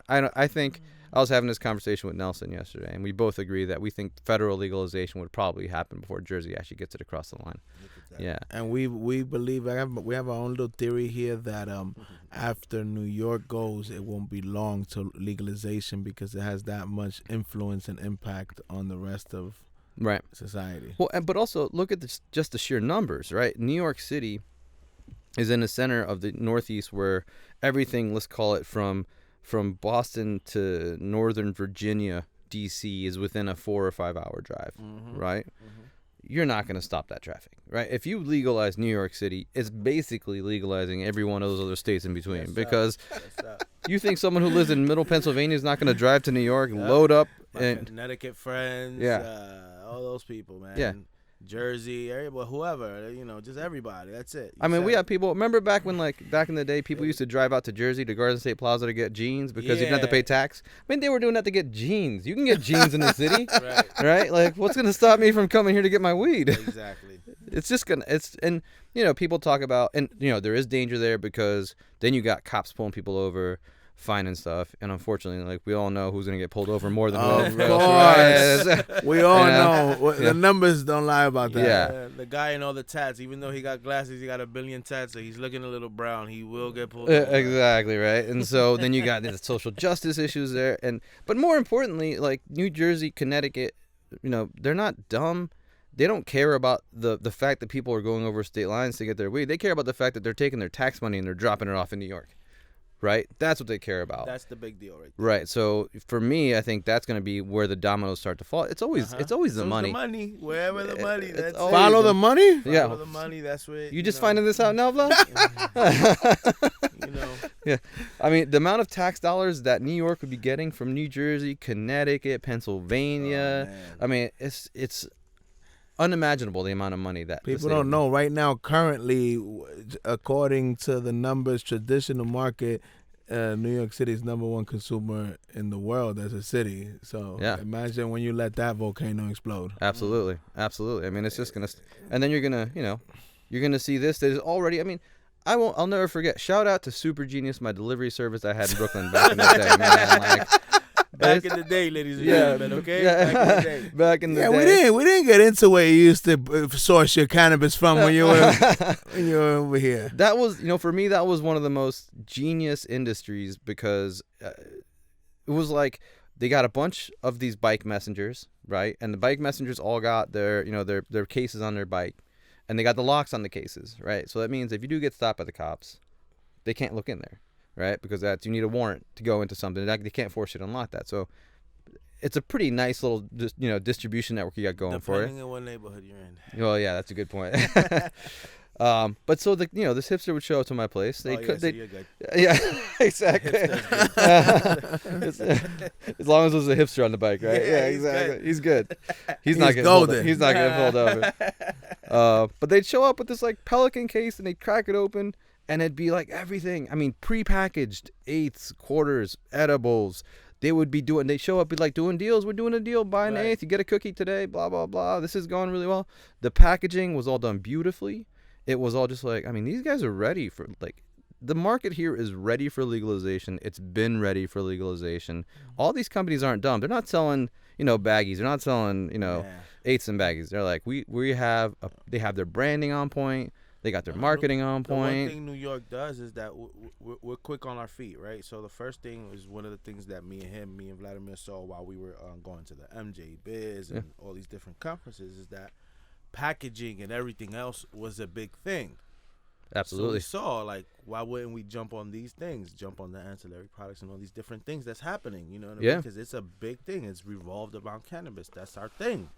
Speaker 5: I think I was having this conversation with Nelson yesterday, and we both agree that we think federal legalization would probably happen before Jersey actually gets it across the line. Yeah,
Speaker 3: and we believe we have our own little theory here that after New York goes, it won't be long to legalization because it has that much influence and impact on the rest of society.
Speaker 5: Well, but also look at just the sheer numbers, right? New York City is in the center of the Northeast, where everything, let's call it from Boston to Northern Virginia, D.C., is within a 4 or 5 hour drive, right? You're not going to stop that traffic, right? If you legalize New York City, it's basically legalizing every one of those other states in between, because you think someone who lives in Middle Pennsylvania is not going to drive to New York, load up, and
Speaker 4: Connecticut friends, all those people, man.
Speaker 5: Yeah.
Speaker 4: Jersey, everybody, whoever, just everybody. That's it.
Speaker 5: We have people. Remember back in the day, people used to drive out to Jersey to Garden State Plaza to get jeans because you didn't have to pay tax. I mean, they were doing that to get jeans. You can get jeans in the city, right? Like, what's gonna stop me from coming here to get my weed?
Speaker 4: Exactly.
Speaker 5: People talk about, and there is danger there because then you got cops pulling people over, finding stuff, and unfortunately, like, we all know who's gonna get pulled over more than who else.
Speaker 3: We all know the numbers don't lie about that.
Speaker 5: Yeah.
Speaker 4: The guy in all the tats, even though he got glasses, he got a billion tats, so he's looking a little brown. He will get pulled over.
Speaker 5: Exactly, right. And so then you got the social justice issues there, but more importantly, like New Jersey, Connecticut, they're not dumb. They don't care about the fact that people are going over state lines to get their weed. They care about the fact that they're taking their tax money and they're dropping it off in New York. right? That's what they care about.
Speaker 4: That's the big deal right there.
Speaker 5: Right. So for me, I think that's going to be where the dominoes start to fall. It's always the
Speaker 4: So
Speaker 5: money.
Speaker 4: The money, wherever the money.
Speaker 5: It's
Speaker 4: That's
Speaker 5: always
Speaker 4: it.
Speaker 3: Follow the money?
Speaker 5: Yeah.
Speaker 4: Follow the money. That's where
Speaker 5: You just finding this out now, Vlad?
Speaker 4: You know.
Speaker 5: Yeah. I mean, the amount of tax dollars that New York would be getting from New Jersey, Connecticut, Pennsylvania.
Speaker 4: Oh, man.
Speaker 5: I mean, it's unimaginable the amount of money that the
Speaker 3: People
Speaker 5: state
Speaker 3: don't
Speaker 5: would-
Speaker 3: know. Right now, currently, according to the numbers, traditional market, New York City is #1 consumer in the world as a city. So
Speaker 5: Yeah.
Speaker 3: imagine when you let that volcano explode.
Speaker 5: Absolutely. Absolutely. I mean, it's just going to and then you're going to, you're going to see this that is already, I mean, I'll never forget. Shout out to Super Genius, my delivery service I had in Brooklyn back in the day, man. Like,
Speaker 4: Back in the day, ladies and
Speaker 5: yeah,
Speaker 4: gentlemen, okay?
Speaker 5: yeah.
Speaker 4: Back in the day.
Speaker 5: Back in the
Speaker 3: Yeah,
Speaker 5: day.
Speaker 3: we didn't get into where you used to source your cannabis from when you were over here.
Speaker 5: That was, for me, that was one of the most genius industries because it was like they got a bunch of these bike messengers, right? And the bike messengers all got their cases on their bike, and they got the locks on the cases, right? So that means if you do get stopped by the cops, they can't look in there, right? Because you need a warrant to go into something. They can't force you to unlock that. So it's a pretty nice little distribution network you got going for it.
Speaker 4: Depending on what neighborhood you're in.
Speaker 5: Well, yeah, that's a good point. But so this hipster would show up to my place. They
Speaker 4: So you're good.
Speaker 5: yeah, exactly. as long as there's a hipster on the bike, right?
Speaker 4: Yeah,
Speaker 5: Yeah,
Speaker 4: he's
Speaker 5: exactly.
Speaker 4: good.
Speaker 5: He's good. He's
Speaker 3: He's
Speaker 5: not getting
Speaker 3: golden.
Speaker 5: pulled. He's not getting pulled over. But they'd show up with this like Pelican case and they'd crack it open and it'd be like everything. I mean, prepackaged eighths, quarters, edibles. They would be doing. They show up, be like doing deals. We're doing a deal. Buy an
Speaker 4: Right.
Speaker 5: eighth. You get a cookie today. Blah blah blah. This is going really well. The packaging was all done beautifully. It was all just like, I mean, these guys are ready for, like, the market here is ready for legalization. It's been ready for legalization. All these companies aren't dumb. They're not selling, baggies. They're not selling, eighths and baggies. They're like, they have their branding on point. They got their marketing on
Speaker 4: The one
Speaker 5: point.
Speaker 4: thing New York does is that we're quick on our feet, right? So the first thing was one of the things that me and Vladimir saw while we were going to the MJ Biz and all these different conferences is that packaging and everything else was a big thing.
Speaker 5: Absolutely.
Speaker 4: So we saw, like, why wouldn't we jump on these things, jump on the ancillary products and all these different things that's happening, you know what I
Speaker 5: Yeah.
Speaker 4: mean? Because it's a big thing. It's revolved around cannabis. That's our thing.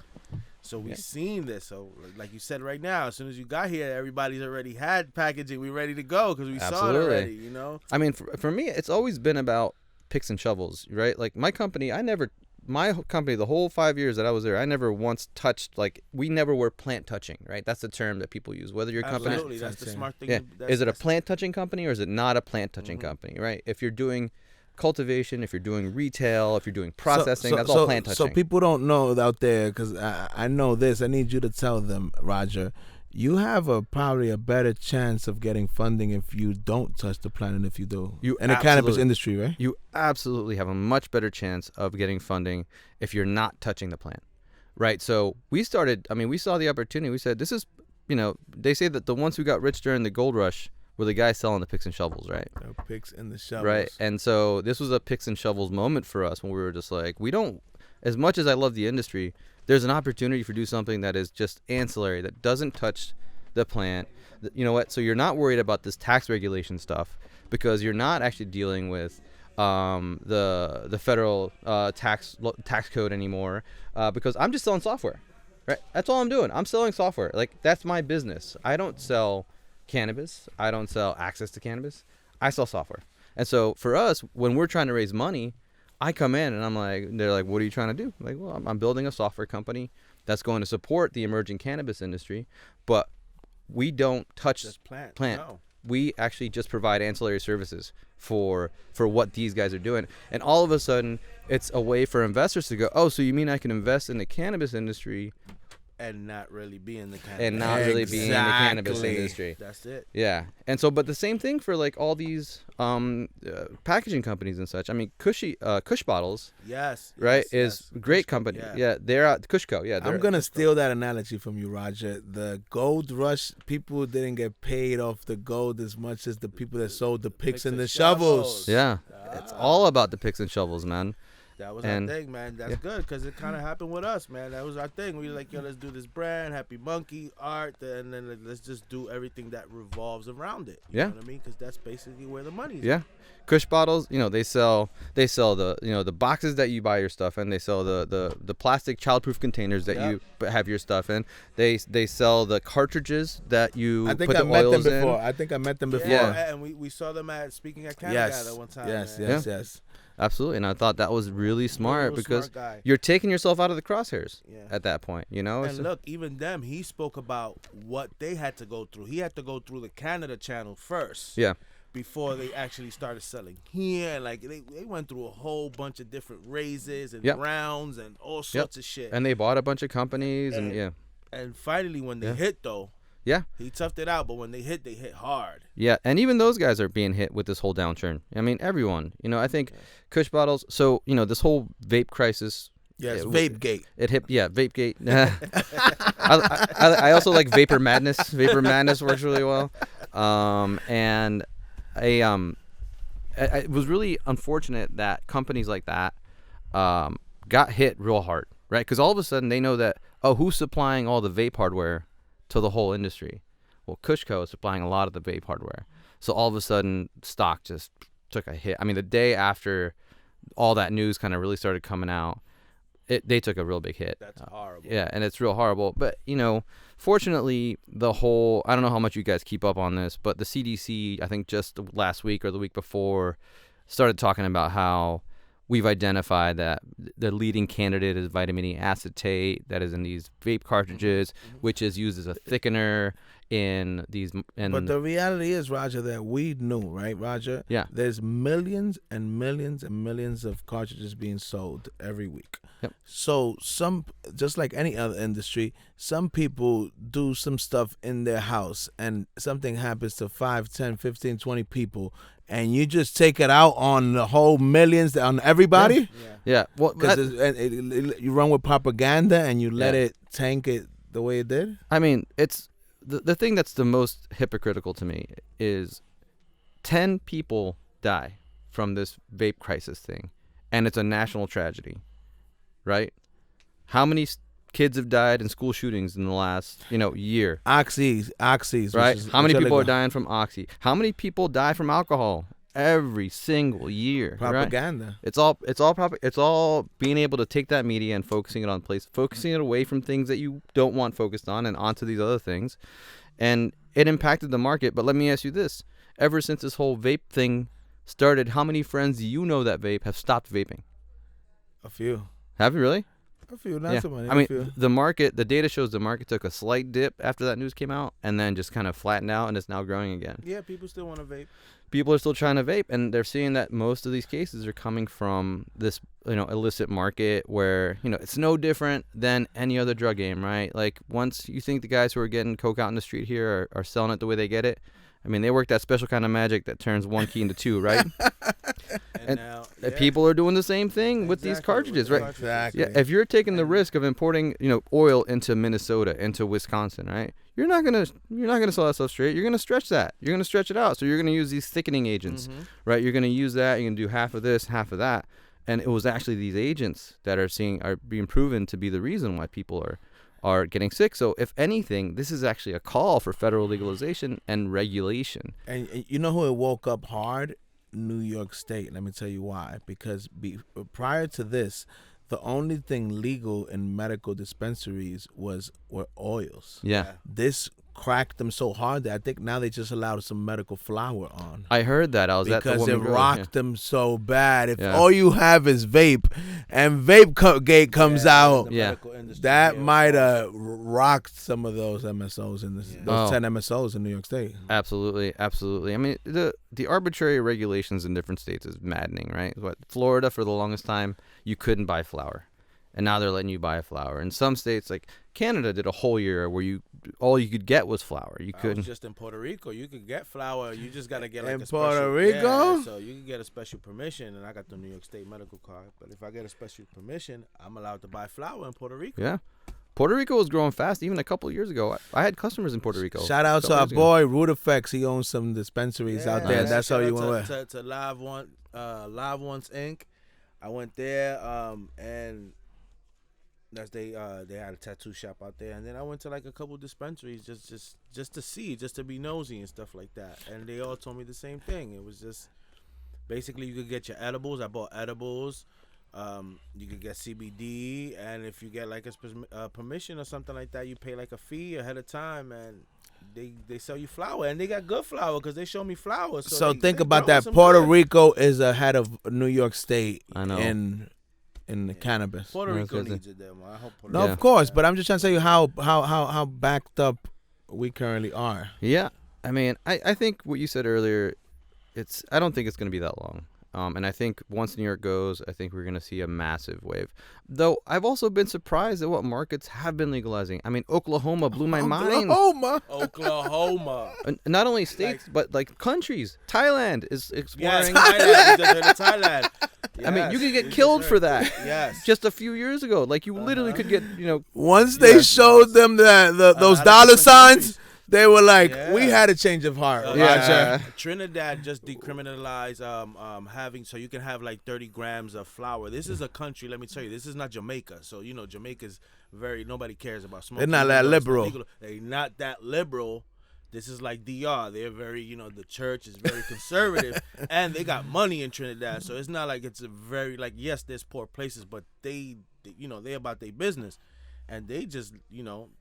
Speaker 4: So we've seen this. So like you said right now, as soon as you got here, everybody's already had packaging. We're ready to go because we saw it
Speaker 5: Absolutely.
Speaker 4: already,
Speaker 5: I mean, for me, it's always been about picks and shovels, right? Like my company, the whole 5 years that I was there, I never once touched, like, we never were plant touching, right? That's the term that people use. Whether your company,
Speaker 4: Absolutely. That's the smart thing.
Speaker 5: yeah,
Speaker 4: That's-
Speaker 5: is it a
Speaker 4: that's-
Speaker 5: plant touching company or is it not a plant touching company, right? If you're doing cultivation, if you're doing retail, if you're doing processing, that's all plant touching.
Speaker 3: So people don't know out there, because I know this. I need you to tell them, Roger. You have probably a better chance of getting funding if you don't touch the plant than if you do. In the cannabis
Speaker 5: absolutely-
Speaker 3: industry, right?
Speaker 5: You absolutely have a much better chance of getting funding if you're not touching the plant, right? So we saw the opportunity. We said, this is, they say that the ones who got rich during the gold rush were the guys selling the picks and shovels, right?
Speaker 3: The picks and the shovels.
Speaker 5: Right. And so this was a picks and shovels moment for us when we were just like, as much as I love the industry, there's an opportunity for do something that is just ancillary, that doesn't touch the plant. You know what? So you're not worried about this tax regulation stuff because you're not actually dealing with the federal tax code anymore because I'm just selling software, right? That's all I'm doing. I'm selling software. Like, that's my business. I don't sell cannabis. I don't sell access to cannabis. I sell software. And so for us, when we're trying to raise money, I come in and I'm like, they're like, what are you trying to do? I'm like, well, I'm building a software company that's going to support the emerging cannabis industry, but we don't touch
Speaker 4: Just plant. No.
Speaker 5: We actually just provide ancillary services for what these guys are doing. And all of a sudden, it's a way for investors to go, oh, so you mean I can invest in the cannabis industry
Speaker 4: And not really be in the cannabis.
Speaker 5: and not really be in the cannabis
Speaker 3: Exactly.
Speaker 5: industry?
Speaker 4: That's it.
Speaker 5: Yeah. And so, but the same thing for like all these packaging companies and such. I mean, Kush Bottles,
Speaker 4: Yes.
Speaker 5: right,
Speaker 4: yes,
Speaker 5: is
Speaker 4: yes.
Speaker 5: great company. Yeah, they're out, Kushco. Yeah,
Speaker 3: I'm going to steal that analogy from you, Roger. The gold rush, people didn't get paid off the gold as much as the people that sold the picks and the shovels.
Speaker 5: Yeah, it's all about the picks and shovels, man.
Speaker 4: That was
Speaker 5: And-
Speaker 4: our thing, man. That's good because it kind of happened with us, man. That was our thing. We were like, yo, let's do this brand, Happy Monkey, art, and then let's just do everything that revolves around it. You know what I mean? Because that's basically where the money is.
Speaker 5: Yeah. Kush bottles, they sell the the boxes that you buy your stuff in. They sell the plastic childproof containers that you have your stuff in. They sell the cartridges that you
Speaker 3: I think
Speaker 5: put
Speaker 3: I
Speaker 5: the
Speaker 3: met them
Speaker 5: oils
Speaker 3: before.
Speaker 5: in.
Speaker 3: I think I met them before.
Speaker 5: Yeah.
Speaker 4: And we saw them at Speaking at Canada
Speaker 3: Yes.
Speaker 4: one time.
Speaker 3: Yes.
Speaker 4: man.
Speaker 3: Yes.
Speaker 5: Yeah.
Speaker 3: Yes.
Speaker 5: Absolutely, and I thought that was really smart
Speaker 4: Real
Speaker 5: because
Speaker 4: smart guy.
Speaker 5: you're taking yourself out of the crosshairs
Speaker 4: Yeah.
Speaker 5: at that point.
Speaker 4: And look, even them, he spoke about what they had to go through. He had to go through the Canada channel first.
Speaker 5: Yeah.
Speaker 4: Before they actually started selling here, like they went through a whole bunch of different raises and
Speaker 5: Yep.
Speaker 4: rounds and all sorts of shit.
Speaker 5: And they bought a bunch of companies, and
Speaker 4: And finally, when they hit though,
Speaker 5: yeah.
Speaker 4: he toughed it out. But when they hit hard.
Speaker 5: Yeah, and even those guys are being hit with this whole downturn. I mean, everyone. I think Kush bottles. So this whole vape crisis.
Speaker 3: Yes. Vape gate.
Speaker 5: It hit. Yeah, vape gate. I also like Vapor Madness. Vapor Madness works really well. And it was really unfortunate that companies like that got hit real hard, right? Because all of a sudden they know that who's supplying all the vape hardware to the whole industry? Well, Kushco is supplying a lot of the vape hardware. So all of a sudden, stock just took a hit. I mean, the day after all that news kind of really started coming out, they took a real big hit.
Speaker 4: That's horrible.
Speaker 5: Yeah, and it's real horrible. But, fortunately, I don't know how much you guys keep up on this, but the CDC, I think just last week or the week before, started talking about how we've identified that the leading candidate is vitamin E acetate that is in these vape cartridges, which is used as a thickener in these.
Speaker 3: But the reality is, Roger, that we knew, right, Roger?
Speaker 5: Yeah.
Speaker 3: There's millions and millions and millions of cartridges being sold every week.
Speaker 5: Yep.
Speaker 3: So just like any other industry, some people do some stuff in their house and something happens to 5, 10, 15, 20 people, and you just take it out on the whole millions, on everybody?
Speaker 5: Yeah. Well,
Speaker 3: Because you run with propaganda and you let it tank it the way it did?
Speaker 5: I mean, it's the thing that's the most hypocritical to me is 10 people die from this vape crisis thing, and it's a national tragedy, right? How many kids have died in school shootings in the last, year?
Speaker 3: Oxys.
Speaker 5: Right? How many people are dying from oxy? How many people die from alcohol every single year?
Speaker 3: Propaganda.
Speaker 5: Right? It's all being able to take that media and focusing it away from things that you don't want focused on and onto these other things. And it impacted the market. But let me ask you this. Ever since this whole vape thing started, how many friends do you know that vape have stopped vaping?
Speaker 3: A few.
Speaker 5: Have you really?
Speaker 3: A few, not so many.
Speaker 5: I mean, the data shows the market took a slight dip after that news came out and then just kind of flattened out and it's now growing again.
Speaker 4: Yeah, people still want to vape.
Speaker 5: People are still trying to vape, and they're seeing that most of these cases are coming from this, illicit market where, it's no different than any other drug game, right? Like, once you think the guys who are getting coke out in the street here are selling it the way they get it, I mean, they work that special kind of magic that turns one key into two, right? And
Speaker 4: now,
Speaker 5: people are doing the same thing with these cartridges, right?
Speaker 3: Exactly.
Speaker 5: Yeah, if you're taking the risk of importing, oil into Minnesota, into Wisconsin, right? You're not gonna sell that stuff straight. You're gonna stretch that. You're gonna stretch it out. So you're gonna use these thickening agents, right? You're gonna use that. You're gonna do half of this, half of that, and it was actually these agents that are being proven to be the reason why people are getting sick. So if anything, this is actually a call for federal legalization and regulation.
Speaker 3: And you know who it woke up hard? New York State. Let me tell you why. Because prior to this, the only thing legal in medical dispensaries were oils.
Speaker 5: Yeah.
Speaker 3: This cracked them so hard that I think now they just allowed some medical flower on.
Speaker 5: I heard that. I was at the
Speaker 3: Because it
Speaker 5: Woman Grow,
Speaker 3: rocked them so bad. If
Speaker 5: Yeah.
Speaker 3: all you have is vape and gate comes out,
Speaker 5: Yeah.
Speaker 3: that might have rocked some of those MSOs in those
Speaker 5: Oh.
Speaker 3: 10 MSOs in New York State.
Speaker 5: Absolutely. I mean, the arbitrary regulations in different states is maddening, right? Florida, for the longest time, you couldn't buy flour, and now they're letting you buy flour. In some states, like Canada, did a whole year where all you could get was flour. You
Speaker 4: I
Speaker 5: couldn't.
Speaker 4: was just in Puerto Rico. You could get flour. You just gotta get like
Speaker 3: In
Speaker 4: a
Speaker 3: Puerto
Speaker 4: special,
Speaker 3: Rico?
Speaker 4: Yeah, so you can get a special permission, and I got the New York State medical card. But if I get a special permission, I'm allowed to buy flour in Puerto Rico.
Speaker 5: Yeah. Puerto Rico was growing fast even a couple of years ago. I had customers in Puerto Rico.
Speaker 3: Shout out to
Speaker 5: Couple
Speaker 3: our
Speaker 5: years ago.
Speaker 3: boy Root Effects. He owns some dispensaries out there.
Speaker 5: Nice.
Speaker 3: That's how
Speaker 4: Shout
Speaker 3: you
Speaker 4: out
Speaker 3: went with.
Speaker 4: to Live Ones Inc. I went there, and they had a tattoo shop out there, and then I went to like a couple dispensaries just to see, just to be nosy and stuff like that, and they all told me the same thing. It was just basically you could get your edibles. I bought edibles. You could get CBD, and if you get like a permission or something like that, you pay like a fee ahead of time, and they sell you flour, and they got good flour because they show me flowers.
Speaker 3: So
Speaker 4: they
Speaker 3: think about
Speaker 4: growing
Speaker 3: that.
Speaker 4: some
Speaker 3: Puerto
Speaker 4: good.
Speaker 3: Rico is ahead of New York State
Speaker 5: I know.
Speaker 3: in the cannabis.
Speaker 4: Puerto
Speaker 5: Yeah,
Speaker 4: Rico
Speaker 5: it's
Speaker 4: needs it, them. I hope. Puerto
Speaker 3: No,
Speaker 4: Rico
Speaker 3: of course,
Speaker 4: does.
Speaker 3: but I'm just trying to tell you how backed up we currently are.
Speaker 5: Yeah, I mean, I think what you said earlier, I don't think it's going to be that long. And I think once New York goes, I think we're going to see a massive wave. Though I've also been surprised at what markets have been legalizing. I mean, Oklahoma blew my mind.
Speaker 4: Oklahoma.
Speaker 5: And not only states, but like countries. Thailand is
Speaker 4: Yes,
Speaker 5: exploring.
Speaker 4: Thailand. We just heard of Thailand.
Speaker 5: I mean,
Speaker 4: Yes,
Speaker 5: you could
Speaker 4: we
Speaker 5: get
Speaker 4: just
Speaker 5: killed
Speaker 4: heard.
Speaker 5: for that.
Speaker 4: Yes.
Speaker 5: Just a few years ago, like you literally could get,
Speaker 3: Once they
Speaker 4: Yes,
Speaker 3: showed
Speaker 4: yes.
Speaker 3: them those
Speaker 4: lot of
Speaker 3: dollar
Speaker 4: different
Speaker 3: signs,
Speaker 4: countries.
Speaker 3: they were like,
Speaker 4: Yeah.
Speaker 3: "We had a change of heart,
Speaker 5: Yeah.
Speaker 3: Roger."
Speaker 4: Trinidad just decriminalized having, so you can have like 30 grams of flour. This is a country, let me tell you, this is not Jamaica. So Jamaica's nobody cares about smoking.
Speaker 3: They're not that
Speaker 4: Even though it's
Speaker 3: liberal.
Speaker 4: illegal. They're not that liberal. This is like DR. They're very, the church is very conservative, and they got money in Trinidad. So it's not like it's a very yes, there's poor places, but they about their business. And they just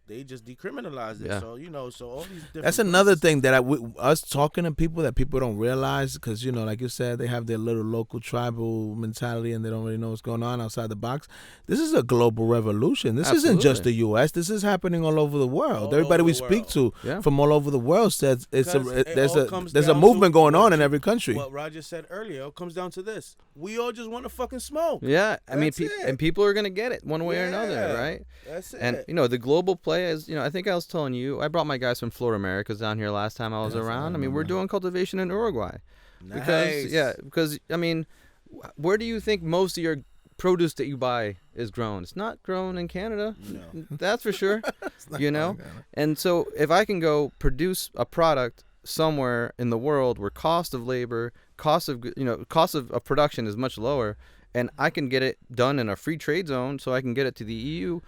Speaker 4: decriminalized it.
Speaker 5: Yeah.
Speaker 4: So, so all these different
Speaker 3: That's another
Speaker 4: places-
Speaker 3: thing that us talking to people that people don't realize, because like you said, they have their little local tribal mentality and they don't really know what's going on outside the box. This is a global revolution. This isn't just the
Speaker 5: Absolutely.
Speaker 3: U.S. This is happening all over the world.
Speaker 4: All
Speaker 3: Everybody
Speaker 4: over
Speaker 3: we
Speaker 4: the
Speaker 3: speak
Speaker 4: world.
Speaker 3: to
Speaker 5: Yeah.
Speaker 3: from all over the world says
Speaker 4: Because it all comes
Speaker 3: there's a
Speaker 4: down
Speaker 3: movement
Speaker 4: to
Speaker 3: going on
Speaker 4: what
Speaker 3: in every country.
Speaker 4: What Roger said earlier, it comes down to this: we all just want to fucking smoke.
Speaker 5: yeah. I mean,
Speaker 4: That's it.
Speaker 5: and people are gonna get it one way or another,
Speaker 4: Yeah.
Speaker 5: right?
Speaker 4: That's it.
Speaker 5: And the global play is, I think I was telling you, I brought my guys from Florida Americas down here last time I was around. I mean, we're doing cultivation in Uruguay.
Speaker 4: Nice.
Speaker 5: Because I mean, where do you think most of your produce that you buy is grown? It's not grown in Canada.
Speaker 4: No.
Speaker 5: That's for sure. And so if I can go produce a product somewhere in the world where cost of labor, cost of production is much lower, and I can get it done in a free trade zone, so I can get it to the EU.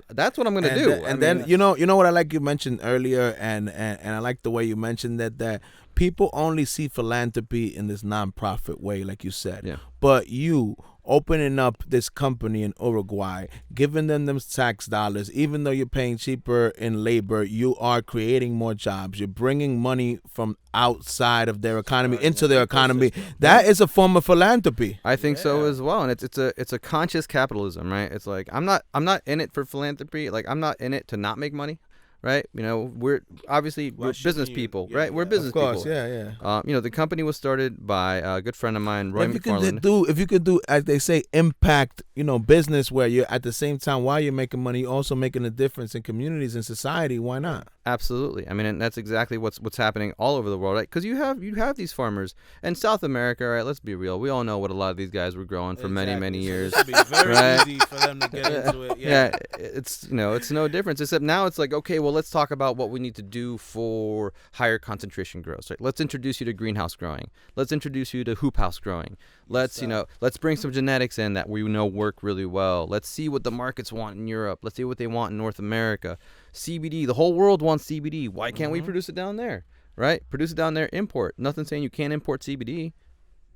Speaker 5: That's what I'm going to do.
Speaker 3: Then you know what I like you mentioned earlier, and I like the way you mentioned that people only see philanthropy in this nonprofit way, like you said.
Speaker 5: Yeah.
Speaker 3: But you opening up this company in Uruguay, giving them tax dollars, even though you're paying cheaper in labor, you are creating more jobs. You're bringing money from outside of their economy into their economy. That is a form of philanthropy.
Speaker 5: I think so as well, and it's a conscious capitalism, right? It's like I'm not in it for philanthropy. Like I'm not in it to not make money, right? We're obviously we're
Speaker 4: shouldn't
Speaker 5: business
Speaker 4: you?
Speaker 5: people,
Speaker 4: Yeah,
Speaker 5: right? We're
Speaker 4: yeah.
Speaker 5: business
Speaker 3: Of course,
Speaker 5: people.
Speaker 3: yeah.
Speaker 5: The company was started by a good friend of mine, Roy
Speaker 3: If you
Speaker 5: McFarland.
Speaker 3: could do, as they say, impact, business where you're at the same time while you're making money, you're also making a difference in communities and society. Why not?
Speaker 5: Absolutely. I mean, and that's exactly what's happening all over the world, right? Because you have these farmers in South America, right? Let's be real. We all know what a lot of these guys were growing for many
Speaker 4: Exactly. So
Speaker 5: years.
Speaker 4: It'd be very
Speaker 5: right?
Speaker 4: easy for them to get into it.
Speaker 5: Yeah, it's it's no difference, except now it's like, okay, well, let's talk about what we need to do for higher concentration growth. Right? Let's introduce you to greenhouse growing. Let's introduce you to hoop house growing. Let's let's bring some genetics in that we know work really well. Let's see what the markets want in Europe. Let's see what they want in North America. CBD, the whole world wants CBD. Why can't we produce it down there? Right? Produce it down there, import. Nothing saying you can't import CBD.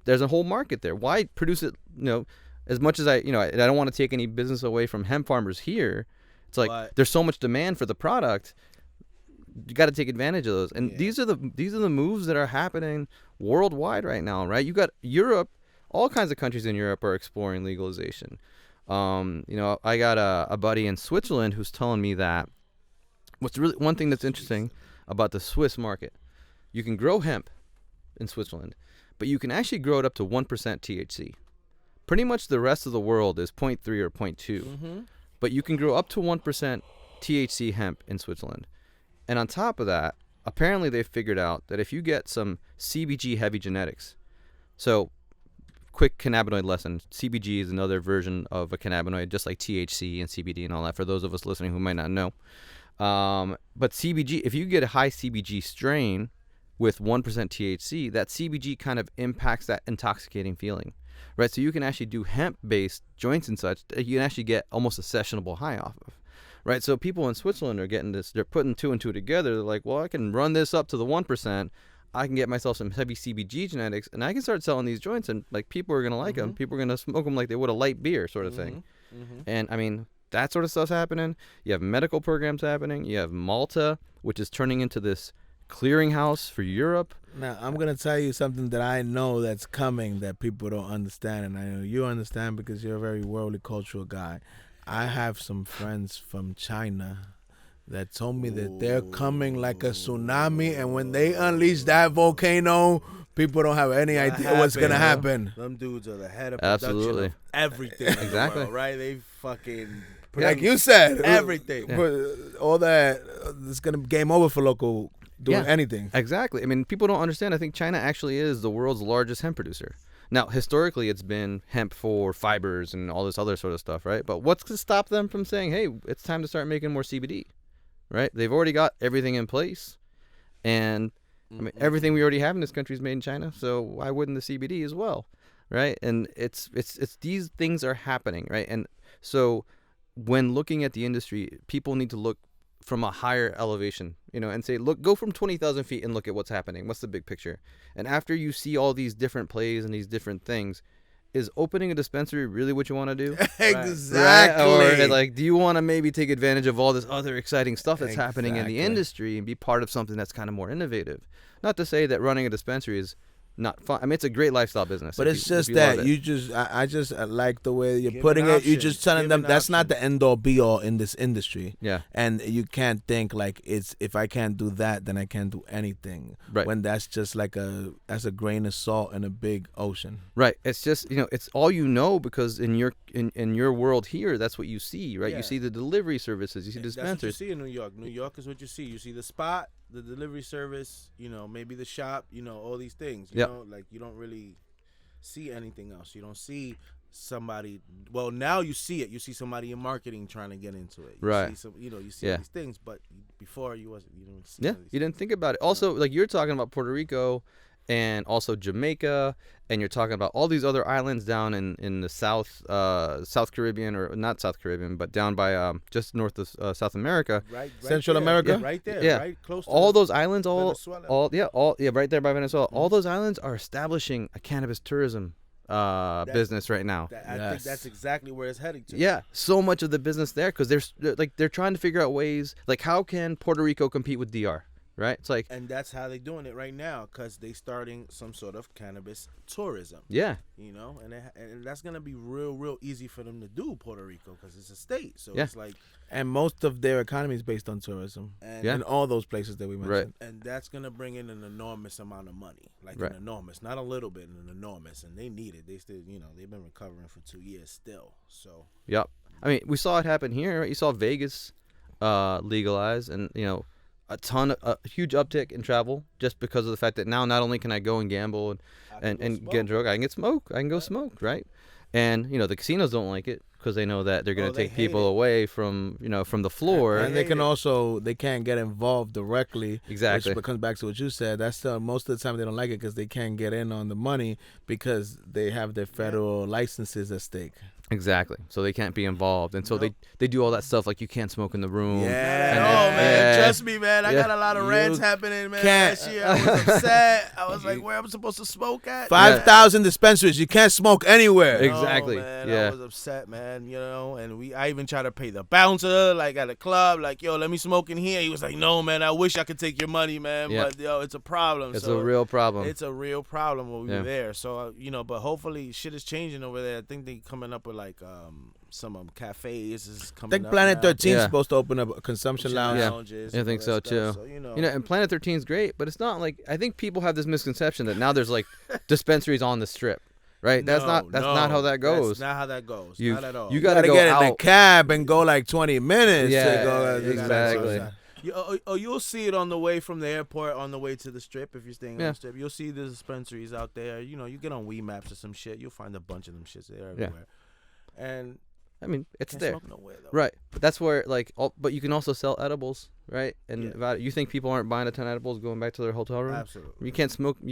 Speaker 5: There's a whole market there. Why produce it, as much as I don't want to take any business away from hemp farmers here. It's like there's so much demand for the product. You got to take advantage of those. And these are the moves that are happening worldwide right now, right? You got Europe, all kinds of countries in Europe are exploring legalization. I got a buddy in Switzerland who's telling me that what's really one thing that's interesting about the Swiss market, you can grow hemp in Switzerland, but you can actually grow it up to 1% THC. Pretty much the rest of the world is 0.3 or 0.2, but you can grow up to 1% THC hemp in Switzerland. And on top of that, apparently they've figured out that if you get some CBG heavy genetics, so quick cannabinoid lesson, CBG is another version of a cannabinoid, just like THC and CBD and all that, for those of us listening who might not know. But CBG, if you get a high CBG strain with 1% THC, that CBG kind of impacts that intoxicating feeling. right? So you can actually do hemp-based joints and such that you can actually get almost a sessionable high off of, right? So people in Switzerland are getting this. They're putting 2 and 2 together. They're like, well, I can run this up to the 1%. I can get myself some heavy CBG genetics, and I can start selling these joints, and like people are gonna like them. People are gonna smoke them like they would a light beer, sort of thing. And I mean, that sort of stuff's happening. You have medical programs happening. You have Malta, which is turning into this clearinghouse for Europe.
Speaker 3: Now, I'm going to tell you something that I know that's coming that people don't understand, and I know you understand because you're a very worldly, cultural guy. I have some friends from China that told me that they're coming like a tsunami, and when they unleash that volcano, people don't have any idea what's going to happen.
Speaker 4: Them dudes are the head of production
Speaker 5: Absolutely.
Speaker 4: of everything in
Speaker 5: Exactly.
Speaker 4: the world, right? They fucking
Speaker 3: Like you said,
Speaker 4: everything.
Speaker 3: all that, it's going to be game over for local doing
Speaker 5: Yeah.
Speaker 3: anything.
Speaker 5: Exactly. I mean, people don't understand. I think China actually is the world's largest hemp producer. Now, historically, it's been hemp for fibers and all this other sort of stuff, right? But what's to stop them from saying, hey, it's time to start making more CBD, right? They've already got everything in place. And, I mean, everything we already have in this country is made in China, so why wouldn't the CBD as well, right? And it's these things are happening, right? And so when looking at the industry, people need to look from a higher elevation, and say, look, go from 20,000 feet and look at what's happening. What's the big picture? And after you see all these different plays and these different things, is opening a dispensary really what you want to do?
Speaker 3: Exactly.
Speaker 5: Right? Or like, do you want to maybe take advantage of all this other exciting stuff that's happening in the
Speaker 3: Exactly.
Speaker 5: industry and be part of something that's kind of more innovative? Not to say that running a dispensary is not fun. I mean, it's a great lifestyle business.
Speaker 3: But
Speaker 5: if
Speaker 3: it's
Speaker 5: you- if
Speaker 3: just
Speaker 5: you love
Speaker 3: that
Speaker 5: it.
Speaker 3: I just like the way you're
Speaker 4: Give
Speaker 3: putting
Speaker 4: an
Speaker 3: it. You're
Speaker 4: option.
Speaker 3: just telling
Speaker 4: Give
Speaker 3: them
Speaker 4: an
Speaker 3: that's not
Speaker 4: option.
Speaker 3: the end all be all in this industry.
Speaker 5: Yeah.
Speaker 3: And you can't think like it's if I can't do that, then I can't do anything.
Speaker 5: Right.
Speaker 3: When that's just like that's a grain of salt in a big ocean.
Speaker 5: Right. It's just, it's all because in your world here, that's what you see, right?
Speaker 4: Yeah.
Speaker 5: You see the delivery services, you see
Speaker 4: That's what you
Speaker 5: dispensaries.
Speaker 4: see in New York. New York is what you see. You see the spot, the delivery service, maybe the shop, all these things. You
Speaker 5: Yep.
Speaker 4: know, like you don't really see anything else. You don't see somebody. Well, now you see it. You see somebody in marketing trying to get into it. You
Speaker 5: Right.
Speaker 4: See you see
Speaker 5: Yeah.
Speaker 4: all these things, but before you didn't see.
Speaker 5: Yeah,
Speaker 4: all these
Speaker 5: you didn't
Speaker 4: things.
Speaker 5: think about it. Also, like you're talking about Puerto Rico and also Jamaica, and you're talking about all these other islands down in the South Caribbean, or not South Caribbean, but down by just north of South America.
Speaker 4: Right
Speaker 3: Central
Speaker 4: there.
Speaker 3: America?
Speaker 4: Yeah, right there.
Speaker 5: Yeah.
Speaker 4: Right close to
Speaker 5: All
Speaker 4: the-
Speaker 5: those islands,
Speaker 4: Venezuela.
Speaker 5: right there by Venezuela. All those islands are establishing a cannabis tourism business right now.
Speaker 4: I think that's exactly where it's heading to.
Speaker 5: Yeah, so much of the business there because they're trying to figure out ways like how can Puerto Rico compete with DR, right? It's like
Speaker 4: And that's how they're doing it right now, because they starting some sort of cannabis tourism.
Speaker 5: yeah,
Speaker 4: And that's gonna be real easy for them to do, Puerto Rico, because it's a state. So
Speaker 5: Yeah.
Speaker 4: it's like,
Speaker 3: And most of their economy is based on tourism.
Speaker 4: and
Speaker 5: Yeah.
Speaker 3: In all those places that we mentioned.
Speaker 4: and that's gonna bring in an enormous amount of money, like
Speaker 5: Right.
Speaker 4: an enormous, not a little bit, an enormous, and they need it. They still, they've been recovering for 2 years still. So
Speaker 5: yep. I mean, we saw it happen here. Right? You saw Vegas legalize, and a huge uptick in travel just because of the fact that now not only can I go and gamble and get drunk, I can get smoke. I can go smoke, right? And the casinos don't like it because they know that they're going to
Speaker 4: they
Speaker 5: take
Speaker 4: hate
Speaker 5: people
Speaker 4: it.
Speaker 5: away from from the floor.
Speaker 3: And they can also they can't get involved directly.
Speaker 5: Exactly.
Speaker 3: Which comes back to what you said. That's most of the time they don't like it because they can't get in on the money because they have their federal licenses at stake.
Speaker 5: Exactly. So they can't be involved, and so they do all that stuff like you can't smoke in the room.
Speaker 3: Yeah.
Speaker 5: And
Speaker 4: oh
Speaker 5: then-
Speaker 4: man,
Speaker 5: yeah.
Speaker 4: trust me, man. I
Speaker 5: Yeah.
Speaker 4: got a lot of
Speaker 3: You
Speaker 4: rants happening, man.
Speaker 3: can't-
Speaker 4: Last year I was upset. I was like, where am I supposed to smoke at?
Speaker 3: 5,000 dispensaries. You can't smoke anywhere.
Speaker 5: Exactly.
Speaker 4: Oh, man,
Speaker 5: Yeah.
Speaker 4: I was upset, man. And I even tried to pay the bouncer, like at a club, like, yo, let me smoke in here. He was like, no, man, I wish I could take your money, man,
Speaker 5: Yeah.
Speaker 4: but yo, it's a problem.
Speaker 5: It's
Speaker 4: So
Speaker 5: a real problem.
Speaker 4: It's a real problem when we
Speaker 5: Yeah.
Speaker 4: were there. So but hopefully shit is changing over there. I think they coming up with like some cafes is
Speaker 3: I
Speaker 4: coming
Speaker 3: think
Speaker 4: up
Speaker 3: Planet
Speaker 4: now.
Speaker 3: 13 is
Speaker 5: Yeah.
Speaker 3: supposed to open up a consumption lounge.
Speaker 5: Yeah.
Speaker 4: Lounges
Speaker 5: I
Speaker 4: and
Speaker 5: think
Speaker 4: all
Speaker 5: so
Speaker 4: that
Speaker 5: too.
Speaker 4: stuff. So,
Speaker 5: And Planet 13 is great, but it's not like I think people have this misconception that now there's like dispensaries on the strip, right? That's not how that goes.
Speaker 4: That's not how that goes.
Speaker 5: You-
Speaker 4: Not at all.
Speaker 5: you
Speaker 3: You gotta
Speaker 5: go
Speaker 3: get in
Speaker 5: out.
Speaker 3: the cab and go like 20 minutes.
Speaker 5: Yeah,
Speaker 3: to go,
Speaker 5: exactly.
Speaker 4: You'll see it on the way from the airport on the way to the strip if you're staying
Speaker 5: Yeah.
Speaker 4: on the strip. You'll see the dispensaries out there. You get on Wii Maps or some shit. You'll find a bunch of them shits there everywhere. And
Speaker 5: I mean, it's
Speaker 4: can't
Speaker 5: there.
Speaker 4: smoke nowhere though.
Speaker 5: Right. But that's where but you can also sell edibles right? And
Speaker 4: Yeah.
Speaker 5: about it, you think people aren't buying a ton of edibles going back to their hotel room?
Speaker 4: Absolutely.
Speaker 5: You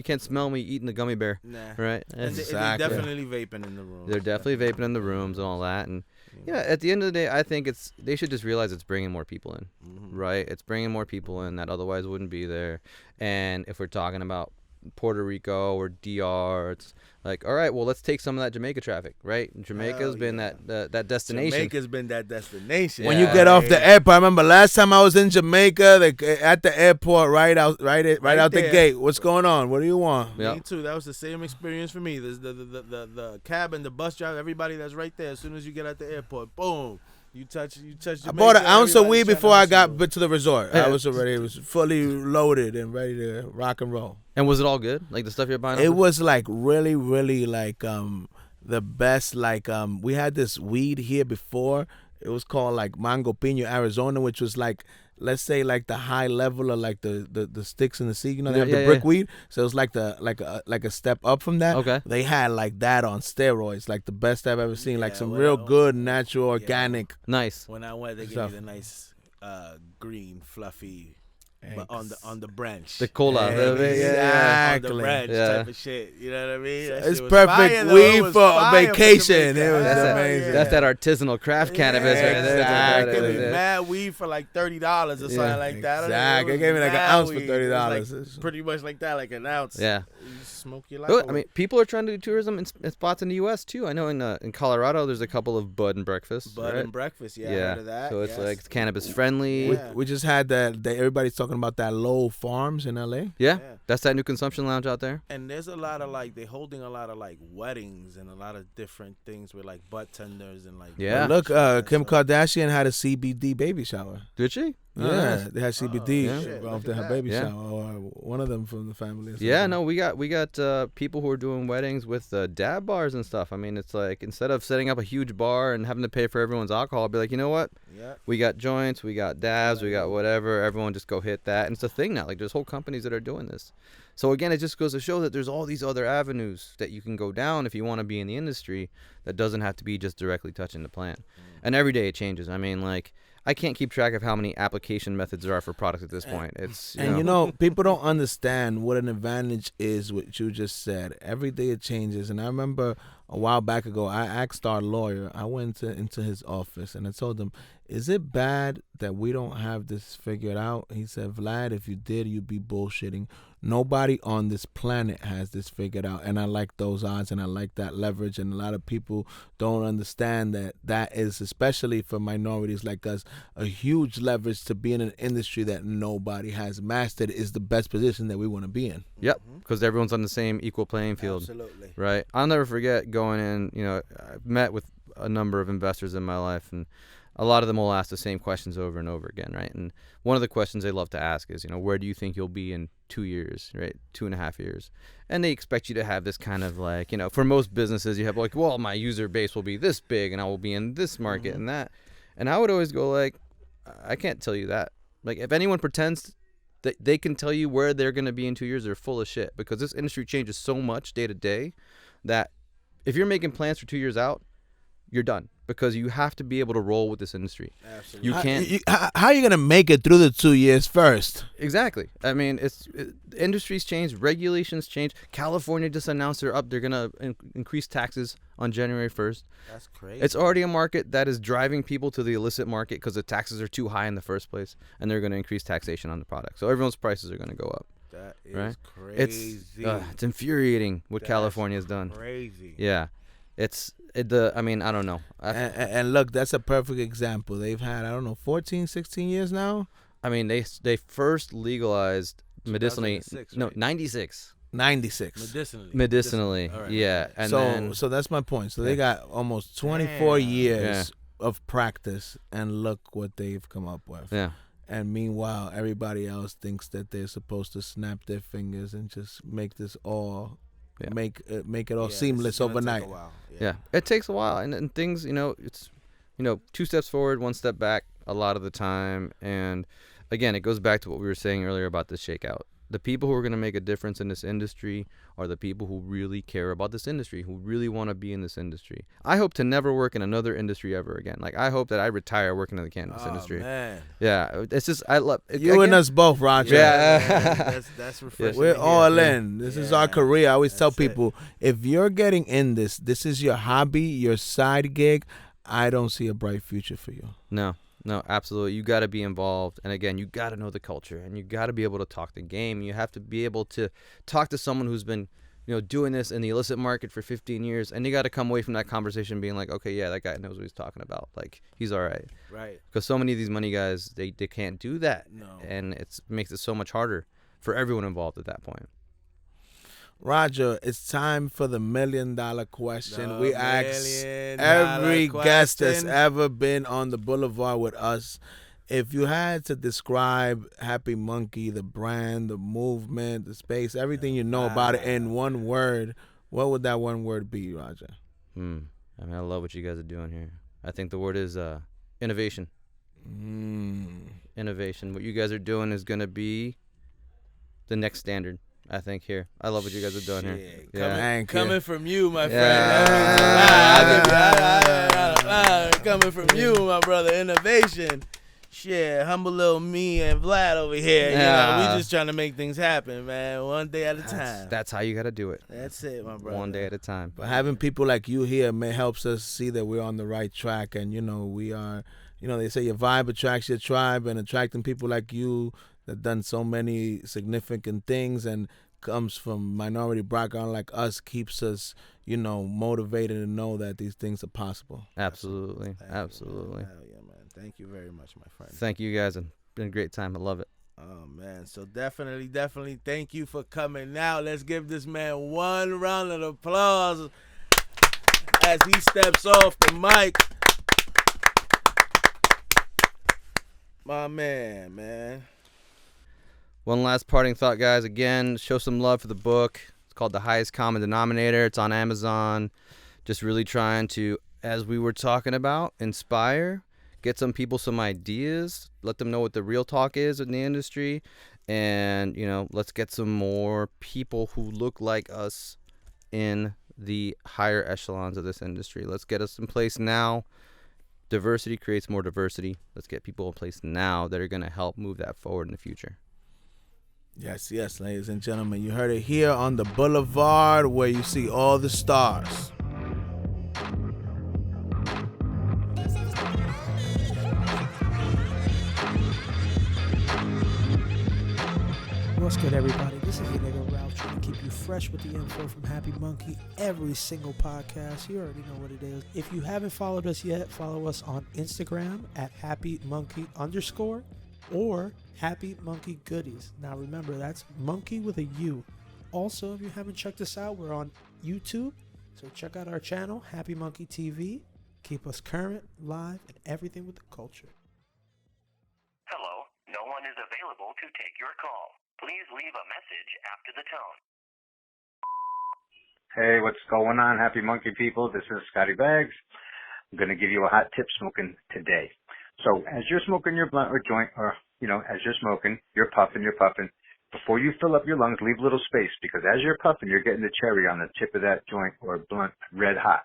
Speaker 5: can't smell me eating the gummy bear,
Speaker 4: Nah.
Speaker 5: right?
Speaker 4: And
Speaker 5: It's-
Speaker 4: they're definitely vaping in the room.
Speaker 5: They're definitely vaping in the rooms and all that. And yeah, at the end of the day, I think they should just realize it's bringing more people in, right? It's bringing more people in that otherwise wouldn't be there. And if we're talking about Puerto Rico or DR, it's like, all right, well, let's take some of that Jamaica traffic, right? Jamaica's been that destination.
Speaker 4: Jamaica's been that destination.
Speaker 3: When you get off the airport, I remember last time I was in Jamaica, at the airport, right out the
Speaker 4: there.
Speaker 3: gate. What's going on? What do you want?
Speaker 5: Yeah.
Speaker 4: Me too. That was the same experience for me. The cab and the bus driver, everybody that's right there. As soon as you get at the airport, boom, you touch.
Speaker 3: I bought an ounce of
Speaker 4: everybody's
Speaker 3: weed
Speaker 4: trying
Speaker 3: before
Speaker 4: to
Speaker 3: I
Speaker 4: hustle.
Speaker 3: got to the resort.
Speaker 5: Yeah.
Speaker 3: It was fully loaded and ready to rock and roll.
Speaker 5: And was it all good? Like the stuff you're buying?
Speaker 3: It was like really, really like the best. Like we had this weed here before. It was called like Mango Pino, Arizona, which was like, let's say like the high level of like the sticks in the sea. You know, they have the brick weed. So it was like a step up from that.
Speaker 5: Okay.
Speaker 3: They had like that on steroids, like the best I've ever seen. Like
Speaker 4: Yeah,
Speaker 3: some
Speaker 4: well,
Speaker 3: real good, natural, organic.
Speaker 5: Nice.
Speaker 4: When I went, they gave
Speaker 3: Stuff.
Speaker 4: me the nice green, fluffy, but on the branch.
Speaker 5: The cola.
Speaker 4: On the
Speaker 3: Exactly.
Speaker 4: branch
Speaker 5: Yeah.
Speaker 4: type of shit. You know what I mean? That
Speaker 3: It's
Speaker 4: shit was
Speaker 3: perfect
Speaker 4: fire, though.
Speaker 3: weed
Speaker 4: It was
Speaker 3: for
Speaker 4: fire
Speaker 3: vacation.
Speaker 4: Jamaica.
Speaker 3: It was
Speaker 5: That's
Speaker 4: Hell
Speaker 3: amazing.
Speaker 4: yeah.
Speaker 5: That's that artisanal craft cannabis right there.
Speaker 3: Exactly.
Speaker 4: They gave me
Speaker 5: Yeah.
Speaker 4: mad weed for like $30 or something like that.
Speaker 3: Exactly.
Speaker 4: It
Speaker 3: They gave me
Speaker 4: was
Speaker 3: like an
Speaker 4: mad
Speaker 3: ounce for
Speaker 4: weed.
Speaker 3: $30.
Speaker 4: It was like pretty much like that, like an ounce.
Speaker 5: Yeah.
Speaker 4: You smoke your life
Speaker 5: But, I
Speaker 4: away.
Speaker 5: mean, people are trying to do tourism in spots in the U.S. too. I know in Colorado there's a couple of bud and breakfasts.
Speaker 4: Bud
Speaker 5: right?
Speaker 4: and breakfast, yeah, I heard of that.
Speaker 5: So it's
Speaker 4: yes.
Speaker 5: like it's cannabis friendly.
Speaker 4: Yeah.
Speaker 3: We just had that. Everybody's talking about that Lowell Farms in LA.
Speaker 5: Yeah,
Speaker 4: Yeah.
Speaker 5: that's that new consumption lounge out there.
Speaker 4: And there's a lot of like they're holding a lot of like weddings and a lot of different things with like butt tenders and like
Speaker 5: Yeah.
Speaker 3: Look, Kim Kardashian had a CBD baby shower.
Speaker 5: Did she? Oh,
Speaker 3: Yeah,
Speaker 5: nice.
Speaker 3: they had CBD
Speaker 5: yeah.
Speaker 3: involved
Speaker 4: Look
Speaker 3: in her
Speaker 4: at
Speaker 3: baby
Speaker 5: that. Yeah.
Speaker 3: shower, or one of them from the family. Or
Speaker 5: Yeah,
Speaker 3: something.
Speaker 5: no, we got people who are doing weddings with dab bars and stuff. I mean, it's like instead of setting up a huge bar and having to pay for everyone's alcohol, I'd be like, you know what?
Speaker 4: Yeah.
Speaker 5: We got joints, we got dabs, we got whatever. Everyone just go hit that, and it's a thing now. Like there's whole companies that are doing this. So again, it just goes to show that there's all these other avenues that you can go down if you want to be in the industry. That doesn't have to be just directly touching the plant. And every day it changes. I mean, like I can't keep track of how many application methods there are for products at this point. It's
Speaker 3: And people don't understand what an advantage is. What you just said. Every day it changes. And I remember a while back ago, I asked our lawyer. I went into his office and I told him, "Is it bad that we don't have this figured out?" He said, "Vlad, if you did, you'd be bullshitting. Nobody on this planet has this figured out." And I like those odds and I like that leverage. And a lot of people don't understand that is, especially for minorities like us, a huge leverage to be in an industry that nobody has mastered is the best position that we want to be in.
Speaker 5: Yep, because everyone's on the same equal playing field.
Speaker 4: Absolutely.
Speaker 5: Right. I'll never forget going in, I've met with a number of investors in my life, and a lot of them will ask the same questions over and over again, right? And one of the questions they love to ask is, where do you think you'll be in 2 years, right? 2.5 years. And they expect you to have this kind of like, for most businesses, you have like, well, my user base will be this big and I will be in this market and that. And I would always go like, I can't tell you that. Like if anyone pretends that they can tell you where they're going to be in 2 years, they're full of shit, because this industry changes so much day to day that if you're making plans for 2 years out, you're done, because you have to be able to roll with this industry.
Speaker 4: Absolutely.
Speaker 5: You can't.
Speaker 3: How are you gonna make it through the 2 years first?
Speaker 5: Exactly. I mean, industries change, regulations change. California just announced they're gonna increase taxes on January 1st.
Speaker 4: That's crazy.
Speaker 5: It's already a market that is driving people to the illicit market because the taxes are too high in the first place, and they're gonna increase taxation on the product. So everyone's prices are gonna go up.
Speaker 4: That is
Speaker 5: right?
Speaker 4: crazy.
Speaker 5: It's infuriating what
Speaker 4: That's
Speaker 5: California has done.
Speaker 4: Crazy.
Speaker 5: Yeah, I don't know.
Speaker 3: And look, that's a perfect example. They've had, 14, 16 years now.
Speaker 5: I mean, they first legalized medicinally.
Speaker 4: 2006,
Speaker 5: No,
Speaker 4: right?
Speaker 5: 96.
Speaker 3: 96.
Speaker 5: Medicinally,
Speaker 4: All right.
Speaker 5: yeah. And
Speaker 3: So that's my point. So they got almost 24
Speaker 4: Damn.
Speaker 3: years of practice, and look what they've come up with.
Speaker 5: yeah.
Speaker 3: And meanwhile, everybody else thinks that they're supposed to snap their fingers and just make this all,
Speaker 5: Yeah.
Speaker 3: make it all
Speaker 4: Yeah,
Speaker 3: seamless
Speaker 4: this is gonna take
Speaker 3: overnight.
Speaker 4: a while.
Speaker 5: Yeah, it takes a while, and things, it's, 2 steps forward, 1 step back a lot of the time. And again, it goes back to what we were saying earlier about the shakeout. The people who are going to make a difference in this industry are the people who really care about this industry, who really want to be in this industry. I hope to never work in another industry ever again. Like, I hope that I retire working in the cannabis industry.
Speaker 4: Man.
Speaker 5: Yeah, it's just, I love it.
Speaker 3: You and us both, Roger.
Speaker 5: Yeah.
Speaker 4: That's refreshing.
Speaker 3: We're
Speaker 4: to hear.
Speaker 3: all in. This is our career. I always tell
Speaker 4: That's it.
Speaker 3: people, if you're getting in this is your hobby, your side gig, I don't see a bright future for you.
Speaker 5: No, absolutely. You got to be involved. And again, you got to know the culture, and you got to be able to talk the game. You have to be able to talk to someone who's been, doing this in the illicit market for 15 years. And you got to come away from that conversation being like, okay, yeah, that guy knows what he's talking about. Like, he's all right.
Speaker 4: Right.
Speaker 5: Because so many of these money guys, they can't do that.
Speaker 4: No.
Speaker 5: And it makes it so much harder for everyone involved at that point.
Speaker 3: Roger, it's time for the $1 million question.
Speaker 4: The
Speaker 3: We ask
Speaker 4: $1 million
Speaker 3: every guest that's
Speaker 4: question.
Speaker 3: ever been on the boulevard with us, if you had to describe Happy Monkey, the brand, the movement, the space, everything you know about it in one word, what would that one word be, Roger?
Speaker 5: I mean, I love what you guys are doing here. I think the word is innovation. Innovation. What you guys are doing is going to be the next standard, I think, here. I love what you guys are doing here. Yeah.
Speaker 4: Coming from you, my
Speaker 5: Yeah.
Speaker 4: friend. Coming from you, my brother. Innovation. Shit, humble little me and Vlad over here.
Speaker 5: Yeah.
Speaker 4: We just trying to make things happen, man. One day at a time.
Speaker 5: That's how you got to do it.
Speaker 4: That's it, my brother.
Speaker 5: One day at a time.
Speaker 3: But having people like you here helps us see that we're on the right track. And, we are, they say your vibe attracts your tribe, and attracting people like you that done so many significant things and comes from minority background like us keeps us, motivated to know that these things are possible.
Speaker 5: Absolutely.
Speaker 4: Thank you,
Speaker 5: Absolutely.
Speaker 4: man. Hell yeah, man. Thank you very much, my friend.
Speaker 5: Thank you guys. It's been a great time. I love it.
Speaker 4: Oh, man. So definitely thank you for coming out. Let's give this man one round of applause as he steps off the mic. My man.
Speaker 5: One last parting thought, guys. Again, show some love for the book. It's called The Highest Common Denominator. It's on Amazon. Just really trying to, as we were talking about, inspire, get some people some ideas, let them know what the real talk is in the industry, and, let's get some more people who look like us in the higher echelons of this industry. Let's get us in place now. Diversity creates more diversity. Let's get people in place now that are going to help move that forward in the future.
Speaker 3: Yes, ladies and gentlemen. You heard it here on the boulevard where you see all the stars.
Speaker 6: What's good, everybody? This is your nigga Ralph, trying to keep you fresh with the info from Happy Monkey every single podcast. You already know what it is. If you haven't followed us yet, follow us on Instagram at HappyMunkey_ or Happy Monkey Goodies. Now remember, that's monkey with a U. Also, if you haven't checked us out, we're on YouTube. So check out our channel, Happy Monkey TV. Keep us current, live, and everything with the culture.
Speaker 7: Hello, no one is available to take your call. Please leave a message after the tone.
Speaker 8: Hey, what's going on, Happy Monkey people? This is Scotty Bags. I'm going to give you a hot tip smoking today. So as you're smoking your blunt or joint, or, as you're smoking, you're puffing. Before you fill up your lungs, leave a little space, because as you're puffing, you're getting the cherry on the tip of that joint or blunt red hot.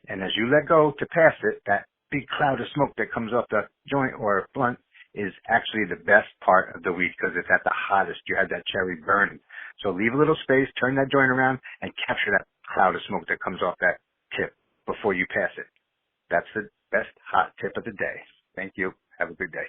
Speaker 8: And as you let go to pass it, that big cloud of smoke that comes off the joint or blunt is actually the best part of the weed, because it's at the hottest. You have that cherry burning. So leave a little space, turn that joint around, and capture that cloud of smoke that comes off that tip before you pass it. That's the best hot tip of the day. Thank you. Have a good day.